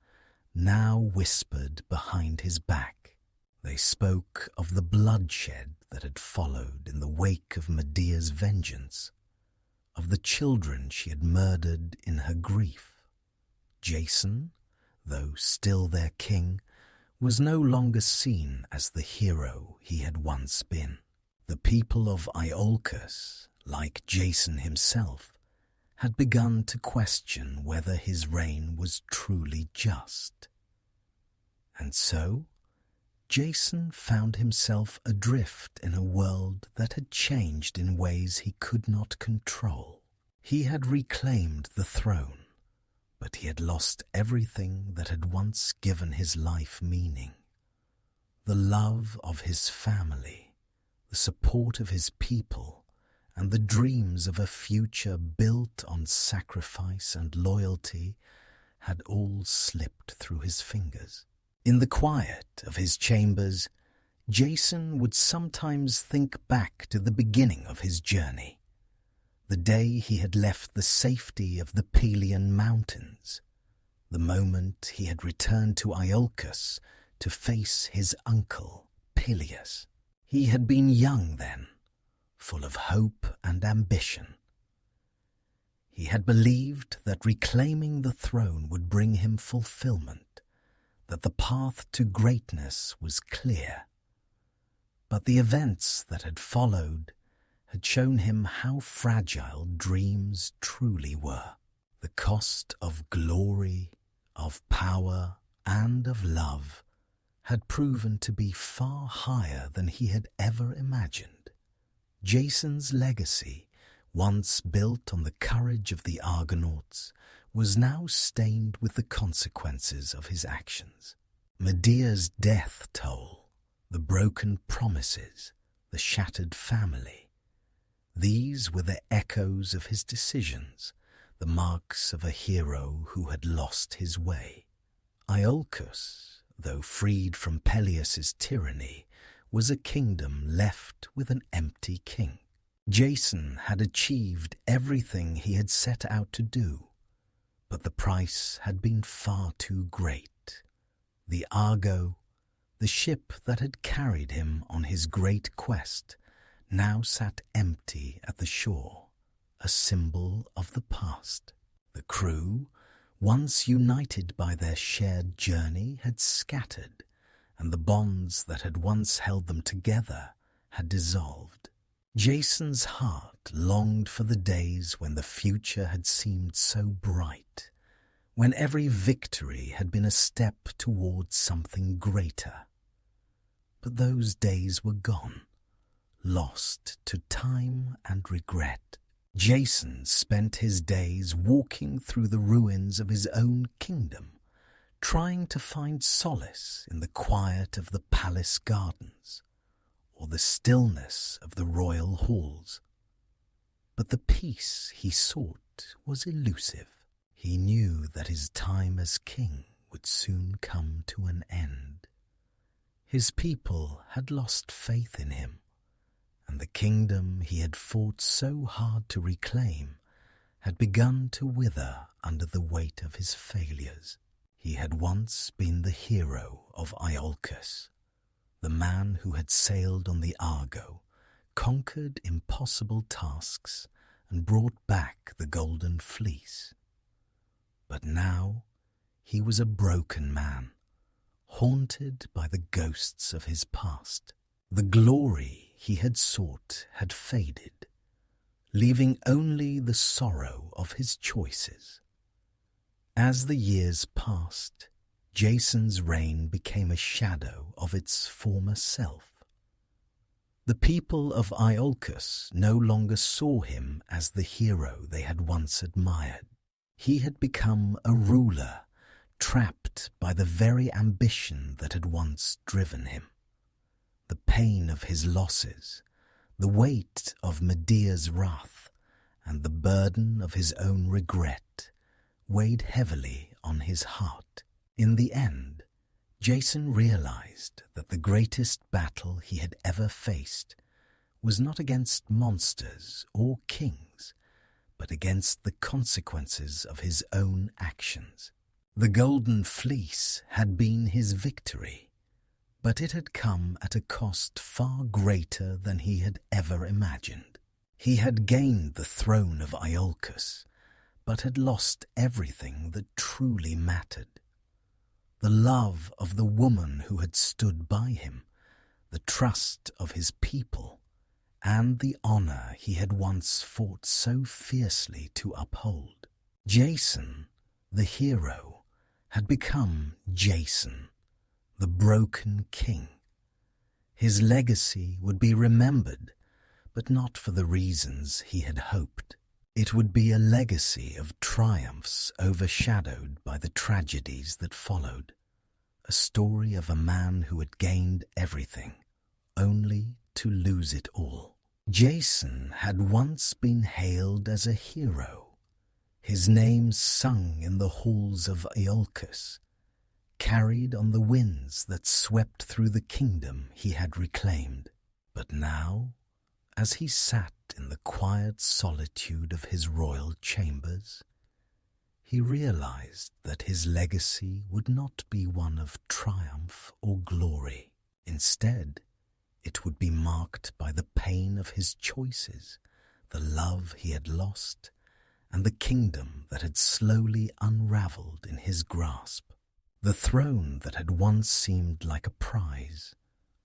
now whispered behind his back. They spoke of the bloodshed that had followed in the wake of Medea's vengeance, of the children she had murdered in her grief. Jason, though still their king, was no longer seen as the hero he had once been. The people of Iolcus, like Jason himself, had begun to question whether his reign was truly just. And so, Jason found himself adrift in a world that had changed in ways he could not control. He had reclaimed the throne, but he had lost everything that had once given his life meaning. The love of his family, the support of his people, and the dreams of a future built on sacrifice and loyalty had all slipped through his fingers. In the quiet of his chambers, Jason would sometimes think back to the beginning of his journey, the day he had left the safety of the Pelian Mountains, the moment he had returned to Iolcus to face his uncle, Peleus. He had been young then, full of hope and ambition. He had believed that reclaiming the throne would bring him fulfillment, that the path to greatness was clear. But the events that had followed had shown him how fragile dreams truly were. The cost of glory, of power, and of love had proven to be far higher than he had ever imagined. Jason's legacy, once built on the courage of the Argonauts, was now stained with the consequences of his actions. Medea's death toll, the broken promises, the shattered family, these were the echoes of his decisions, the marks of a hero who had lost his way. Iolcus, though freed from Peleus's tyranny, was a kingdom left with an empty king. Jason had achieved everything he had set out to do, but the price had been far too great. The Argo, the ship that had carried him on his great quest, now sat empty at the shore, a symbol of the past. The crew, once united by their shared journey, had scattered, and the bonds that had once held them together had dissolved. Jason's heart longed for the days when the future had seemed so bright, when every victory had been a step towards something greater. But those days were gone, lost to time and regret. Jason spent his days walking through the ruins of his own kingdom, trying to find solace in the quiet of the palace gardens or the stillness of the royal halls. But the peace he sought was elusive. He knew that his time as king would soon come to an end. His people had lost faith in him, and the kingdom he had fought so hard to reclaim had begun to wither under the weight of his failures. He had once been the hero of Iolcus, the man who had sailed on the Argo, conquered impossible tasks, and brought back the golden fleece. But now he was a broken man, haunted by the ghosts of his past. The glory he had sought had faded, leaving only the sorrow of his choices. As the years passed, Jason's reign became a shadow of its former self. The people of Iolcus no longer saw him as the hero they had once admired. He had become a ruler, trapped by the very ambition that had once driven him. The pain of his losses, the weight of Medea's wrath, and the burden of his own regret weighed heavily on his heart. In the end, Jason realized that the greatest battle he had ever faced was not against monsters or kings, but against the consequences of his own actions. The Golden Fleece had been his victory, but it had come at a cost far greater than he had ever imagined. He had gained the throne of Iolcus, but had lost everything that truly mattered. The love of the woman who had stood by him, the trust of his people, and the honor he had once fought so fiercely to uphold. Jason, the hero, had become Jason, the broken king. His legacy would be remembered, but not for the reasons he had hoped. It would be a legacy of triumphs overshadowed by the tragedies that followed, a story of a man who had gained everything, only to lose it all. Jason had once been hailed as a hero, his name sung in the halls of Iolcus, carried on the winds that swept through the kingdom he had reclaimed. But now, as he sat in the quiet solitude of his royal chambers, he realized that his legacy would not be one of triumph or glory. Instead, it would be marked by the pain of his choices, the love he had lost, and the kingdom that had slowly unraveled in his grasp. The throne that had once seemed like a prize,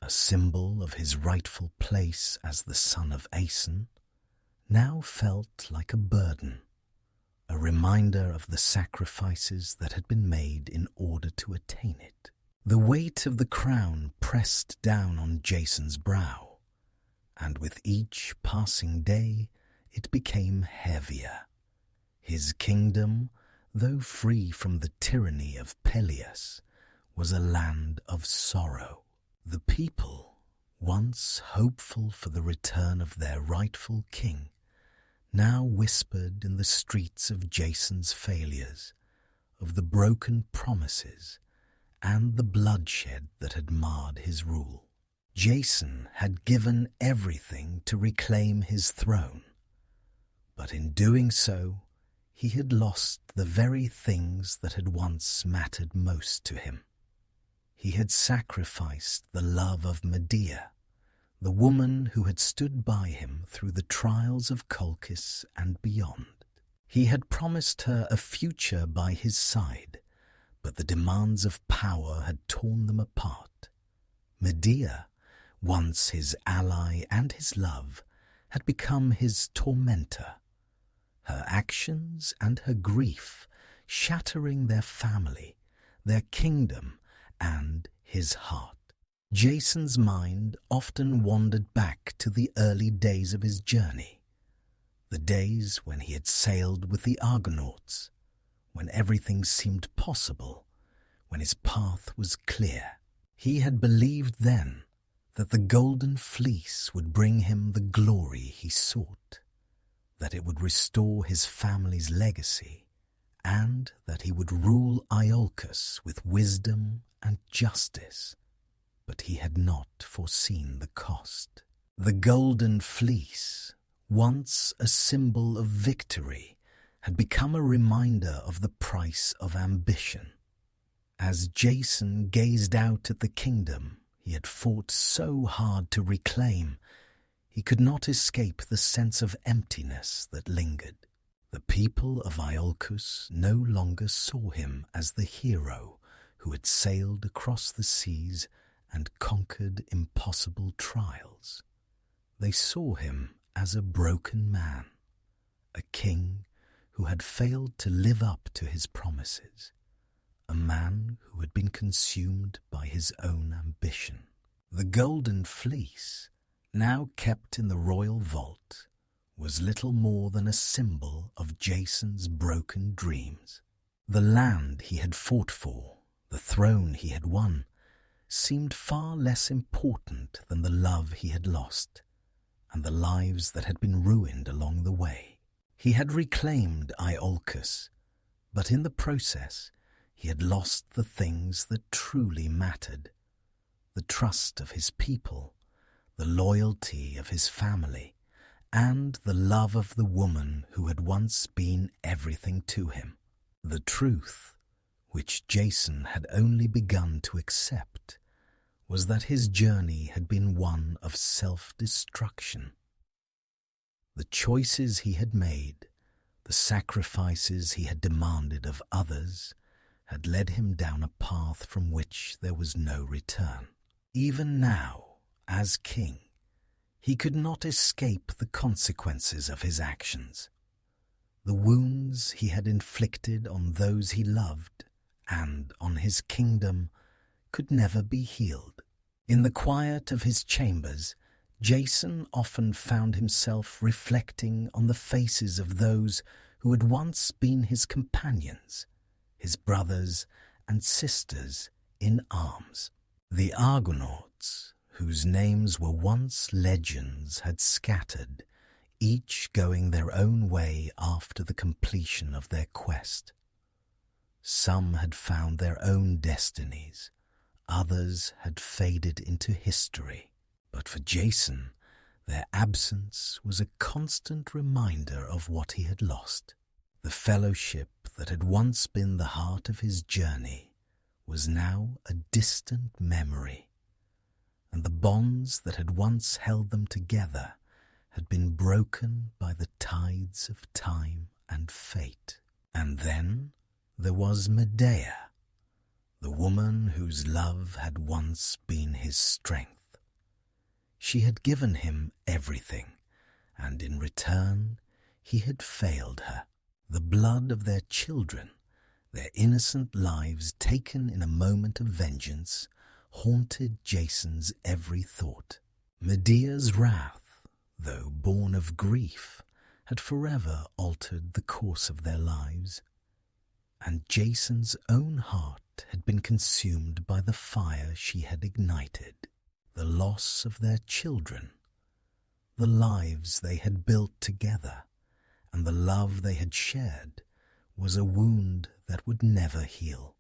a symbol of his rightful place as the son of Aeson, now felt like a burden, a reminder of the sacrifices that had been made in order to attain it. The weight of the crown pressed down on Jason's brow, and with each passing day it became heavier. His kingdom, though free from the tyranny of Peleus, was a land of sorrow. The people, once hopeful for the return of their rightful king, now whispered in the streets of Jason's failures, of the broken promises, and the bloodshed that had marred his rule. Jason had given everything to reclaim his throne, but in doing so, he had lost the very things that had once mattered most to him. He had sacrificed the love of Medea, the woman who had stood by him through the trials of Colchis and beyond. He had promised her a future by his side, but the demands of power had torn them apart. Medea, once his ally and his love, had become his tormentor, her actions and her grief shattering their family, their kingdom, and his heart. Jason's mind often wandered back to the early days of his journey, the days when he had sailed with the Argonauts, when everything seemed possible, when his path was clear. He had believed then that the golden fleece would bring him the glory he sought, that it would restore his family's legacy, and that he would rule Iolcus with wisdom and justice. But he had not foreseen the cost. The golden fleece, once a symbol of victory, had become a reminder of the price of ambition. As Jason gazed out at the kingdom he had fought so hard to reclaim, he could not escape the sense of emptiness that lingered. The people of Iolcus no longer saw him as the hero who had sailed across the seas and conquered impossible trials. They saw him as a broken man, a king who had failed to live up to his promises, a man who had been consumed by his own ambition. The golden fleece, now kept in the royal vault, was little more than a symbol of Jason's broken dreams. The land he had fought for, the throne he had won, seemed far less important than the love he had lost and the lives that had been ruined along the way. He had reclaimed Iolcus, but in the process he had lost the things that truly mattered: the trust of his people, the loyalty of his family, and the love of the woman who had once been everything to him. The truth, which Jason had only begun to accept, was that his journey had been one of self-destruction. The choices he had made, the sacrifices he had demanded of others, had led him down a path from which there was no return. Even now, as king, he could not escape the consequences of his actions. The wounds he had inflicted on those he loved and on his kingdom could never be healed. In the quiet of his chambers, Jason often found himself reflecting on the faces of those who had once been his companions, his brothers and sisters in arms. The Argonauts, whose names were once legends, had scattered, each going their own way after the completion of their quest. Some had found their own destinies, others had faded into history. But for Jason, their absence was a constant reminder of what he had lost. The fellowship that had once been the heart of his journey was now a distant memory, and the bonds that had once held them together had been broken by the tides of time and fate. And then there was Medea, the woman whose love had once been his strength. She had given him everything, and in return he had failed her. The blood of their children, their innocent lives taken in a moment of vengeance, haunted Jason's every thought. Medea's wrath, though born of grief, had forever altered the course of their lives, and Jason's own heart had been consumed by the fire she had ignited. The loss of their children, the lives they had built together, and the love they had shared was a wound that would never heal.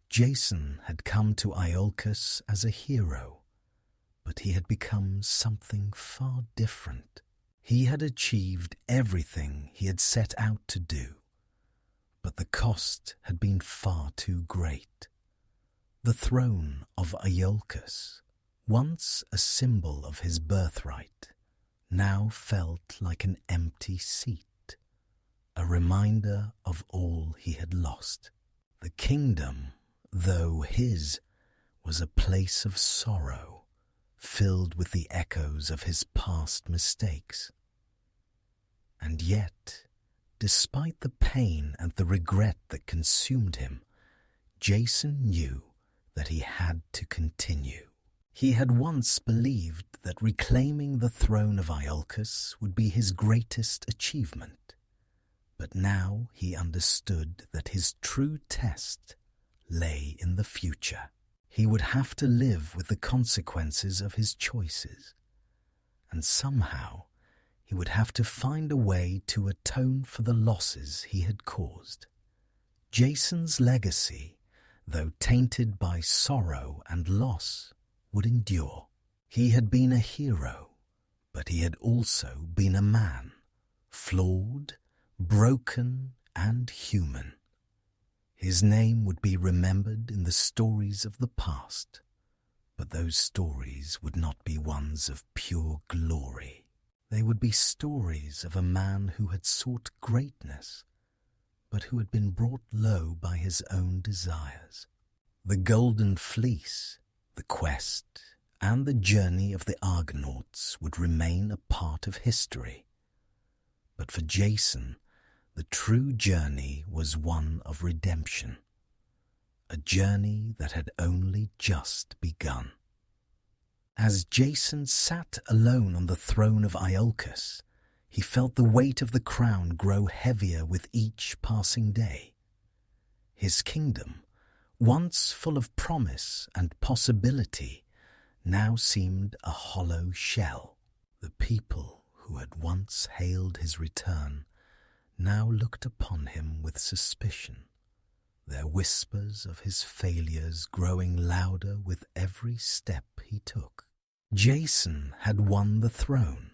Jason had come to Iolcus as a hero, but he had become something far different. He had achieved everything he had set out to do, but the cost had been far too great. The throne of Iolcus, once a symbol of his birthright, now felt like an empty seat, a reminder of all he had lost. The kingdom, though his, was a place of sorrow, filled with the echoes of his past mistakes. And yet, despite the pain and the regret that consumed him, Jason knew that he had to continue. He had once believed that reclaiming the throne of Iolcus would be his greatest achievement, but now he understood that his true test lay in the future. He would have to live with the consequences of his choices, and somehow he would have to find a way to atone for the losses he had caused. Jason's legacy, though tainted by sorrow and loss, would endure. He had been a hero, but he had also been a man, flawed, broken, and human. His name would be remembered in the stories of the past, but those stories would not be ones of pure glory. They would be stories of a man who had sought greatness, but who had been brought low by his own desires. The Golden Fleece, the quest, and the journey of the Argonauts would remain a part of history. But for Jason, the true journey was one of redemption, a journey that had only just begun. As Jason sat alone on the throne of Iolcus, he felt the weight of the crown grow heavier with each passing day. His kingdom, once full of promise and possibility, now seemed a hollow shell. The people who had once hailed his return now looked upon him with suspicion, their whispers of his failures growing louder with every step he took. Jason had won the throne,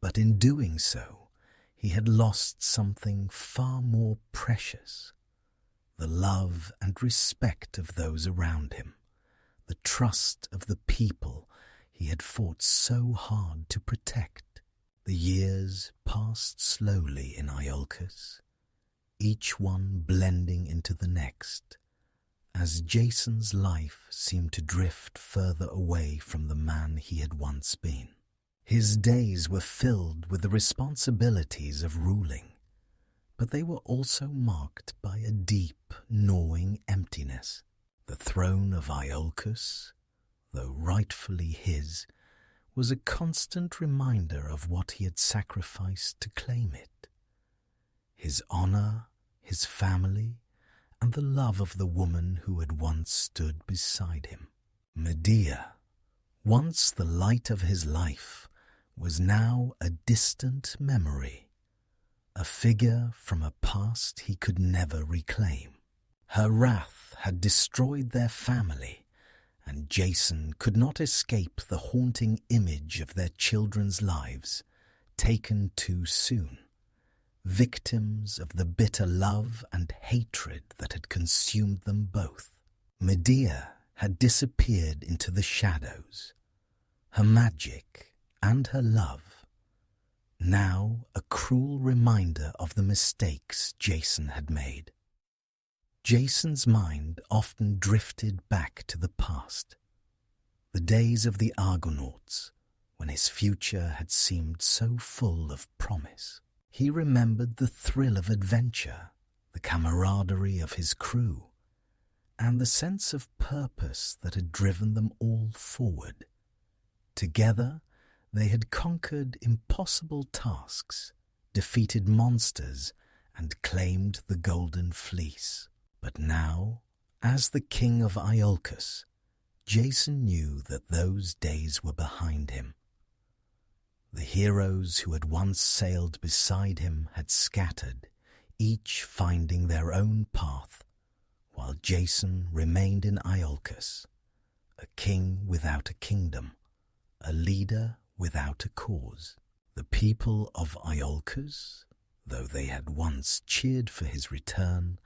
but in doing so, he had lost something far more precious: the love and respect of those around him, the trust of the people he had fought so hard to protect. The years passed slowly in Iolcus, each one blending into the next, as Jason's life seemed to drift further away from the man he had once been. His days were filled with the responsibilities of ruling, but they were also marked by a deep, gnawing emptiness. The throne of Iolcus, though rightfully his, was a constant reminder of what he had sacrificed to claim it. His honor, his family, and the love of the woman who had once stood beside him. Medea, once the light of his life, was now a distant memory, a figure from a past he could never reclaim. Her wrath had destroyed their family, and Jason could not escape the haunting image of their children's lives, taken too soon, victims of the bitter love and hatred that had consumed them both. Medea had disappeared into the shadows, her magic and her love, now a cruel reminder of the mistakes Jason had made. Jason's mind often drifted back to the past, the days of the Argonauts, when his future had seemed so full of promise. He remembered the thrill of adventure, the camaraderie of his crew, and the sense of purpose that had driven them all forward. Together, they had conquered impossible tasks, defeated monsters, and claimed the Golden Fleece. But now, as the king of Iolcus, Jason knew that those days were behind him. The heroes who had once sailed beside him had scattered, each finding their own path, while Jason remained in Iolcus, a king without a kingdom, a leader without a cause. The people of Iolcus, though they had once cheered for his return,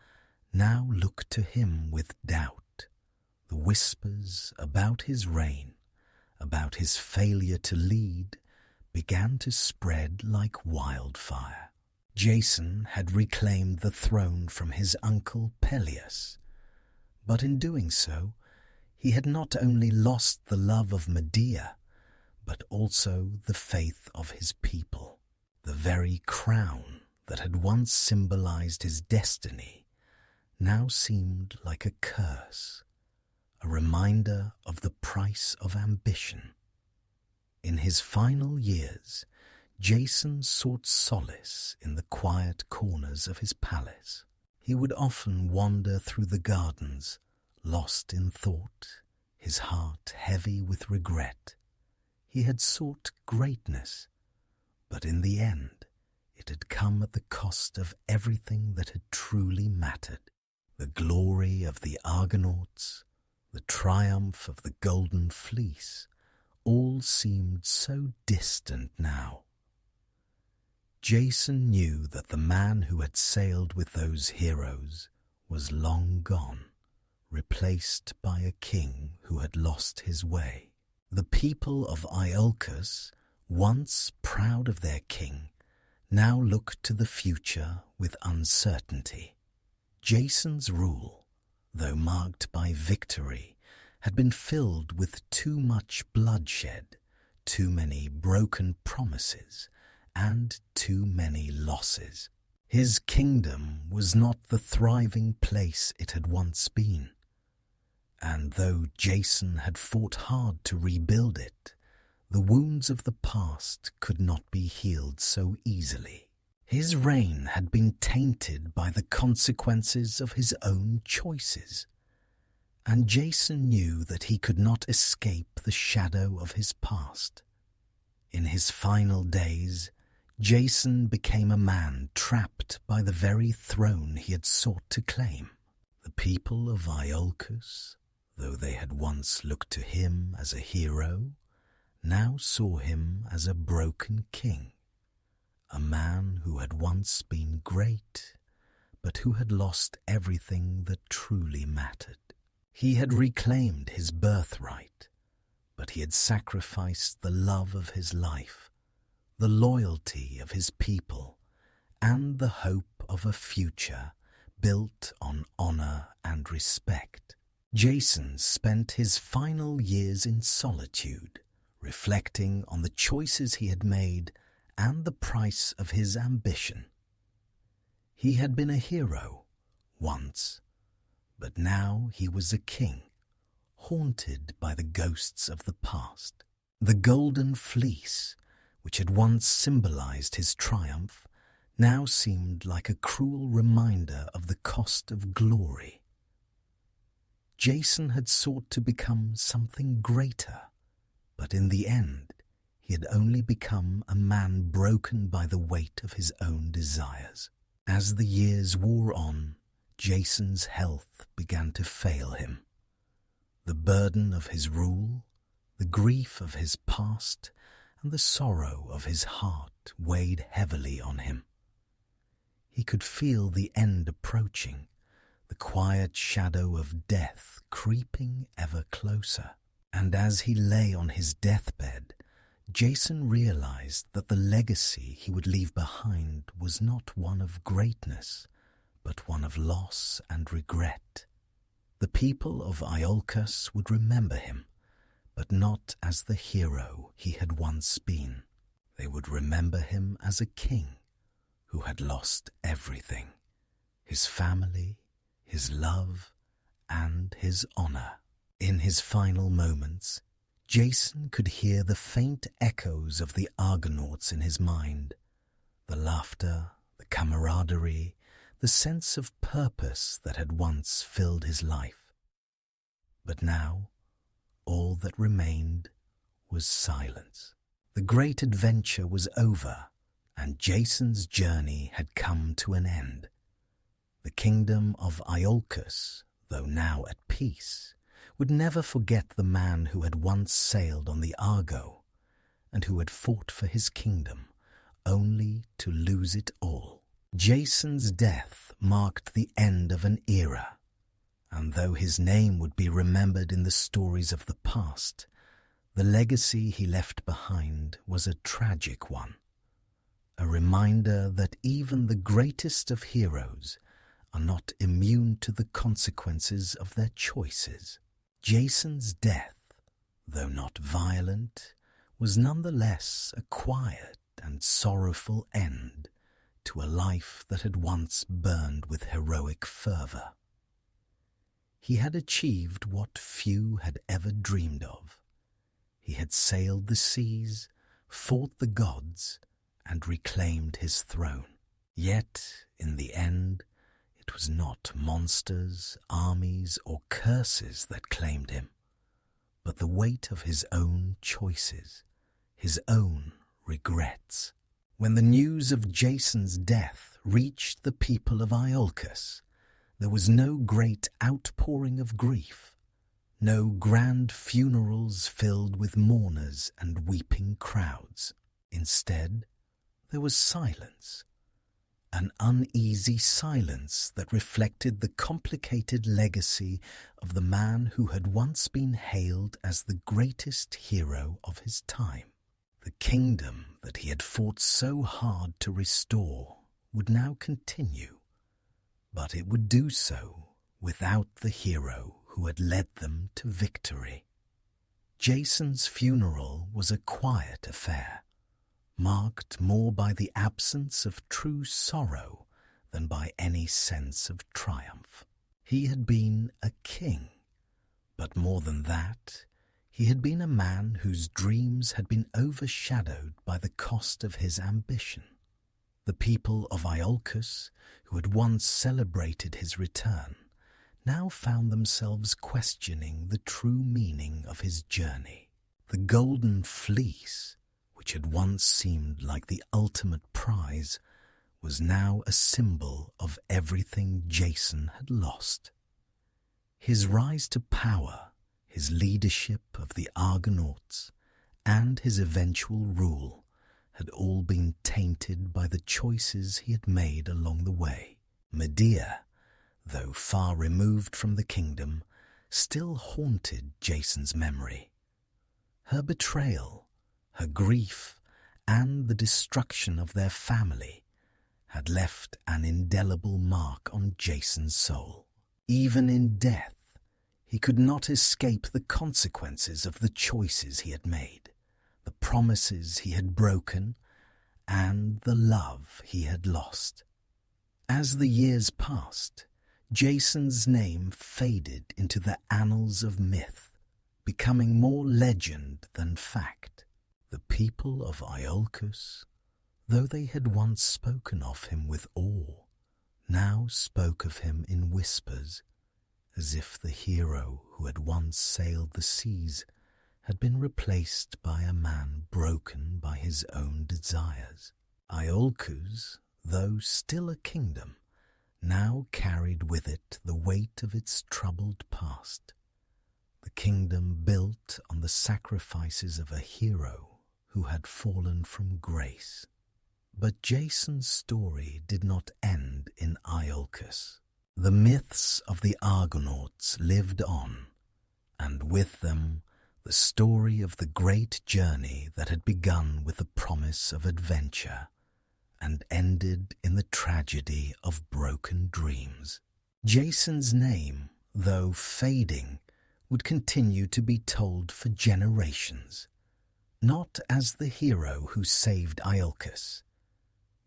now looked to him with doubt. The whispers about his reign, about his failure to lead, began to spread like wildfire. Jason had reclaimed the throne from his uncle Peleus, but in doing so, he had not only lost the love of Medea, but also the faith of his people. The very crown that had once symbolized his destiny now seemed like a curse, a reminder of the price of ambition. In his final years, Jason sought solace in the quiet corners of his palace. He would often wander through the gardens, lost in thought, his heart heavy with regret. He had sought greatness, but in the end, it had come at the cost of everything that had truly mattered. The glory of the Argonauts, the triumph of the Golden Fleece, all seemed so distant now. Jason knew that the man who had sailed with those heroes was long gone, replaced by a king who had lost his way. The people of Iolcus, once proud of their king, now looked to the future with uncertainty. Jason's rule, though marked by victory, had been filled with too much bloodshed, too many broken promises, and too many losses. His kingdom was not the thriving place it had once been, and though Jason had fought hard to rebuild it, the wounds of the past could not be healed so easily. His reign had been tainted by the consequences of his own choices, and Jason knew that he could not escape the shadow of his past. In his final days, Jason became a man trapped by the very throne he had sought to claim. The people of Iolcus, though they had once looked to him as a hero, now saw him as a broken king, a man who had once been great, but who had lost everything that truly mattered. He had reclaimed his birthright, but he had sacrificed the love of his life, the loyalty of his people, and the hope of a future built on honor and respect. Jason spent his final years in solitude, reflecting on the choices he had made and the price of his ambition. He had been a hero once, but now he was a king, haunted by the ghosts of the past. The Golden Fleece, which had once symbolized his triumph, now seemed like a cruel reminder of the cost of glory. Jason had sought to become something greater, but in the end, he had only become a man broken by the weight of his own desires. As the years wore on, Jason's health began to fail him. The burden of his rule, the grief of his past, and the sorrow of his heart weighed heavily on him. He could feel the end approaching, the quiet shadow of death creeping ever closer. And as he lay on his deathbed, Jason realized that the legacy he would leave behind was not one of greatness, but one of loss and regret. The people of Iolcus would remember him, but not as the hero he had once been. They would remember him as a king who had lost everything: his family, his love, and his honor. In his final moments, Jason could hear the faint echoes of the Argonauts in his mind, the laughter, the camaraderie, the sense of purpose that had once filled his life. But now, all that remained was silence. The great adventure was over, and Jason's journey had come to an end. The kingdom of Iolcus, though now at peace, would never forget the man who had once sailed on the Argo and who had fought for his kingdom only to lose it all. Jason's death marked the end of an era, and though his name would be remembered in the stories of the past, the legacy he left behind was a tragic one, a reminder that even the greatest of heroes are not immune to the consequences of their choices. Jason's death, though not violent, was nonetheless a quiet and sorrowful end to a life that had once burned with heroic fervor. He had achieved what few had ever dreamed of. He had sailed the seas, fought the gods, and reclaimed his throne. Yet, in the end, it was not monsters, armies, or curses that claimed him, but the weight of his own choices, his own regrets. When the news of Jason's death reached the people of Iolcus, there was no great outpouring of grief, no grand funerals filled with mourners and weeping crowds. Instead, there was silence, an uneasy silence that reflected the complicated legacy of the man who had once been hailed as the greatest hero of his time. The kingdom that he had fought so hard to restore would now continue, but it would do so without the hero who had led them to victory. Jason's funeral was a quiet affair, marked more by the absence of true sorrow than by any sense of triumph. He had been a king, but more than that, he had been a man whose dreams had been overshadowed by the cost of his ambition. The people of Iolcus, who had once celebrated his return, now found themselves questioning the true meaning of his journey. The golden fleece, which had once seemed like the ultimate prize, was now a symbol of everything Jason had lost. His rise to power, his leadership of the Argonauts, and his eventual rule had all been tainted by the choices he had made along the way. Medea, though far removed from the kingdom, still haunted Jason's memory. Her betrayal, her grief, and the destruction of their family had left an indelible mark on Jason's soul. Even in death, he could not escape the consequences of the choices he had made, the promises he had broken, and the love he had lost. As the years passed, Jason's name faded into the annals of myth, becoming more legend than fact. The people of Iolcus, though they had once spoken of him with awe, now spoke of him in whispers, as if the hero who had once sailed the seas had been replaced by a man broken by his own desires. Iolcus, though still a kingdom, now carried with it the weight of its troubled past. The kingdom built on the sacrifices of a hero who had fallen from grace. But Jason's story did not end in Iolcus. The myths of the Argonauts lived on, and with them the story of the great journey that had begun with the promise of adventure and ended in the tragedy of broken dreams. Jason's name, though fading, would continue to be told for generations, not as the hero who saved Iolcus,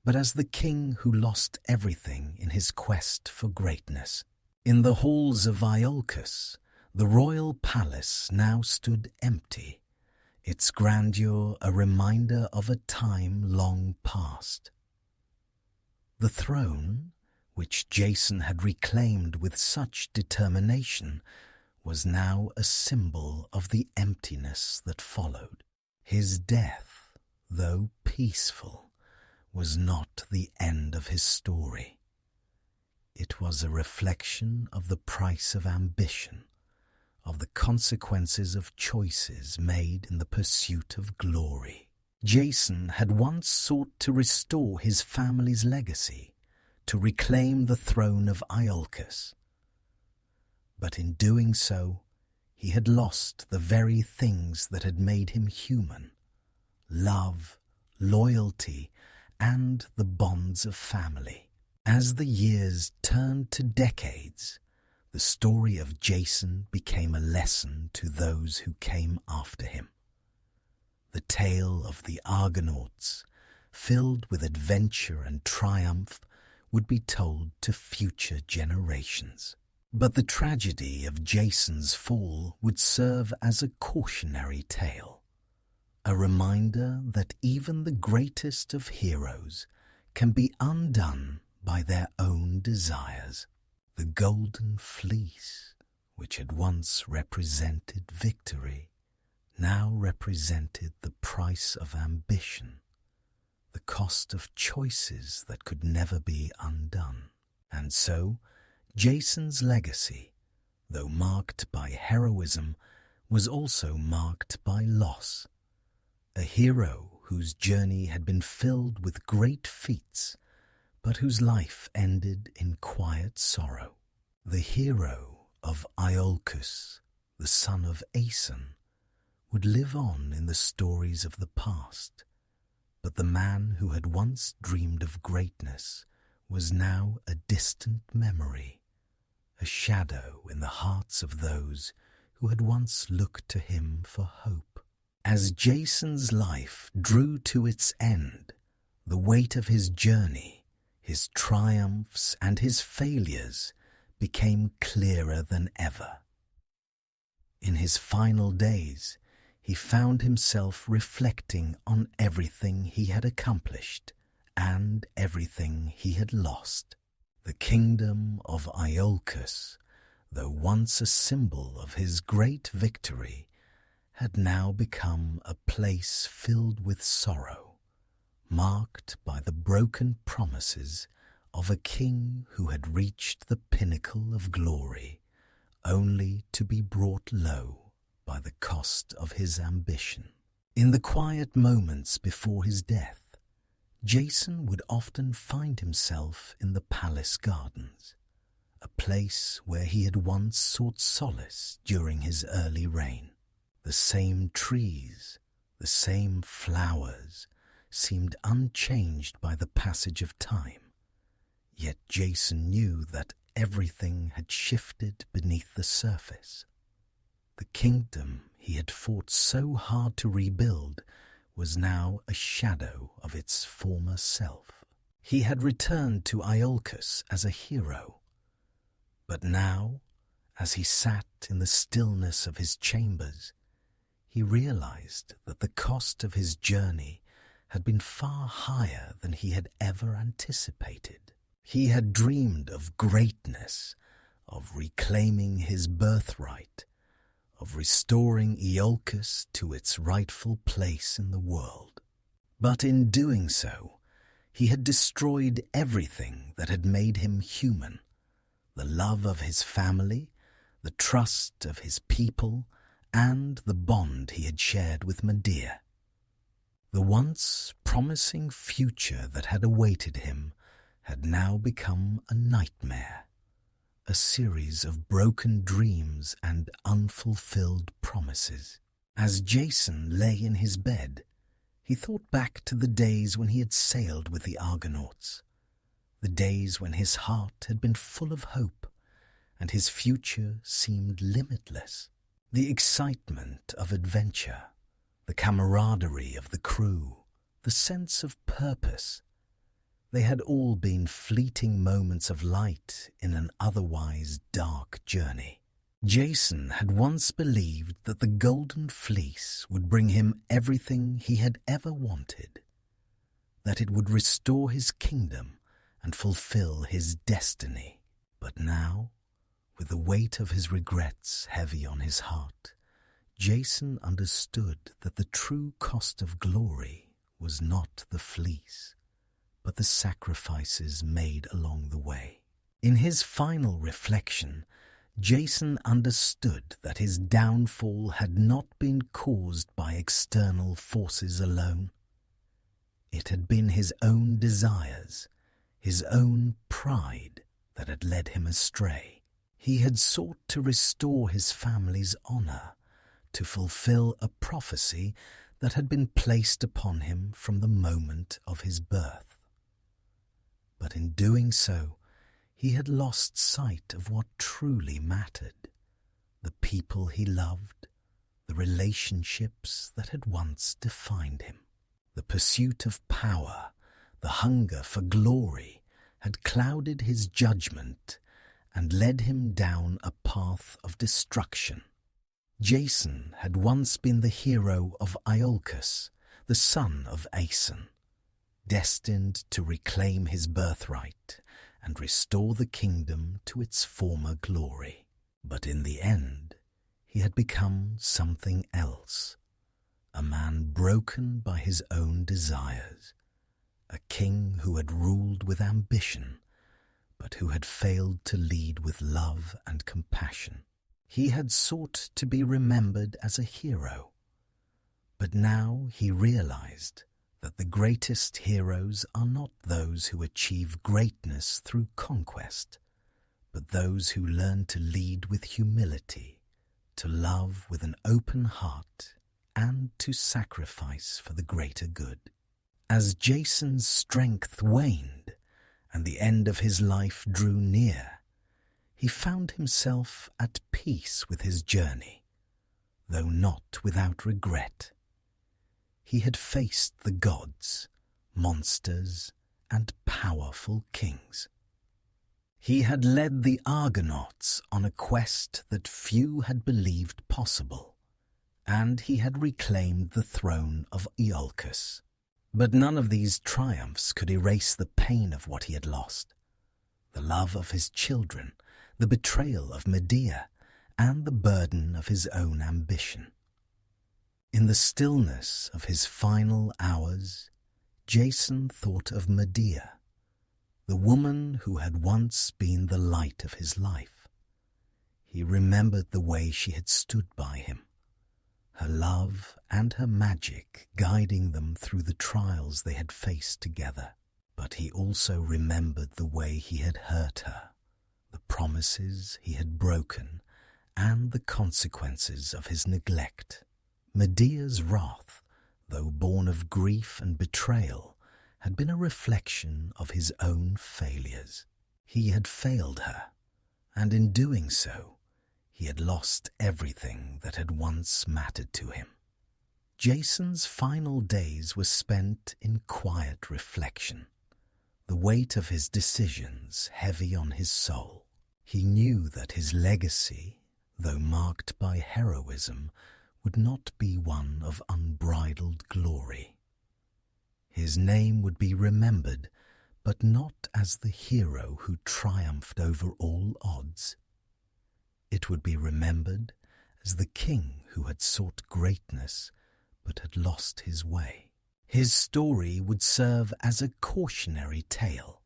but as the king who lost everything in his quest for greatness. In the halls of Iolcus, the royal palace now stood empty, its grandeur a reminder of a time long past. The throne, which Jason had reclaimed with such determination, was now a symbol of the emptiness that followed. His death, though peaceful, was not the end of his story. It was a reflection of the price of ambition, of the consequences of choices made in the pursuit of glory. Jason had once sought to restore his family's legacy, to reclaim the throne of Iolcus. But in doing so, he had lost the very things that had made him human: love, loyalty, and the bonds of family. As the years turned to decades, the story of Jason became a lesson to those who came after him. The tale of the Argonauts, filled with adventure and triumph, would be told to future generations. But the tragedy of Jason's fall would serve as a cautionary tale, a reminder that even the greatest of heroes can be undone by their own desires. The golden fleece, which had once represented victory, now represented the price of ambition, the cost of choices that could never be undone. And so, Jason's legacy, though marked by heroism, was also marked by loss. A hero whose journey had been filled with great feats, but whose life ended in quiet sorrow. The hero of Iolcus, the son of Aeson, would live on in the stories of the past, but the man who had once dreamed of greatness was now a distant memory, a shadow in the hearts of those who had once looked to him for hope. As Jason's life drew to its end, the weight of his journey, his triumphs and his failures became clearer than ever. In his final days, he found himself reflecting on everything he had accomplished and everything he had lost. The kingdom of Iolcus, though once a symbol of his great victory, had now become a place filled with sorrow, marked by the broken promises of a king who had reached the pinnacle of glory, only to be brought low by the cost of his ambition. In the quiet moments before his death, Jason would often find himself in the palace gardens, a place where he had once sought solace during his early reign. The same trees, the same flowers, seemed unchanged by the passage of time, yet Jason knew that everything had shifted beneath the surface. The kingdom he had fought so hard to rebuild was now a shadow of its former self. He had returned to Iolcus as a hero, but now, as he sat in the stillness of his chambers, he realized that the cost of his journey had been far higher than he had ever anticipated. He had dreamed of greatness, of reclaiming his birthright, of restoring Iolcus to its rightful place in the world. But in doing so, he had destroyed everything that had made him human: the love of his family, the trust of his people, and the bond he had shared with Medea. The once promising future that had awaited him had now become a nightmare, a series of broken dreams and unfulfilled promises. As Jason lay in his bed, he thought back to the days when he had sailed with the Argonauts, the days when his heart had been full of hope and his future seemed limitless. The excitement of adventure, the camaraderie of the crew, the sense of purpose, they had all been fleeting moments of light in an otherwise dark journey. Jason had once believed that the Golden Fleece would bring him everything he had ever wanted, that it would restore his kingdom and fulfill his destiny. But now, with the weight of his regrets heavy on his heart, Jason understood that the true cost of glory was not the fleece, but the sacrifices made along the way. In his final reflection, Jason understood that his downfall had not been caused by external forces alone. It had been his own desires, his own pride that had led him astray. He had sought to restore his family's honor, to fulfill a prophecy that had been placed upon him from the moment of his birth. But in doing so, he had lost sight of what truly mattered: the people he loved, the relationships that had once defined him. The pursuit of power, the hunger for glory, had clouded his judgment and led him down a path of destruction. Jason had once been the hero of Iolcus, the son of Aeson, destined to reclaim his birthright and restore the kingdom to its former glory. But in the end, he had become something else, a man broken by his own desires, a king who had ruled with ambition, but who had failed to lead with love and compassion. He had sought to be remembered as a hero, but now he realized that the greatest heroes are not those who achieve greatness through conquest, but those who learn to lead with humility, to love with an open heart, and to sacrifice for the greater good. As Jason's strength waned and the end of his life drew near, he found himself at peace with his journey, though not without regret. He had faced the gods, monsters, and powerful kings. He had led the Argonauts on a quest that few had believed possible, and he had reclaimed the throne of Iolcus. But none of these triumphs could erase the pain of what he had lost, the love of his children, the betrayal of Medea, and the burden of his own ambition. In the stillness of his final hours, Jason thought of Medea, the woman who had once been the light of his life. He remembered the way she had stood by him, her love and her magic guiding them through the trials they had faced together. But he also remembered the way he had hurt her, the promises he had broken, and the consequences of his neglect. Medea's wrath, though born of grief and betrayal, had been a reflection of his own failures. He had failed her, and in doing so, he had lost everything that had once mattered to him. Jason's final days were spent in quiet reflection, the weight of his decisions heavy on his soul. He knew that his legacy, though marked by heroism, would not be one of unbridled glory. His name would be remembered, but not as the hero who triumphed over all odds. It would be remembered as the king who had sought greatness but had lost his way. His story would serve as a cautionary tale,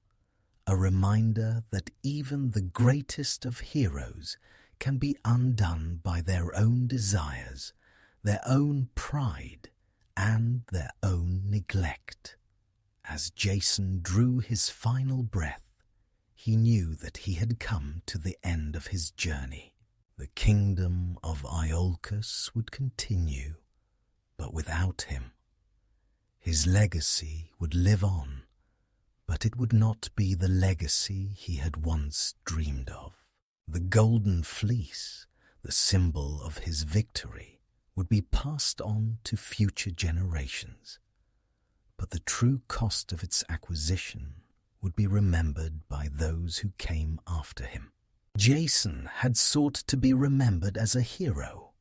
a reminder that even the greatest of heroes can be undone by their own desires, their own pride, and their own neglect. As Jason drew his final breath, he knew that he had come to the end of his journey. The kingdom of Iolcus would continue, but without him. His legacy would live on, but it would not be the legacy he had once dreamed of. The golden fleece, the symbol of his victory, would be passed on to future generations, but the true cost of its acquisition would be remembered by those who came after him. Jason had sought to be remembered as a hero,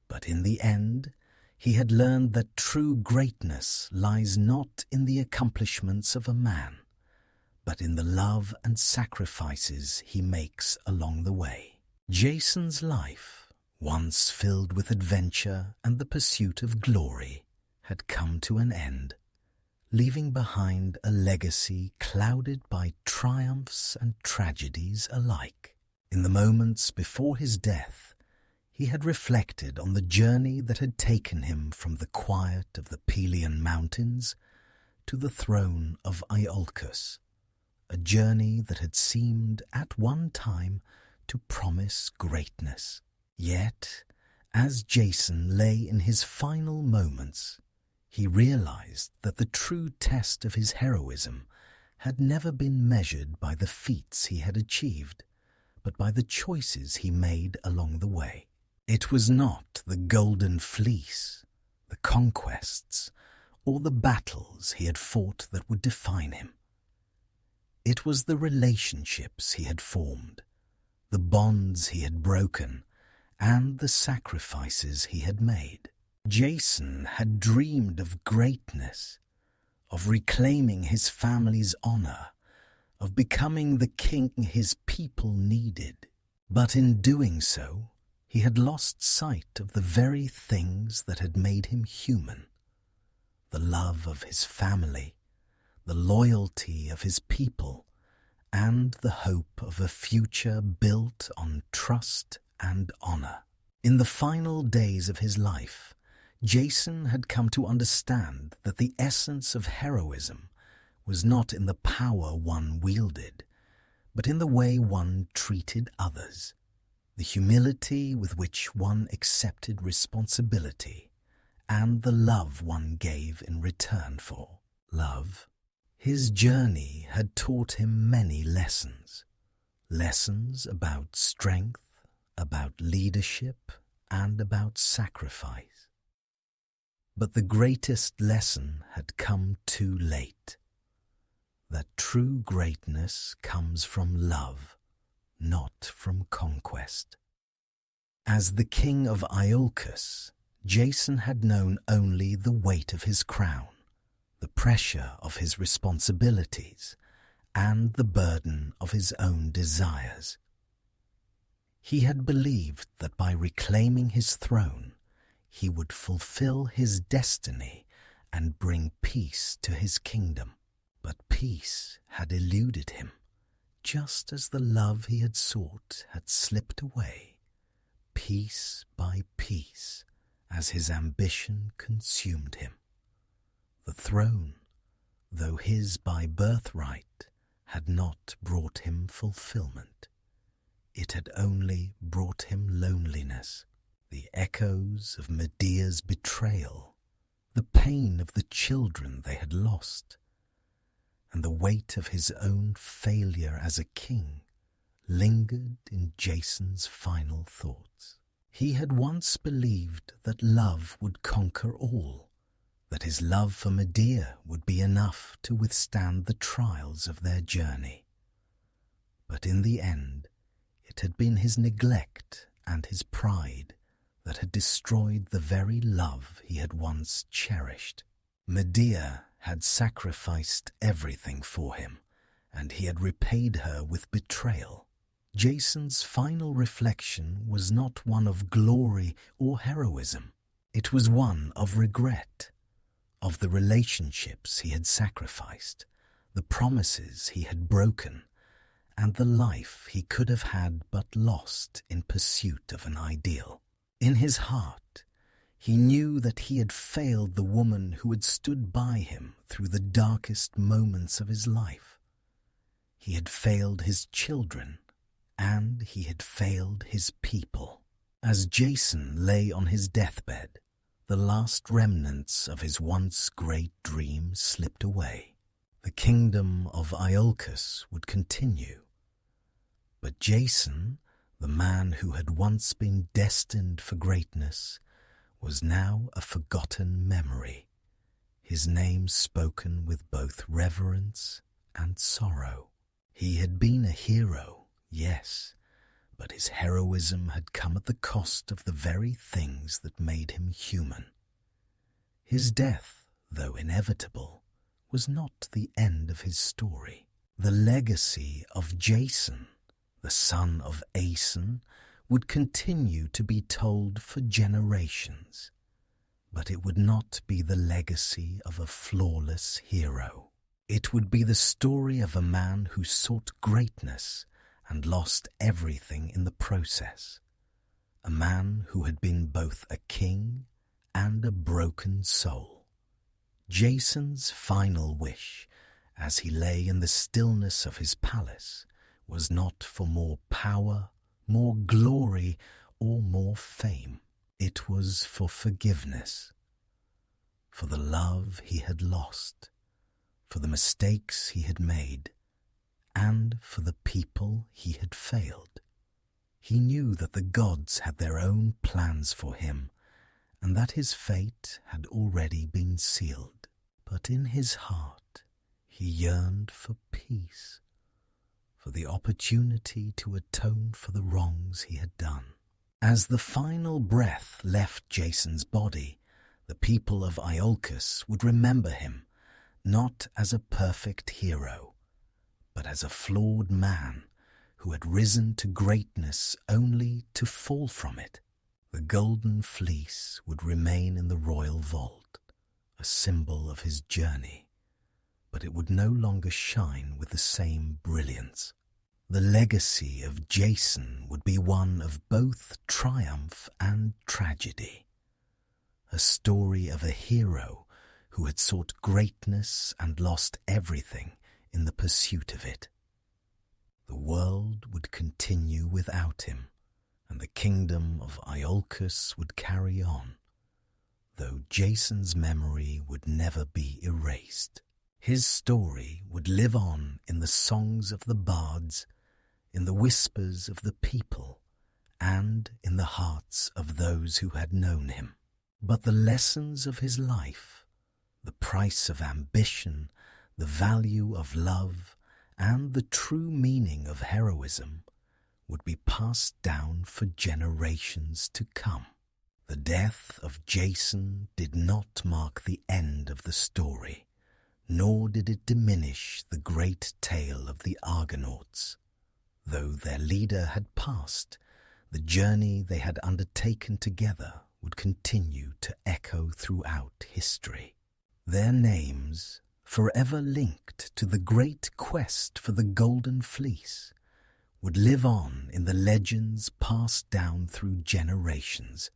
but in the end, he had learned that true greatness lies not in the accomplishments of a man, but in the love and sacrifices he makes along the way. Jason's life, once filled with adventure and the pursuit of glory, had come to an end, leaving behind a legacy clouded by triumphs and tragedies alike. In the moments before his death, he had reflected on the journey that had taken him from the quiet of the Pelian Mountains to the throne of Iolcus, a journey that had seemed at one time to promise greatness. Yet, as Jason lay in his final moments, he realized that the true test of his heroism had never been measured by the feats he had achieved, but by the choices he made along the way. It was not the golden fleece, the conquests, or the battles he had fought that would define him. It was the relationships he had formed, the bonds he had broken, and the sacrifices he had made. Jason had dreamed of greatness, of reclaiming his family's honor, of becoming the king his people needed. But in doing so, he had lost sight of the very things that had made him human: the love of his family, the loyalty of his people, and the hope of a future built on trust and honor. In the final days of his life, Jason had come to understand that the essence of heroism was not in the power one wielded, but in the way one treated others, the humility with which one accepted responsibility, and the love one gave in return for love. His journey had taught him many lessons. Lessons about strength, about leadership, and about sacrifice. But the greatest lesson had come too late. That true greatness comes from love, not from conquest. As the king of Iolcus, Jason had known only the weight of his crown, the pressure of his responsibilities, and the burden of his own desires. He had believed that by reclaiming his throne, he would fulfill his destiny and bring peace to his kingdom. But peace had eluded him, just as the love he had sought had slipped away, piece by piece, as his ambition consumed him. The throne, though his by birthright, had not brought him fulfillment. It had only brought him loneliness, the echoes of Medea's betrayal, the pain of the children they had lost, and the weight of his own failure as a king lingered in Jason's final thoughts. He had once believed that love would conquer all, that his love for Medea would be enough to withstand the trials of their journey. But in the end, it had been his neglect and his pride that had destroyed the very love he had once cherished. Medea had sacrificed everything for him, and he had repaid her with betrayal. Jason's final reflection was not one of glory or heroism. It was one of regret, of the relationships he had sacrificed, the promises he had broken, and the life he could have had but lost in pursuit of an ideal. In his heart, he knew that he had failed the woman who had stood by him through the darkest moments of his life. He had failed his children, and he had failed his people. As Jason lay on his deathbed, the last remnants of his once great dream slipped away. The kingdom of Iolcus would continue. But Jason, the man who had once been destined for greatness, was now a forgotten memory, his name spoken with both reverence and sorrow. He had been a hero, yes, but his heroism had come at the cost of the very things that made him human. His death, though inevitable, was not the end of his story. The legacy of Jason, the son of Aeson, would continue to be told for generations, but it would not be the legacy of a flawless hero. It would be the story of a man who sought greatness and lost everything in the process, a man who had been both a king and a broken soul. Jason's final wish, as he lay in the stillness of his palace, was not for more power, more glory, or more fame. It was for forgiveness, for the love he had lost, for the mistakes he had made, and for the people he had failed. He knew that the gods had their own plans for him, and that his fate had already been sealed. But in his heart he yearned for peace, for the opportunity to atone for the wrongs he had done. As the final breath left Jason's body, the people of Iolcus would remember him not as a perfect hero, but as a flawed man who had risen to greatness only to fall from it. The golden fleece would remain in the royal vault, a symbol of his journey, but it would no longer shine with the same brilliance. The legacy of Jason would be one of both triumph and tragedy, a story of a hero who had sought greatness and lost everything in the pursuit of it. The world would continue without him, and the kingdom of Iolcus would carry on, though Jason's memory would never be erased. His story would live on in the songs of the bards, in the whispers of the people, and in the hearts of those who had known him. But the lessons of his life, the price of ambition, the value of love, and the true meaning of heroism would be passed down for generations to come. The death of Jason did not mark the end of the story, nor did it diminish the great tale of the Argonauts. Though their leader had passed, the journey they had undertaken together would continue to echo throughout history. Their names, forever linked to the great quest for the Golden Fleece, would live on in the legends passed down through generations.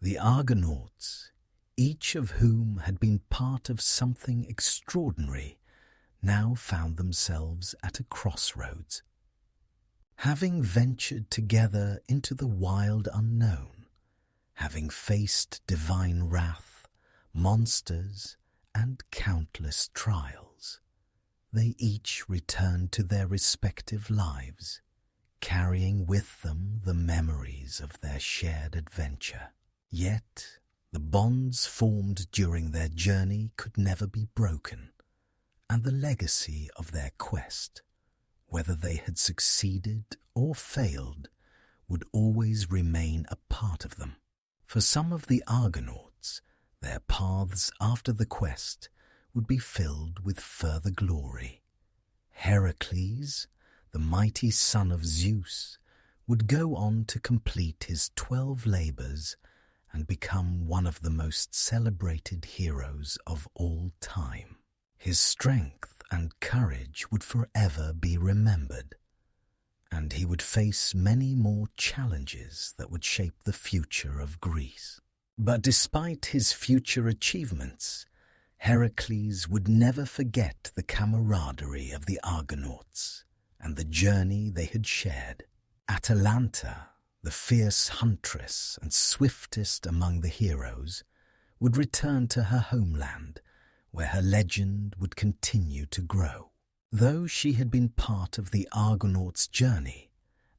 The Argonauts, each of whom had been part of something extraordinary, now found themselves at a crossroads. Having ventured together into the wild unknown, having faced divine wrath, monsters, and countless trials, they each returned to their respective lives, carrying with them the memories of their shared adventure. Yet, the bonds formed during their journey could never be broken, and the legacy of their quest, whether they had succeeded or failed, would always remain a part of them. For some of the Argonauts, their paths after the quest would be filled with further glory. Heracles, the mighty son of Zeus, would go on to complete his 12 labors and become one of the most celebrated heroes of all time. His strength and courage would forever be remembered, and he would face many more challenges that would shape the future of Greece. But despite his future achievements, Heracles would never forget the camaraderie of the Argonauts and the journey they had shared. Atalanta, the fierce huntress and swiftest among the heroes, would return to her homeland, where her legend would continue to grow. Though she had been part of the Argonauts' journey,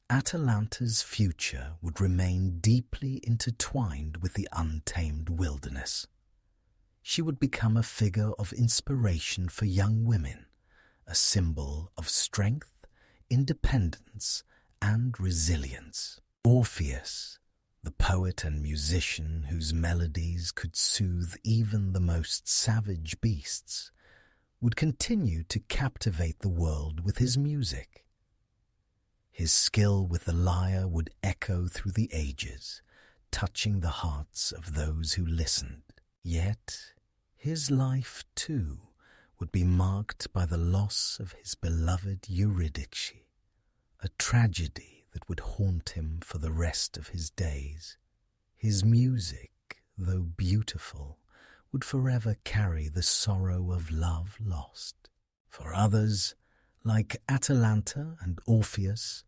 Atalanta's future would remain deeply intertwined with the untamed wilderness. She would become a figure of inspiration for young women, a symbol of strength, independence, and resilience. Orpheus, the poet and musician whose melodies could soothe even the most savage beasts, would continue to captivate the world with his music. His skill with the lyre would echo through the ages, touching the hearts of those who listened. Yet, his life, too, would be marked by the loss of his beloved Eurydice, a tragedy that would haunt him for the rest of his days. His music, though beautiful, would forever carry the sorrow of love lost. For others, like Atalanta and Orpheus,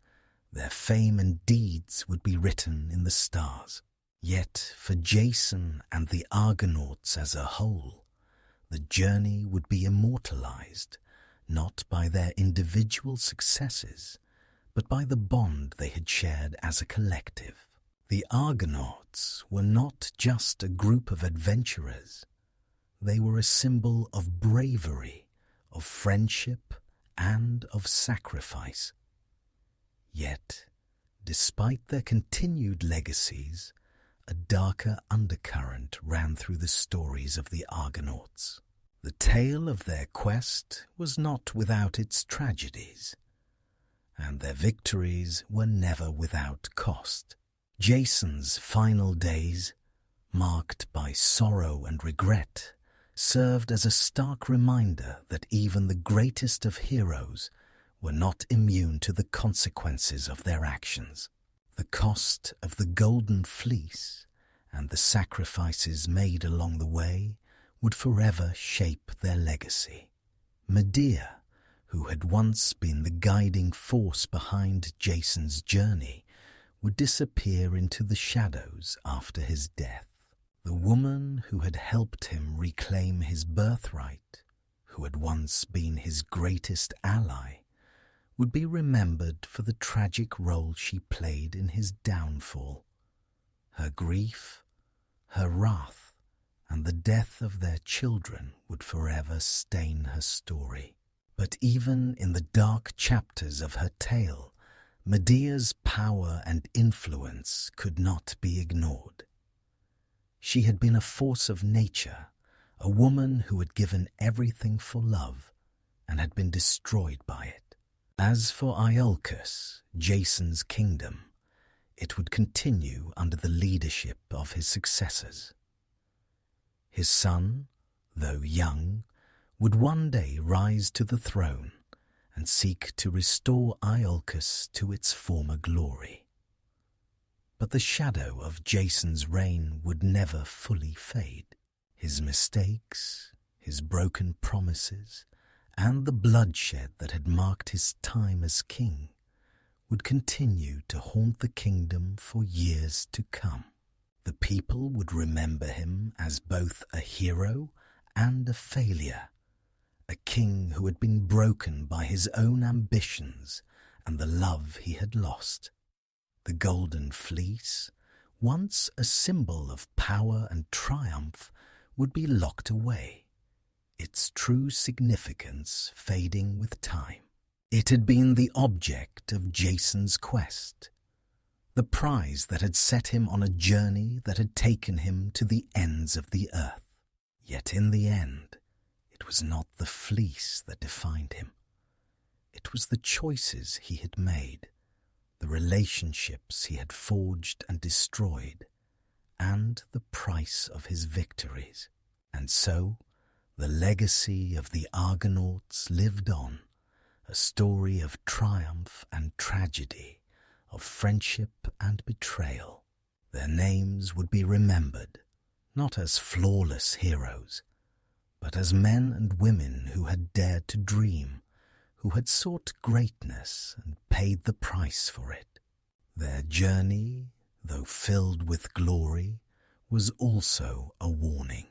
their fame and deeds would be written in the stars. Yet for Jason and the Argonauts as a whole, the journey would be immortalized, not by their individual successes, but by the bond they had shared as a collective. The Argonauts were not just a group of adventurers. They were a symbol of bravery, of friendship, and of sacrifice. Yet, despite their continued legacies, a darker undercurrent ran through the stories of the Argonauts. The tale of their quest was not without its tragedies, and their victories were never without cost. Jason's final days, marked by sorrow and regret, served as a stark reminder that even the greatest of heroes were not immune to the consequences of their actions. The cost of the Golden Fleece and the sacrifices made along the way would forever shape their legacy. Medea, who had once been the guiding force behind Jason's journey, would disappear into the shadows after his death. The woman who had helped him reclaim his birthright, who had once been his greatest ally, would be remembered for the tragic role she played in his downfall. Her grief, her wrath, and the death of their children would forever stain her story. But even in the dark chapters of her tale, Medea's power and influence could not be ignored. She had been a force of nature, a woman who had given everything for love and had been destroyed by it. As for Iolcus, Jason's kingdom, it would continue under the leadership of his successors. His son, though young, would one day rise to the throne and seek to restore Iolcus to its former glory. But the shadow of Jason's reign would never fully fade. His mistakes, his broken promises, and the bloodshed that had marked his time as king would continue to haunt the kingdom for years to come. The people would remember him as both a hero and a failure, a king who had been broken by his own ambitions and the love he had lost. The Golden Fleece, once a symbol of power and triumph, would be locked away, its true significance fading with time. It had been the object of Jason's quest, the prize that had set him on a journey that had taken him to the ends of the earth. Yet in the end, it was not the fleece that defined him. It was the choices he had made, the relationships he had forged and destroyed, and the price of his victories. And so, the legacy of the Argonauts lived on, a story of triumph and tragedy, of friendship and betrayal. Their names would be remembered, not as flawless heroes, but as men and women who had dared to dream, who had sought greatness and paid the price for it. Their journey, though filled with glory, was also a warning,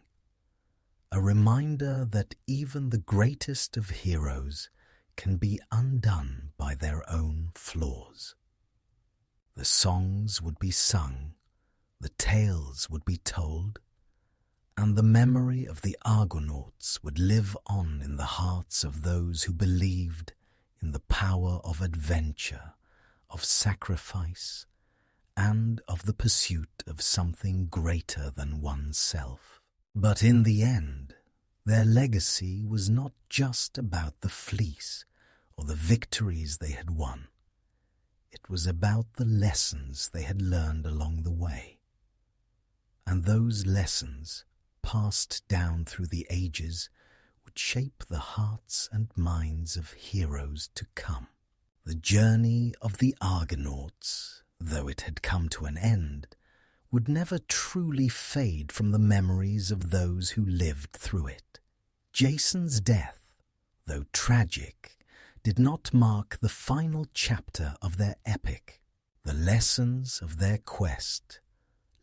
a reminder that even the greatest of heroes can be undone by their own flaws. The songs would be sung, the tales would be told, and the memory of the Argonauts would live on in the hearts of those who believed in the power of adventure, of sacrifice, and of the pursuit of something greater than oneself. But in the end, their legacy was not just about the fleece or the victories they had won. It was about the lessons they had learned along the way. And those lessons, passed down through the ages, would shape the hearts and minds of heroes to come. The journey of the Argonauts, though it had come to an end, would never truly fade from the memories of those who lived through it. Jason's death, though tragic, did not mark the final chapter of their epic. The lessons of their quest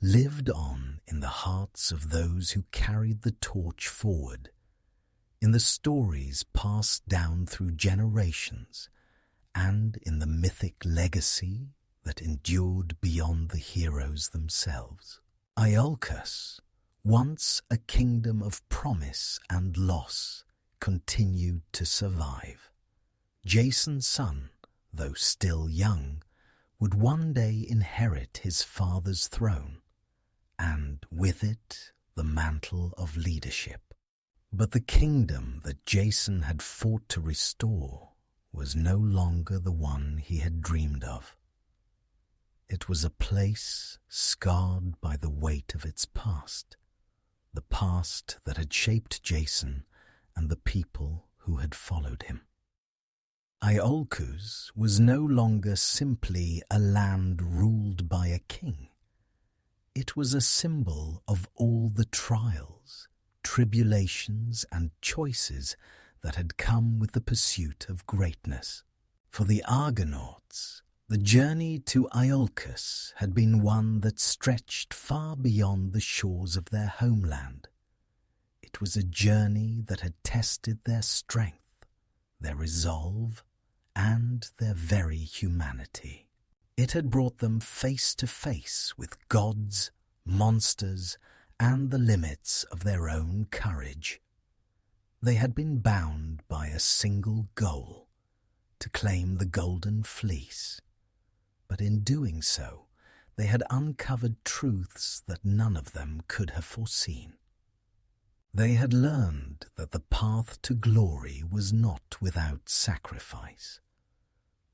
lived on in the hearts of those who carried the torch forward, in the stories passed down through generations, and in the mythic legacy that endured beyond the heroes themselves. Iolcus, once a kingdom of promise and loss, continued to survive. Jason's son, though still young, would one day inherit his father's throne, and with it the mantle of leadership. But the kingdom that Jason had fought to restore was no longer the one he had dreamed of. It was a place scarred by the weight of its past, the past that had shaped Jason and the people who had followed him. Iolcus was no longer simply a land ruled by a king. It was a symbol of all the trials, tribulations, and choices that had come with the pursuit of greatness. For the Argonauts, the journey to Iolcus had been one that stretched far beyond the shores of their homeland. It was a journey that had tested their strength, their resolve, and their very humanity. It had brought them face to face with gods, monsters, and the limits of their own courage. They had been bound by a single goal, to claim the Golden Fleece. But in doing so, they had uncovered truths that none of them could have foreseen. They had learned that the path to glory was not without sacrifice,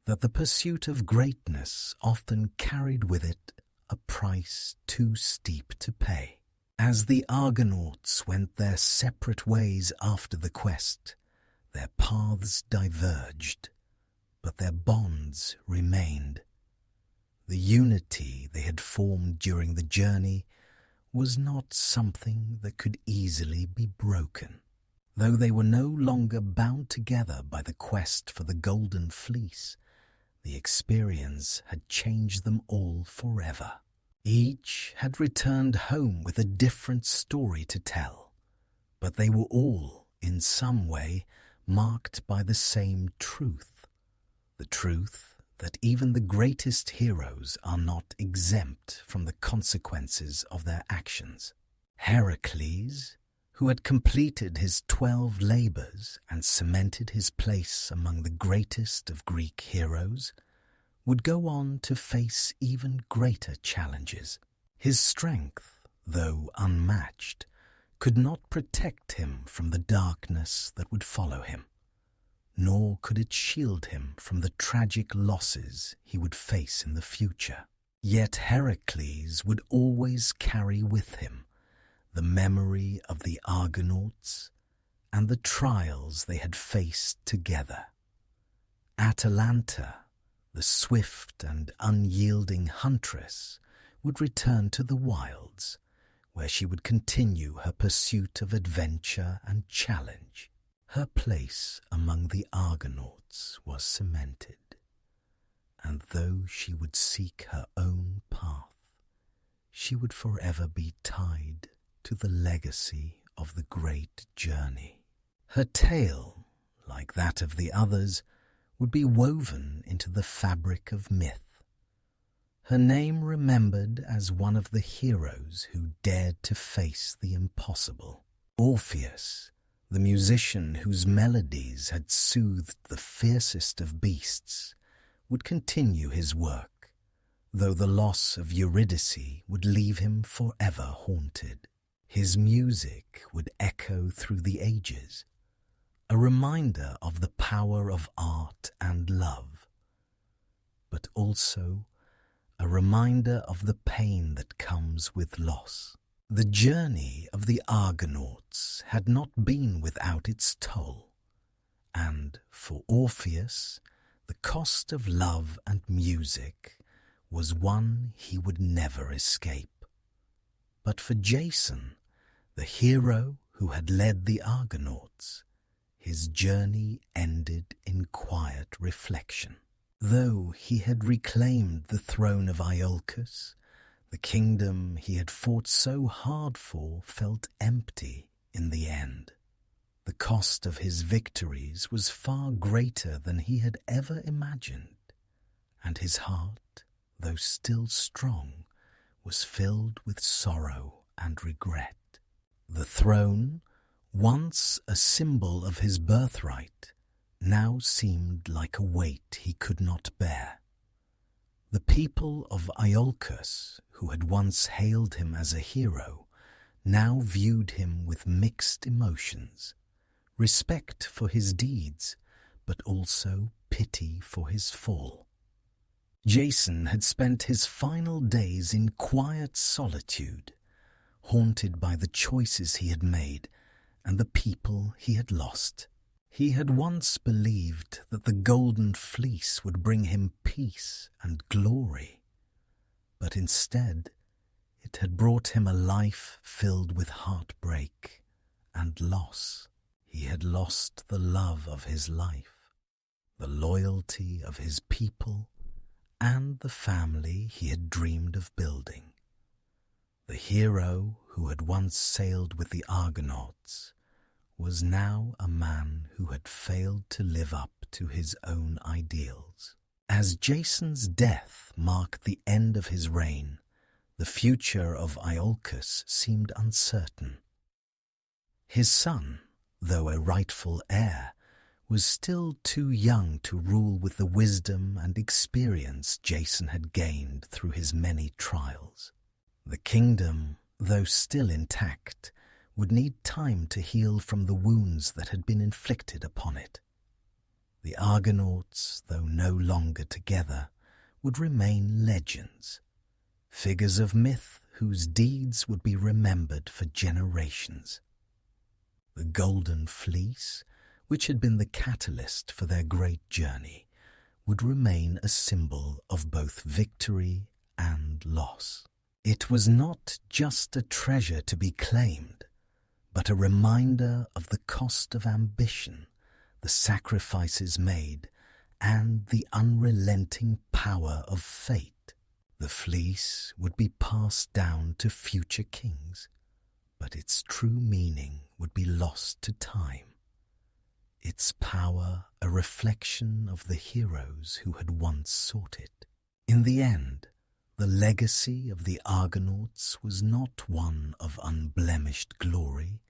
that the pursuit of greatness often carried with it a price too steep to pay. As the Argonauts went their separate ways after the quest, their paths diverged, but their bonds remained. The unity they had formed during the journey was not something that could easily be broken. Though they were no longer bound together by the quest for the Golden Fleece, the experience had changed them all forever. Each had returned home with a different story to tell, but they were all, in some way, marked by the same truth, the truth that even the greatest heroes are not exempt from the consequences of their actions. Heracles, who had completed his 12 labors and cemented his place among the greatest of Greek heroes, would go on to face even greater challenges. His strength, though unmatched, could not protect him from the darkness that would follow him, nor could it shield him from the tragic losses he would face in the future. Yet Heracles would always carry with him the memory of the Argonauts and the trials they had faced together. Atalanta, the swift and unyielding huntress, would return to the wilds, where she would continue her pursuit of adventure and challenge. Her place among the Argonauts was cemented, and though she would seek her own path, she would forever be tied to the legacy of the great journey. Her tale, like that of the others, would be woven into the fabric of myth. Her name remembered as one of the heroes who dared to face the impossible. Orpheus, the musician whose melodies had soothed the fiercest of beasts, would continue his work, though the loss of Eurydice would leave him forever haunted. His music would echo through the ages, a reminder of the power of art and love, but also a reminder of the pain that comes with loss. The journey of the Argonauts had not been without its toll, and for Orpheus, the cost of love and music was one he would never escape. But for Jason, the hero who had led the Argonauts, his journey ended in quiet reflection. Though he had reclaimed the throne of Iolcus, the kingdom he had fought so hard for felt empty in the end. The cost of his victories was far greater than he had ever imagined, and his heart, though still strong, was filled with sorrow and regret. The throne, once a symbol of his birthright, now seemed like a weight he could not bear. The people of Iolcus, who had once hailed him as a hero, now viewed him with mixed emotions, respect for his deeds, but also pity for his fall. Jason had spent his final days in quiet solitude, haunted by the choices he had made and the people he had lost. He had once believed that the golden fleece would bring him peace and glory, but instead it had brought him a life filled with heartbreak and loss. He had lost the love of his life, the loyalty of his people, and the family he had dreamed of building. The hero who had once sailed with the Argonauts was now a man who had failed to live up to his own ideals. As Jason's death marked the end of his reign, the future of Iolcus seemed uncertain. His son, though a rightful heir, was still too young to rule with the wisdom and experience Jason had gained through his many trials. The kingdom, though still intact, would need time to heal from the wounds that had been inflicted upon it. The Argonauts, though no longer together, would remain legends, figures of myth whose deeds would be remembered for generations. The Golden Fleece, which had been the catalyst for their great journey, would remain a symbol of both victory and loss. It was not just a treasure to be claimed, but a reminder of the cost of ambition, the sacrifices made, and the unrelenting power of fate. The fleece would be passed down to future kings, but its true meaning would be lost to time. Its power a reflection of the heroes who had once sought it. In the end, the legacy of the Argonauts was not one of unblemished glory,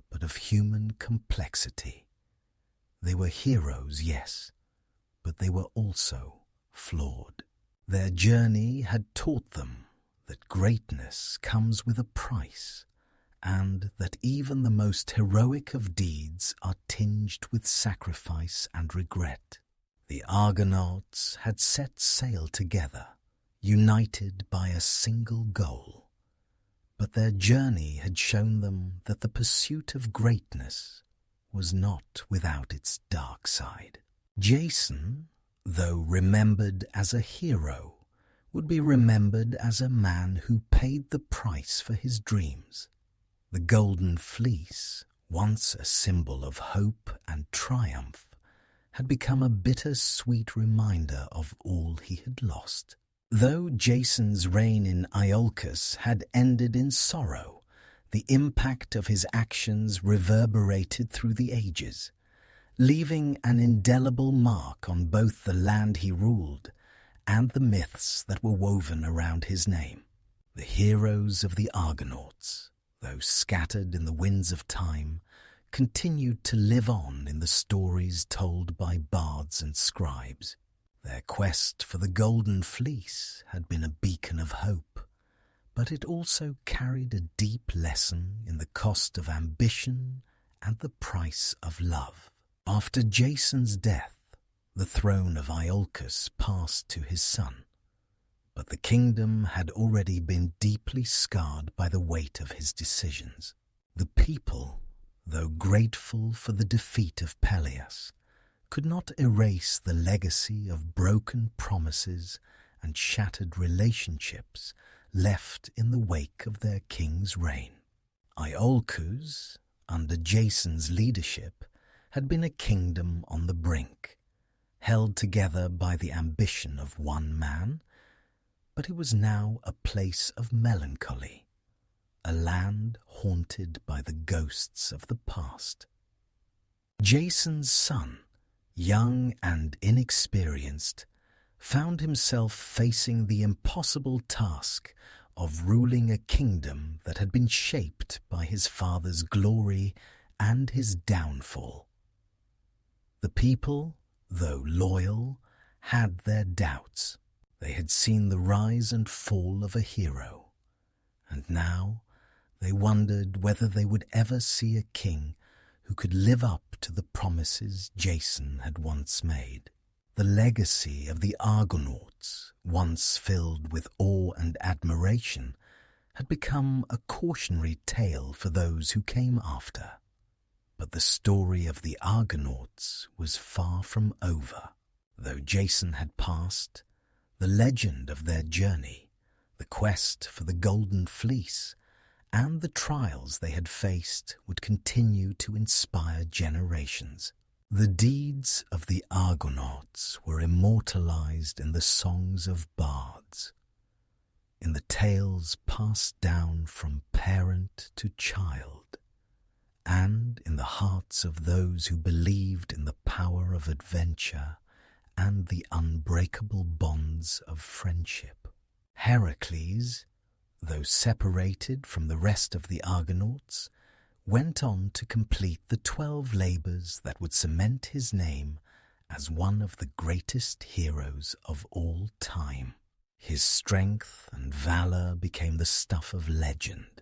but of human complexity. They were heroes, yes, but they were also flawed. Their journey had taught them that greatness comes with a price, and that even the most heroic of deeds are tinged with sacrifice and regret. The Argonauts had set sail together, united by a single goal, but their journey had shown them that the pursuit of greatness was not without its dark side. Jason, though remembered as a hero, would be remembered as a man who paid the price for his dreams. The Golden Fleece, once a symbol of hope and triumph, had become a bitter-sweet reminder of all he had lost. Though Jason's reign in Iolcus had ended in sorrow, the impact of his actions reverberated through the ages, leaving an indelible mark on both the land he ruled and the myths that were woven around his name. The heroes of the Argonauts, though scattered in the winds of time, continued to live on in the stories told by bards and scribes. Their quest for the Golden Fleece had been a beacon of hope, but it also carried a deep lesson in the cost of ambition and the price of love. After Jason's death, the throne of Iolcus passed to his son, but the kingdom had already been deeply scarred by the weight of his decisions. The people, though grateful for the defeat of Peleus, could not erase the legacy of broken promises and shattered relationships left in the wake of their king's reign. Iolcus, under Jason's leadership, had been a kingdom on the brink, held together by the ambition of one man, but it was now a place of melancholy, a land haunted by the ghosts of the past. Jason's son, young and inexperienced, found himself facing the impossible task of ruling a kingdom that had been shaped by his father's glory and his downfall. The people, though loyal, had their doubts. They had seen the rise and fall of a hero, and now they wondered whether they would ever see a king who could live up to the promises Jason had once made. The legacy of the Argonauts, once filled with awe and admiration, had become a cautionary tale for those who came after. But the story of the Argonauts was far from over. Though Jason had passed, the legend of their journey, the quest for the Golden Fleece, and the trials they had faced would continue to inspire generations. The deeds of the Argonauts were immortalized in the songs of bards, in the tales passed down from parent to child, and in the hearts of those who believed in the power of adventure and the unbreakable bonds of friendship. Heracles, though separated from the rest of the Argonauts, went on to complete the 12 labors that would cement his name as one of the greatest heroes of all time. His strength and valor became the stuff of legend,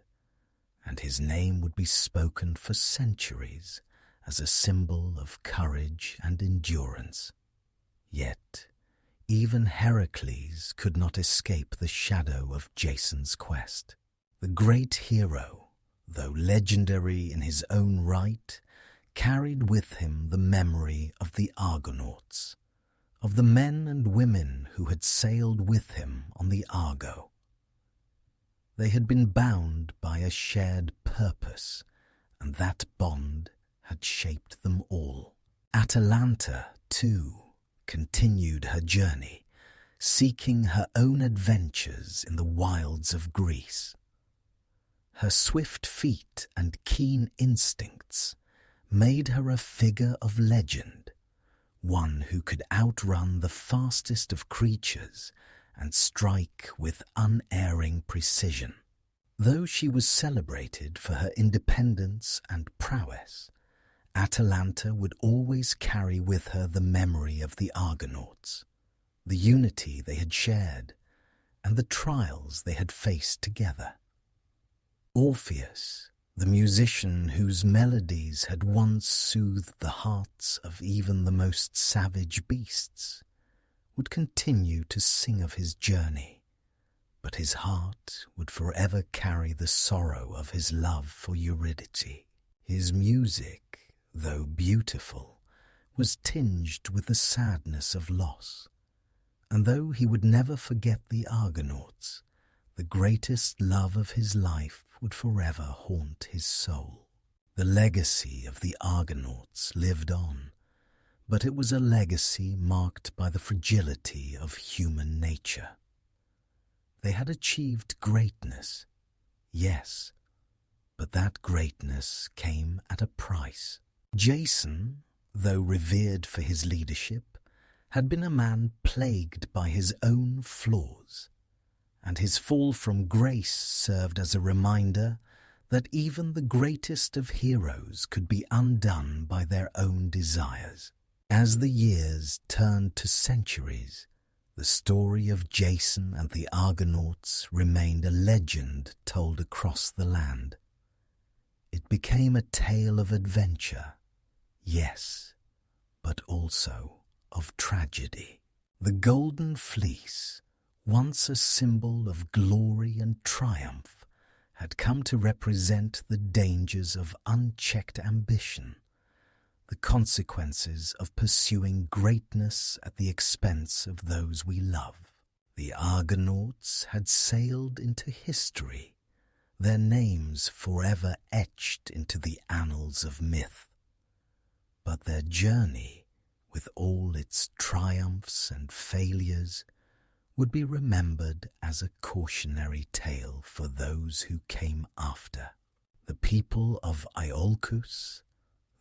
and his name would be spoken for centuries as a symbol of courage and endurance. Yet, even Heracles could not escape the shadow of Jason's quest. The great hero, though legendary in his own right, carried with him the memory of the Argonauts, of the men and women who had sailed with him on the Argo. They had been bound by a shared purpose, and that bond had shaped them all. Atalanta, too, continued her journey, seeking her own adventures in the wilds of Greece. Her swift feet and keen instincts made her a figure of legend, one who could outrun the fastest of creatures and strike with unerring precision. Though she was celebrated for her independence and prowess, Atalanta would always carry with her the memory of the Argonauts, the unity they had shared, and the trials they had faced together. Orpheus, the musician whose melodies had once soothed the hearts of even the most savage beasts, would continue to sing of his journey, but his heart would forever carry the sorrow of his love for Eurydice. His music, though beautiful, was tinged with the sadness of loss, and though he would never forget the Argonauts, the greatest love of his life would forever haunt his soul. The legacy of the Argonauts lived on, but it was a legacy marked by the fragility of human nature. They had achieved greatness, yes, but that greatness came at a price. Jason, though revered for his leadership, had been a man plagued by his own flaws, and his fall from grace served as a reminder that even the greatest of heroes could be undone by their own desires. As the years turned to centuries, the story of Jason and the Argonauts remained a legend told across the land. It became a tale of adventure, yes, but also of tragedy. The Golden Fleece, once a symbol of glory and triumph, had come to represent the dangers of unchecked ambition, the consequences of pursuing greatness at the expense of those we love. The Argonauts had sailed into history, their names forever etched into the annals of myth. But their journey, with all its triumphs and failures, would be remembered as a cautionary tale for those who came after. The people of Iolcus,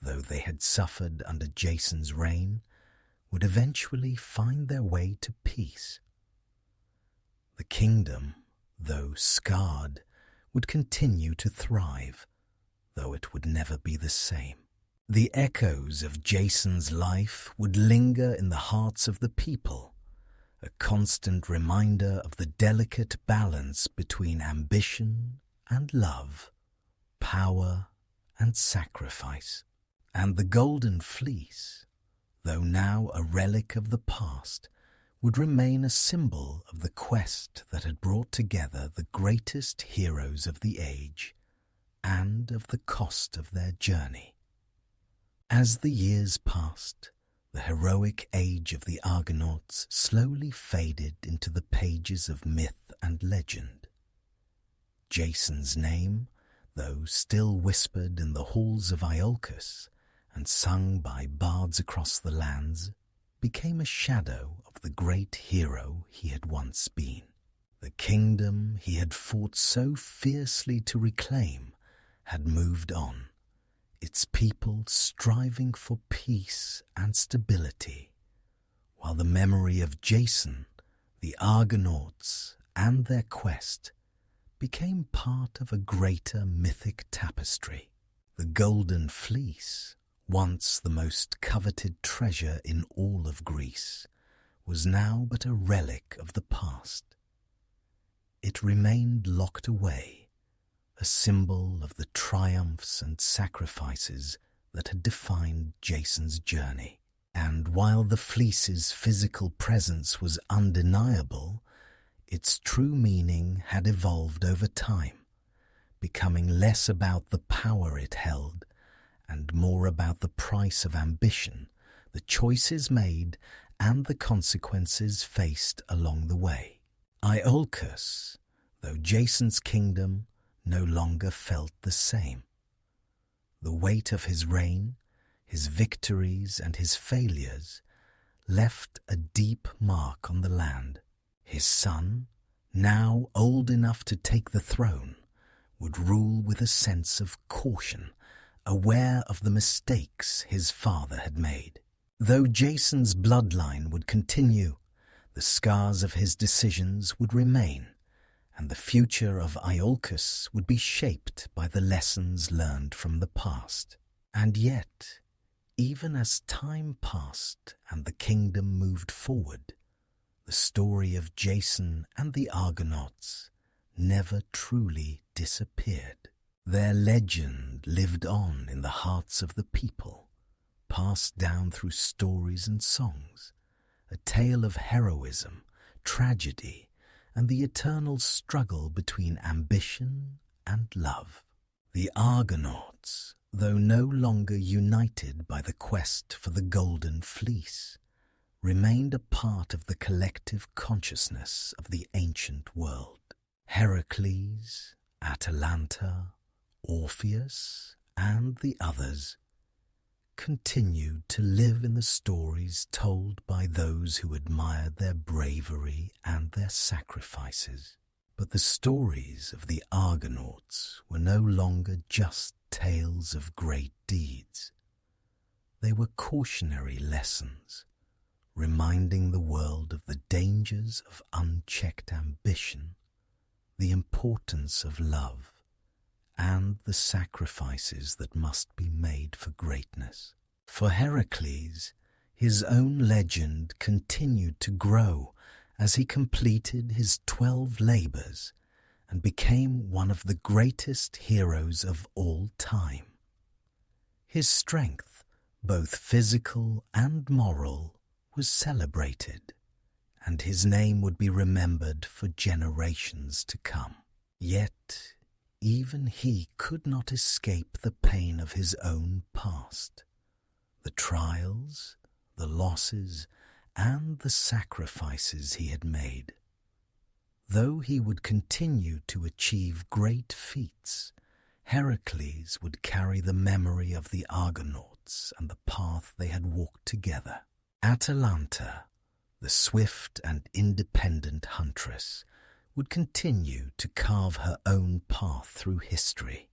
though they had suffered under Jason's reign, would eventually find their way to peace. The kingdom, though scarred, would continue to thrive, though it would never be the same. The echoes of Jason's life would linger in the hearts of the people, a constant reminder of the delicate balance between ambition and love, power and sacrifice. And the Golden Fleece, though now a relic of the past, would remain a symbol of the quest that had brought together the greatest heroes of the age and of the cost of their journey. As the years passed, the heroic age of the Argonauts slowly faded into the pages of myth and legend. Jason's name, though still whispered in the halls of Iolcus and sung by bards across the lands, became a shadow of the great hero he had once been. The kingdom he had fought so fiercely to reclaim had moved on, its people striving for peace and stability, while the memory of Jason, the Argonauts, and their quest became part of a greater mythic tapestry. The Golden Fleece, once the most coveted treasure in all of Greece, was now but a relic of the past. It remained locked away, a symbol of the triumphs and sacrifices that had defined Jason's journey. And while the fleece's physical presence was undeniable, its true meaning had evolved over time, becoming less about the power it held and more about the price of ambition, the choices made, and the consequences faced along the way. Iolcus, though Jason's kingdom, no longer felt the same. The weight of his reign, his victories and his failures left a deep mark on the land. His son, now old enough to take the throne, would rule with a sense of caution, aware of the mistakes his father had made. Though Jason's bloodline would continue, the scars of his decisions would remain, and the future of Iolcus would be shaped by the lessons learned from the past. And yet, even as time passed and the kingdom moved forward, the story of Jason and the Argonauts never truly disappeared. Their legend lived on in the hearts of the people, passed down through stories and songs, a tale of heroism, tragedy, and the eternal struggle between ambition and love. The Argonauts, though no longer united by the quest for the Golden Fleece, remained a part of the collective consciousness of the ancient world. Heracles, Atalanta, Orpheus, and the others continued to live in the stories told by those who admired their bravery and their sacrifices. But the stories of the Argonauts were no longer just tales of great deeds. They were cautionary lessons, reminding the world of the dangers of unchecked ambition, the importance of love, and the sacrifices that must be made for greatness. For Heracles, his own legend continued to grow as he completed his 12 labors and became one of the greatest heroes of all time. His strength, both physical and moral, was celebrated, and his name would be remembered for generations to come. Yet, even he could not escape the pain of his own past. The trials, the losses, and the sacrifices he had made. Though he would continue to achieve great feats, Heracles would carry the memory of the Argonauts and the path they had walked together. Atalanta, the swift and independent huntress, would continue to carve her own path through history.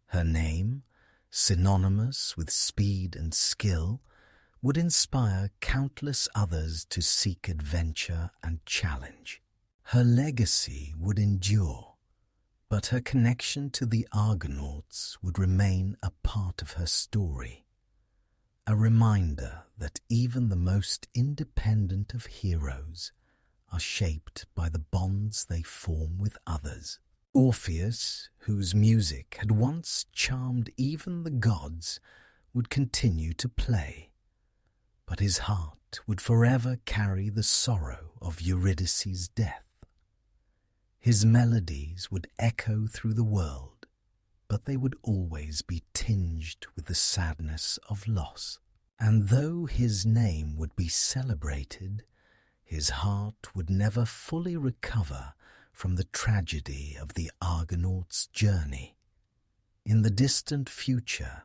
Her name, synonymous with speed and skill, would inspire countless others to seek adventure and challenge. Her legacy would endure, But her connection to the Argonauts would remain a part of her story, a reminder that even the most independent of heroes are shaped by the bonds they form with others. Orpheus, whose music had once charmed even the gods, would continue to play, but his heart would forever carry the sorrow of Eurydice's death. His melodies would echo through the world, but they would always be tinged with the sadness of loss. And though his name would be celebrated, his heart would never fully recover from the tragedy of the Argonauts' journey. In the distant future,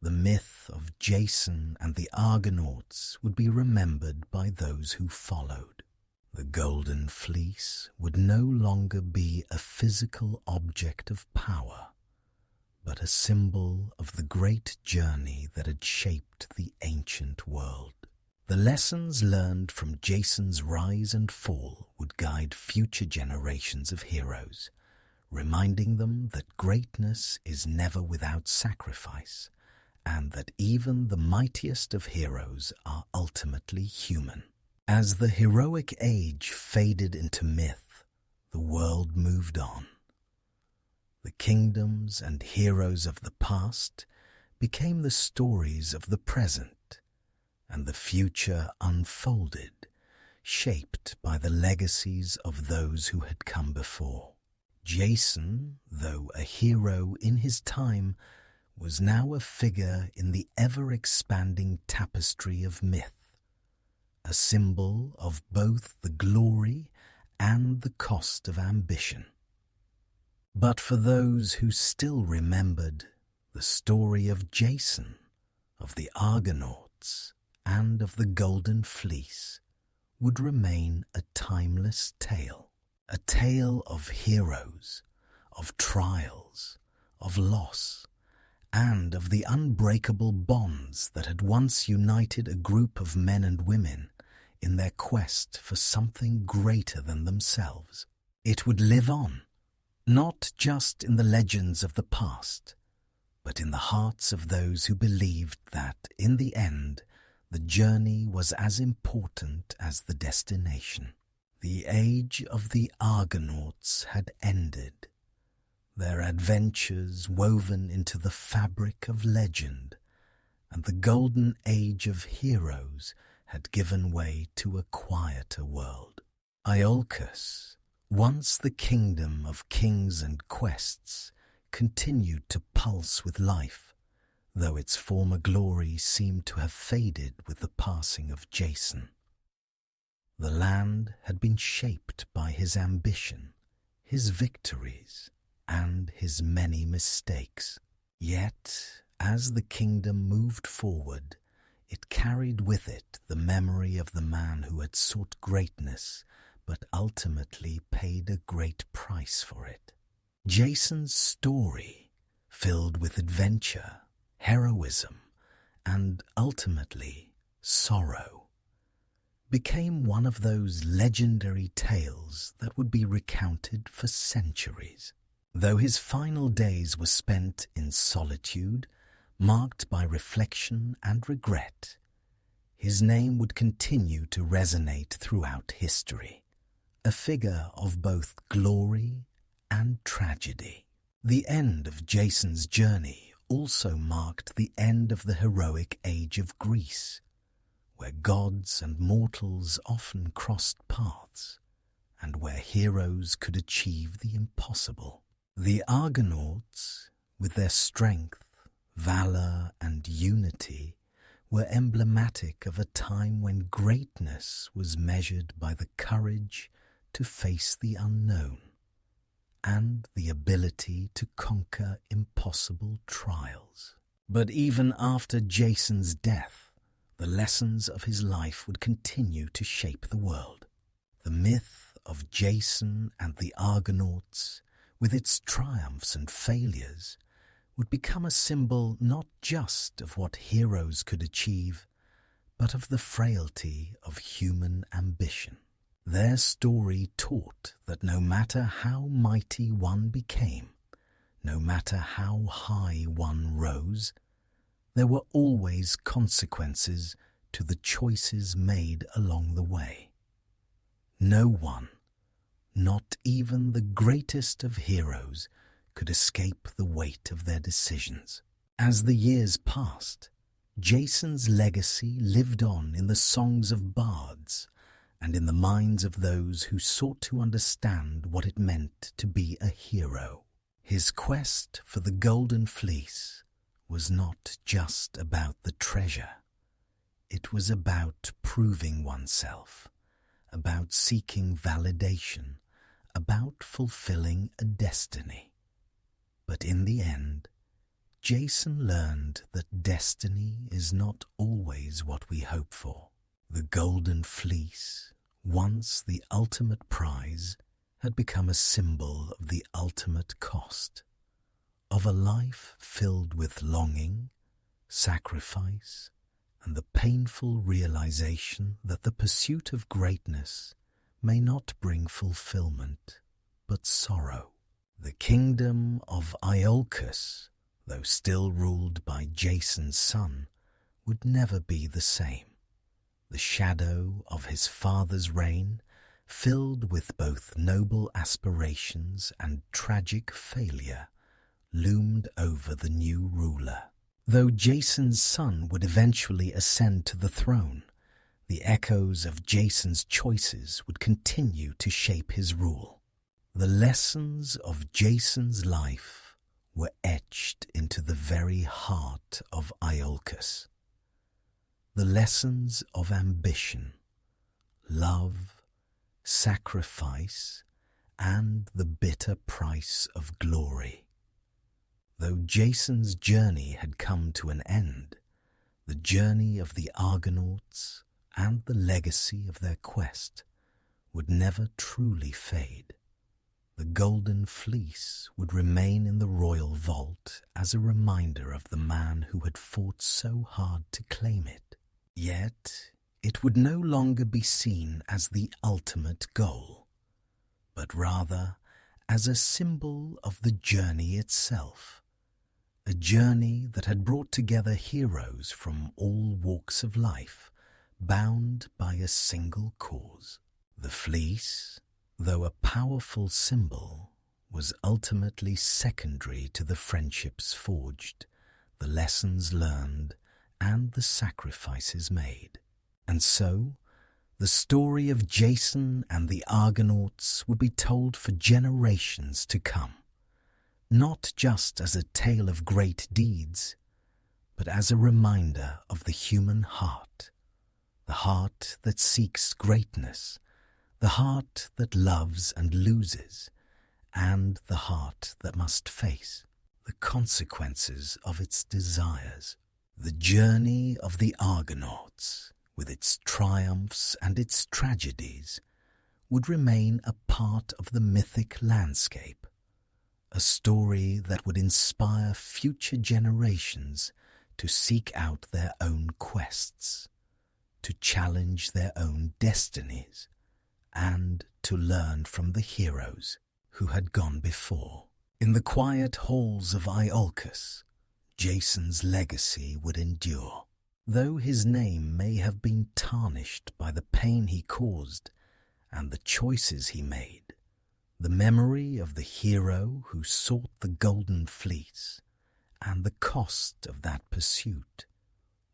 the myth of Jason and the Argonauts would be remembered by those who followed. The golden fleece would no longer be a physical object of power, but a symbol of the great journey that had shaped the ancient world. The lessons learned from Jason's rise and fall would guide future generations of heroes, reminding them that greatness is never without sacrifice, and that even the mightiest of heroes are ultimately human. As the heroic age faded into myth, the world moved on. The kingdoms and heroes of the past became the stories of the present, and the future unfolded, shaped by the legacies of those who had come before. Jason, though a hero in his time, was now a figure in the ever-expanding tapestry of myth, a symbol of both the glory and the cost of ambition. But for those who still remembered, the story of Jason, of the Argonauts, and of the Golden Fleece would remain a timeless tale, a tale of heroes, of trials, of loss, and of the unbreakable bonds that had once united a group of men and women in their quest for something greater than themselves. It would live on, not just in the legends of the past, but in the hearts of those who believed that, in the end, the journey was as important as the destination. The age of the Argonauts had ended, their adventures woven into the fabric of legend, and the golden age of heroes had given way to a quieter world. Iolcus, once the kingdom of kings and quests, continued to pulse with life, though its former glory seemed to have faded with the passing of Jason. The land had been shaped by his ambition, his victories, and his many mistakes. Yet, as the kingdom moved forward, it carried with it the memory of the man who had sought greatness but ultimately paid a great price for it. Jason's story, filled with adventure, heroism, and ultimately sorrow, became one of those legendary tales that would be recounted for centuries. Though his final days were spent in solitude, marked by reflection and regret, his name would continue to resonate throughout history, a figure of both glory and tragedy. The end of Jason's journey also marked the end of the heroic age of Greece, where gods and mortals often crossed paths, and where heroes could achieve the impossible. The Argonauts, with their strength, valor, and unity, were emblematic of a time when greatness was measured by the courage to face the unknown and the ability to conquer impossible trials. But even after Jason's death, the lessons of his life would continue to shape the world. The myth of Jason and the Argonauts, with its triumphs and failures, would become a symbol not just of what heroes could achieve, but of the frailty of human ambition. Their story taught that no matter how mighty one became, no matter how high one rose, there were always consequences to the choices made along the way. No one, not even the greatest of heroes, could escape the weight of their decisions. As the years passed, Jason's legacy lived on in the songs of bards and in the minds of those who sought to understand what it meant to be a hero. His quest for the Golden Fleece was not just about the treasure. It was about proving oneself, about seeking validation, about fulfilling a destiny. But in the end, Jason learned that destiny is not always what we hope for. The Golden Fleece, once the ultimate prize, had become a symbol of the ultimate cost, of a life filled with longing, sacrifice, and the painful realization that the pursuit of greatness may not bring fulfillment, but sorrow. The kingdom of Iolcus, though still ruled by Jason's son, would never be the same. The shadow of his father's reign, filled with both noble aspirations and tragic failure, loomed over the new ruler. Though Jason's son would eventually ascend to the throne, the echoes of Jason's choices would continue to shape his rule. The lessons of Jason's life were etched into the very heart of Iolcus. The lessons of ambition, love, sacrifice, and the bitter price of glory. Though Jason's journey had come to an end, the journey of the Argonauts and the legacy of their quest would never truly fade. The Golden Fleece would remain in the royal vault as a reminder of the man who had fought so hard to claim it. Yet, it would no longer be seen as the ultimate goal, but rather as a symbol of the journey itself, a journey that had brought together heroes from all walks of life, bound by a single cause. The fleece, though a powerful symbol, was ultimately secondary to the friendships forged, the lessons learned, and the sacrifices made. And so, the story of Jason and the Argonauts would be told for generations to come, not just as a tale of great deeds, but as a reminder of the human heart, the heart that seeks greatness, the heart that loves and loses, and the heart that must face the consequences of its desires. The journey of the Argonauts, with its triumphs and its tragedies, would remain a part of the mythic landscape, a story that would inspire future generations to seek out their own quests, to challenge their own destinies, and to learn from the heroes who had gone before. In the quiet halls of Iolcus, Jason's legacy would endure. Though his name may have been tarnished by the pain he caused and the choices he made, the memory of the hero who sought the Golden Fleece and the cost of that pursuit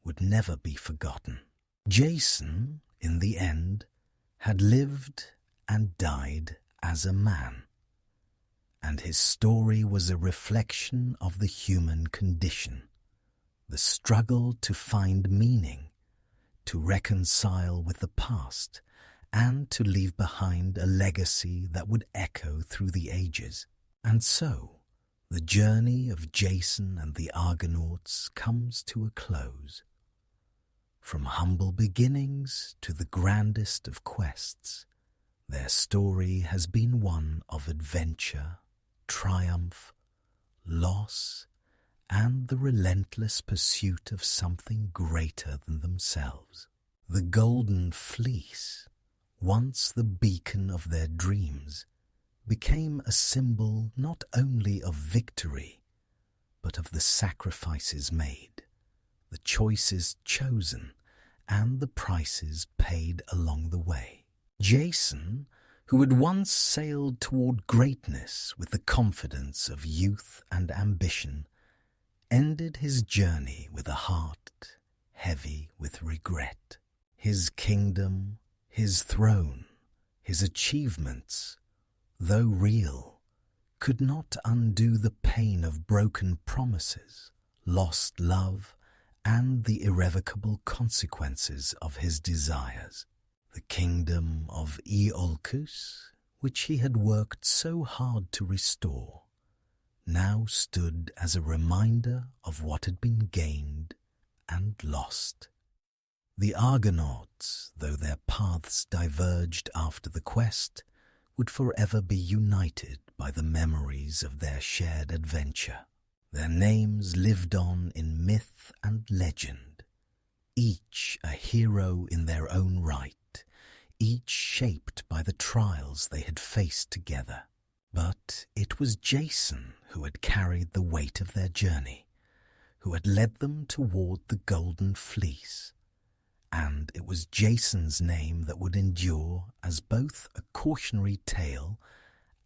would never be forgotten. Jason, in the end, had lived and died as a man, and his story was a reflection of the human condition, the struggle to find meaning, to reconcile with the past, and to leave behind a legacy that would echo through the ages. And so, the journey of Jason and the Argonauts comes to a close. From humble beginnings to the grandest of quests, their story has been one of adventure, triumph, loss, and the relentless pursuit of something greater than themselves. The Golden Fleece, once the beacon of their dreams, became a symbol not only of victory, but of the sacrifices made, the choices chosen, and the prices paid along the way. Jason, who had once sailed toward greatness with the confidence of youth and ambition, ended his journey with a heart heavy with regret. His kingdom, his throne, his achievements, though real, could not undo the pain of broken promises, lost love, and the irrevocable consequences of his desires. The kingdom of Iolcus, which he had worked so hard to restore, now stood as a reminder of what had been gained and lost. The Argonauts, though their paths diverged after the quest, would forever be united by the memories of their shared adventure. Their names lived on in myth and legend, each a hero in their own right, each shaped by the trials they had faced together. But it was Jason who had carried the weight of their journey, who had led them toward the Golden Fleece, and it was Jason's name that would endure as both a cautionary tale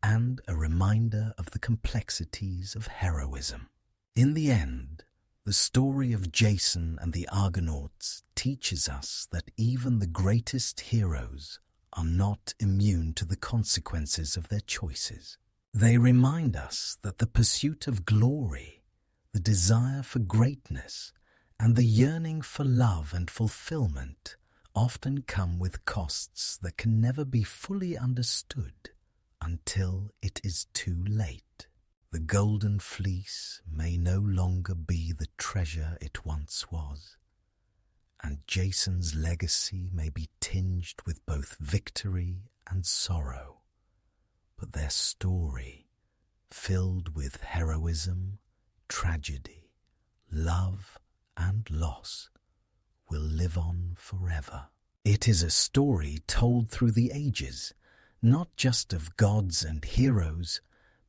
and a reminder of the complexities of heroism. In the end, the story of Jason and the Argonauts teaches us that even the greatest heroes are not immune to the consequences of their choices. They remind us that the pursuit of glory, the desire for greatness, and the yearning for love and fulfillment often come with costs that can never be fully understood until it is too late. The Golden Fleece may no longer be the treasure it once was, and Jason's legacy may be tinged with both victory and sorrow, but their story, filled with heroism, tragedy, love, and loss, will live on forever. It is a story told through the ages, not just of gods and heroes,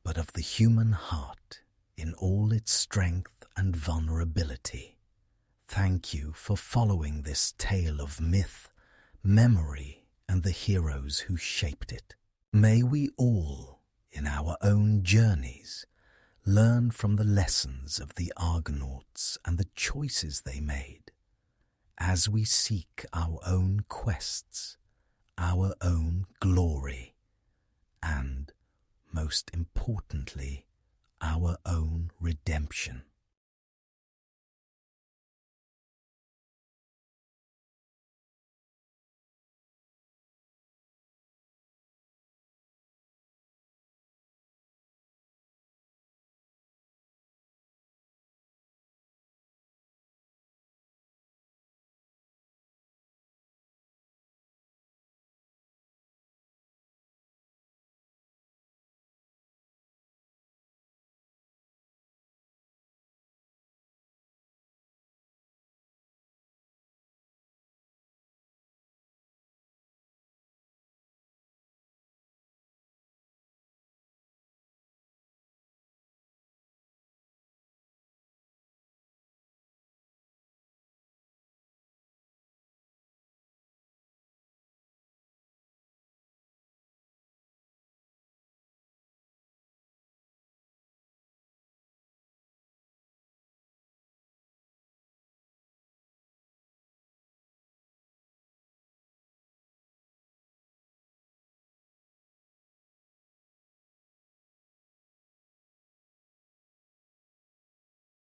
but of the human heart in all its strength and vulnerability. Thank you for following this tale of myth, memory, and the heroes who shaped it. May we all, in our own journeys, learn from the lessons of the Argonauts and the choices they made, as we seek our own quests, our own glory, and, most importantly, our own redemption.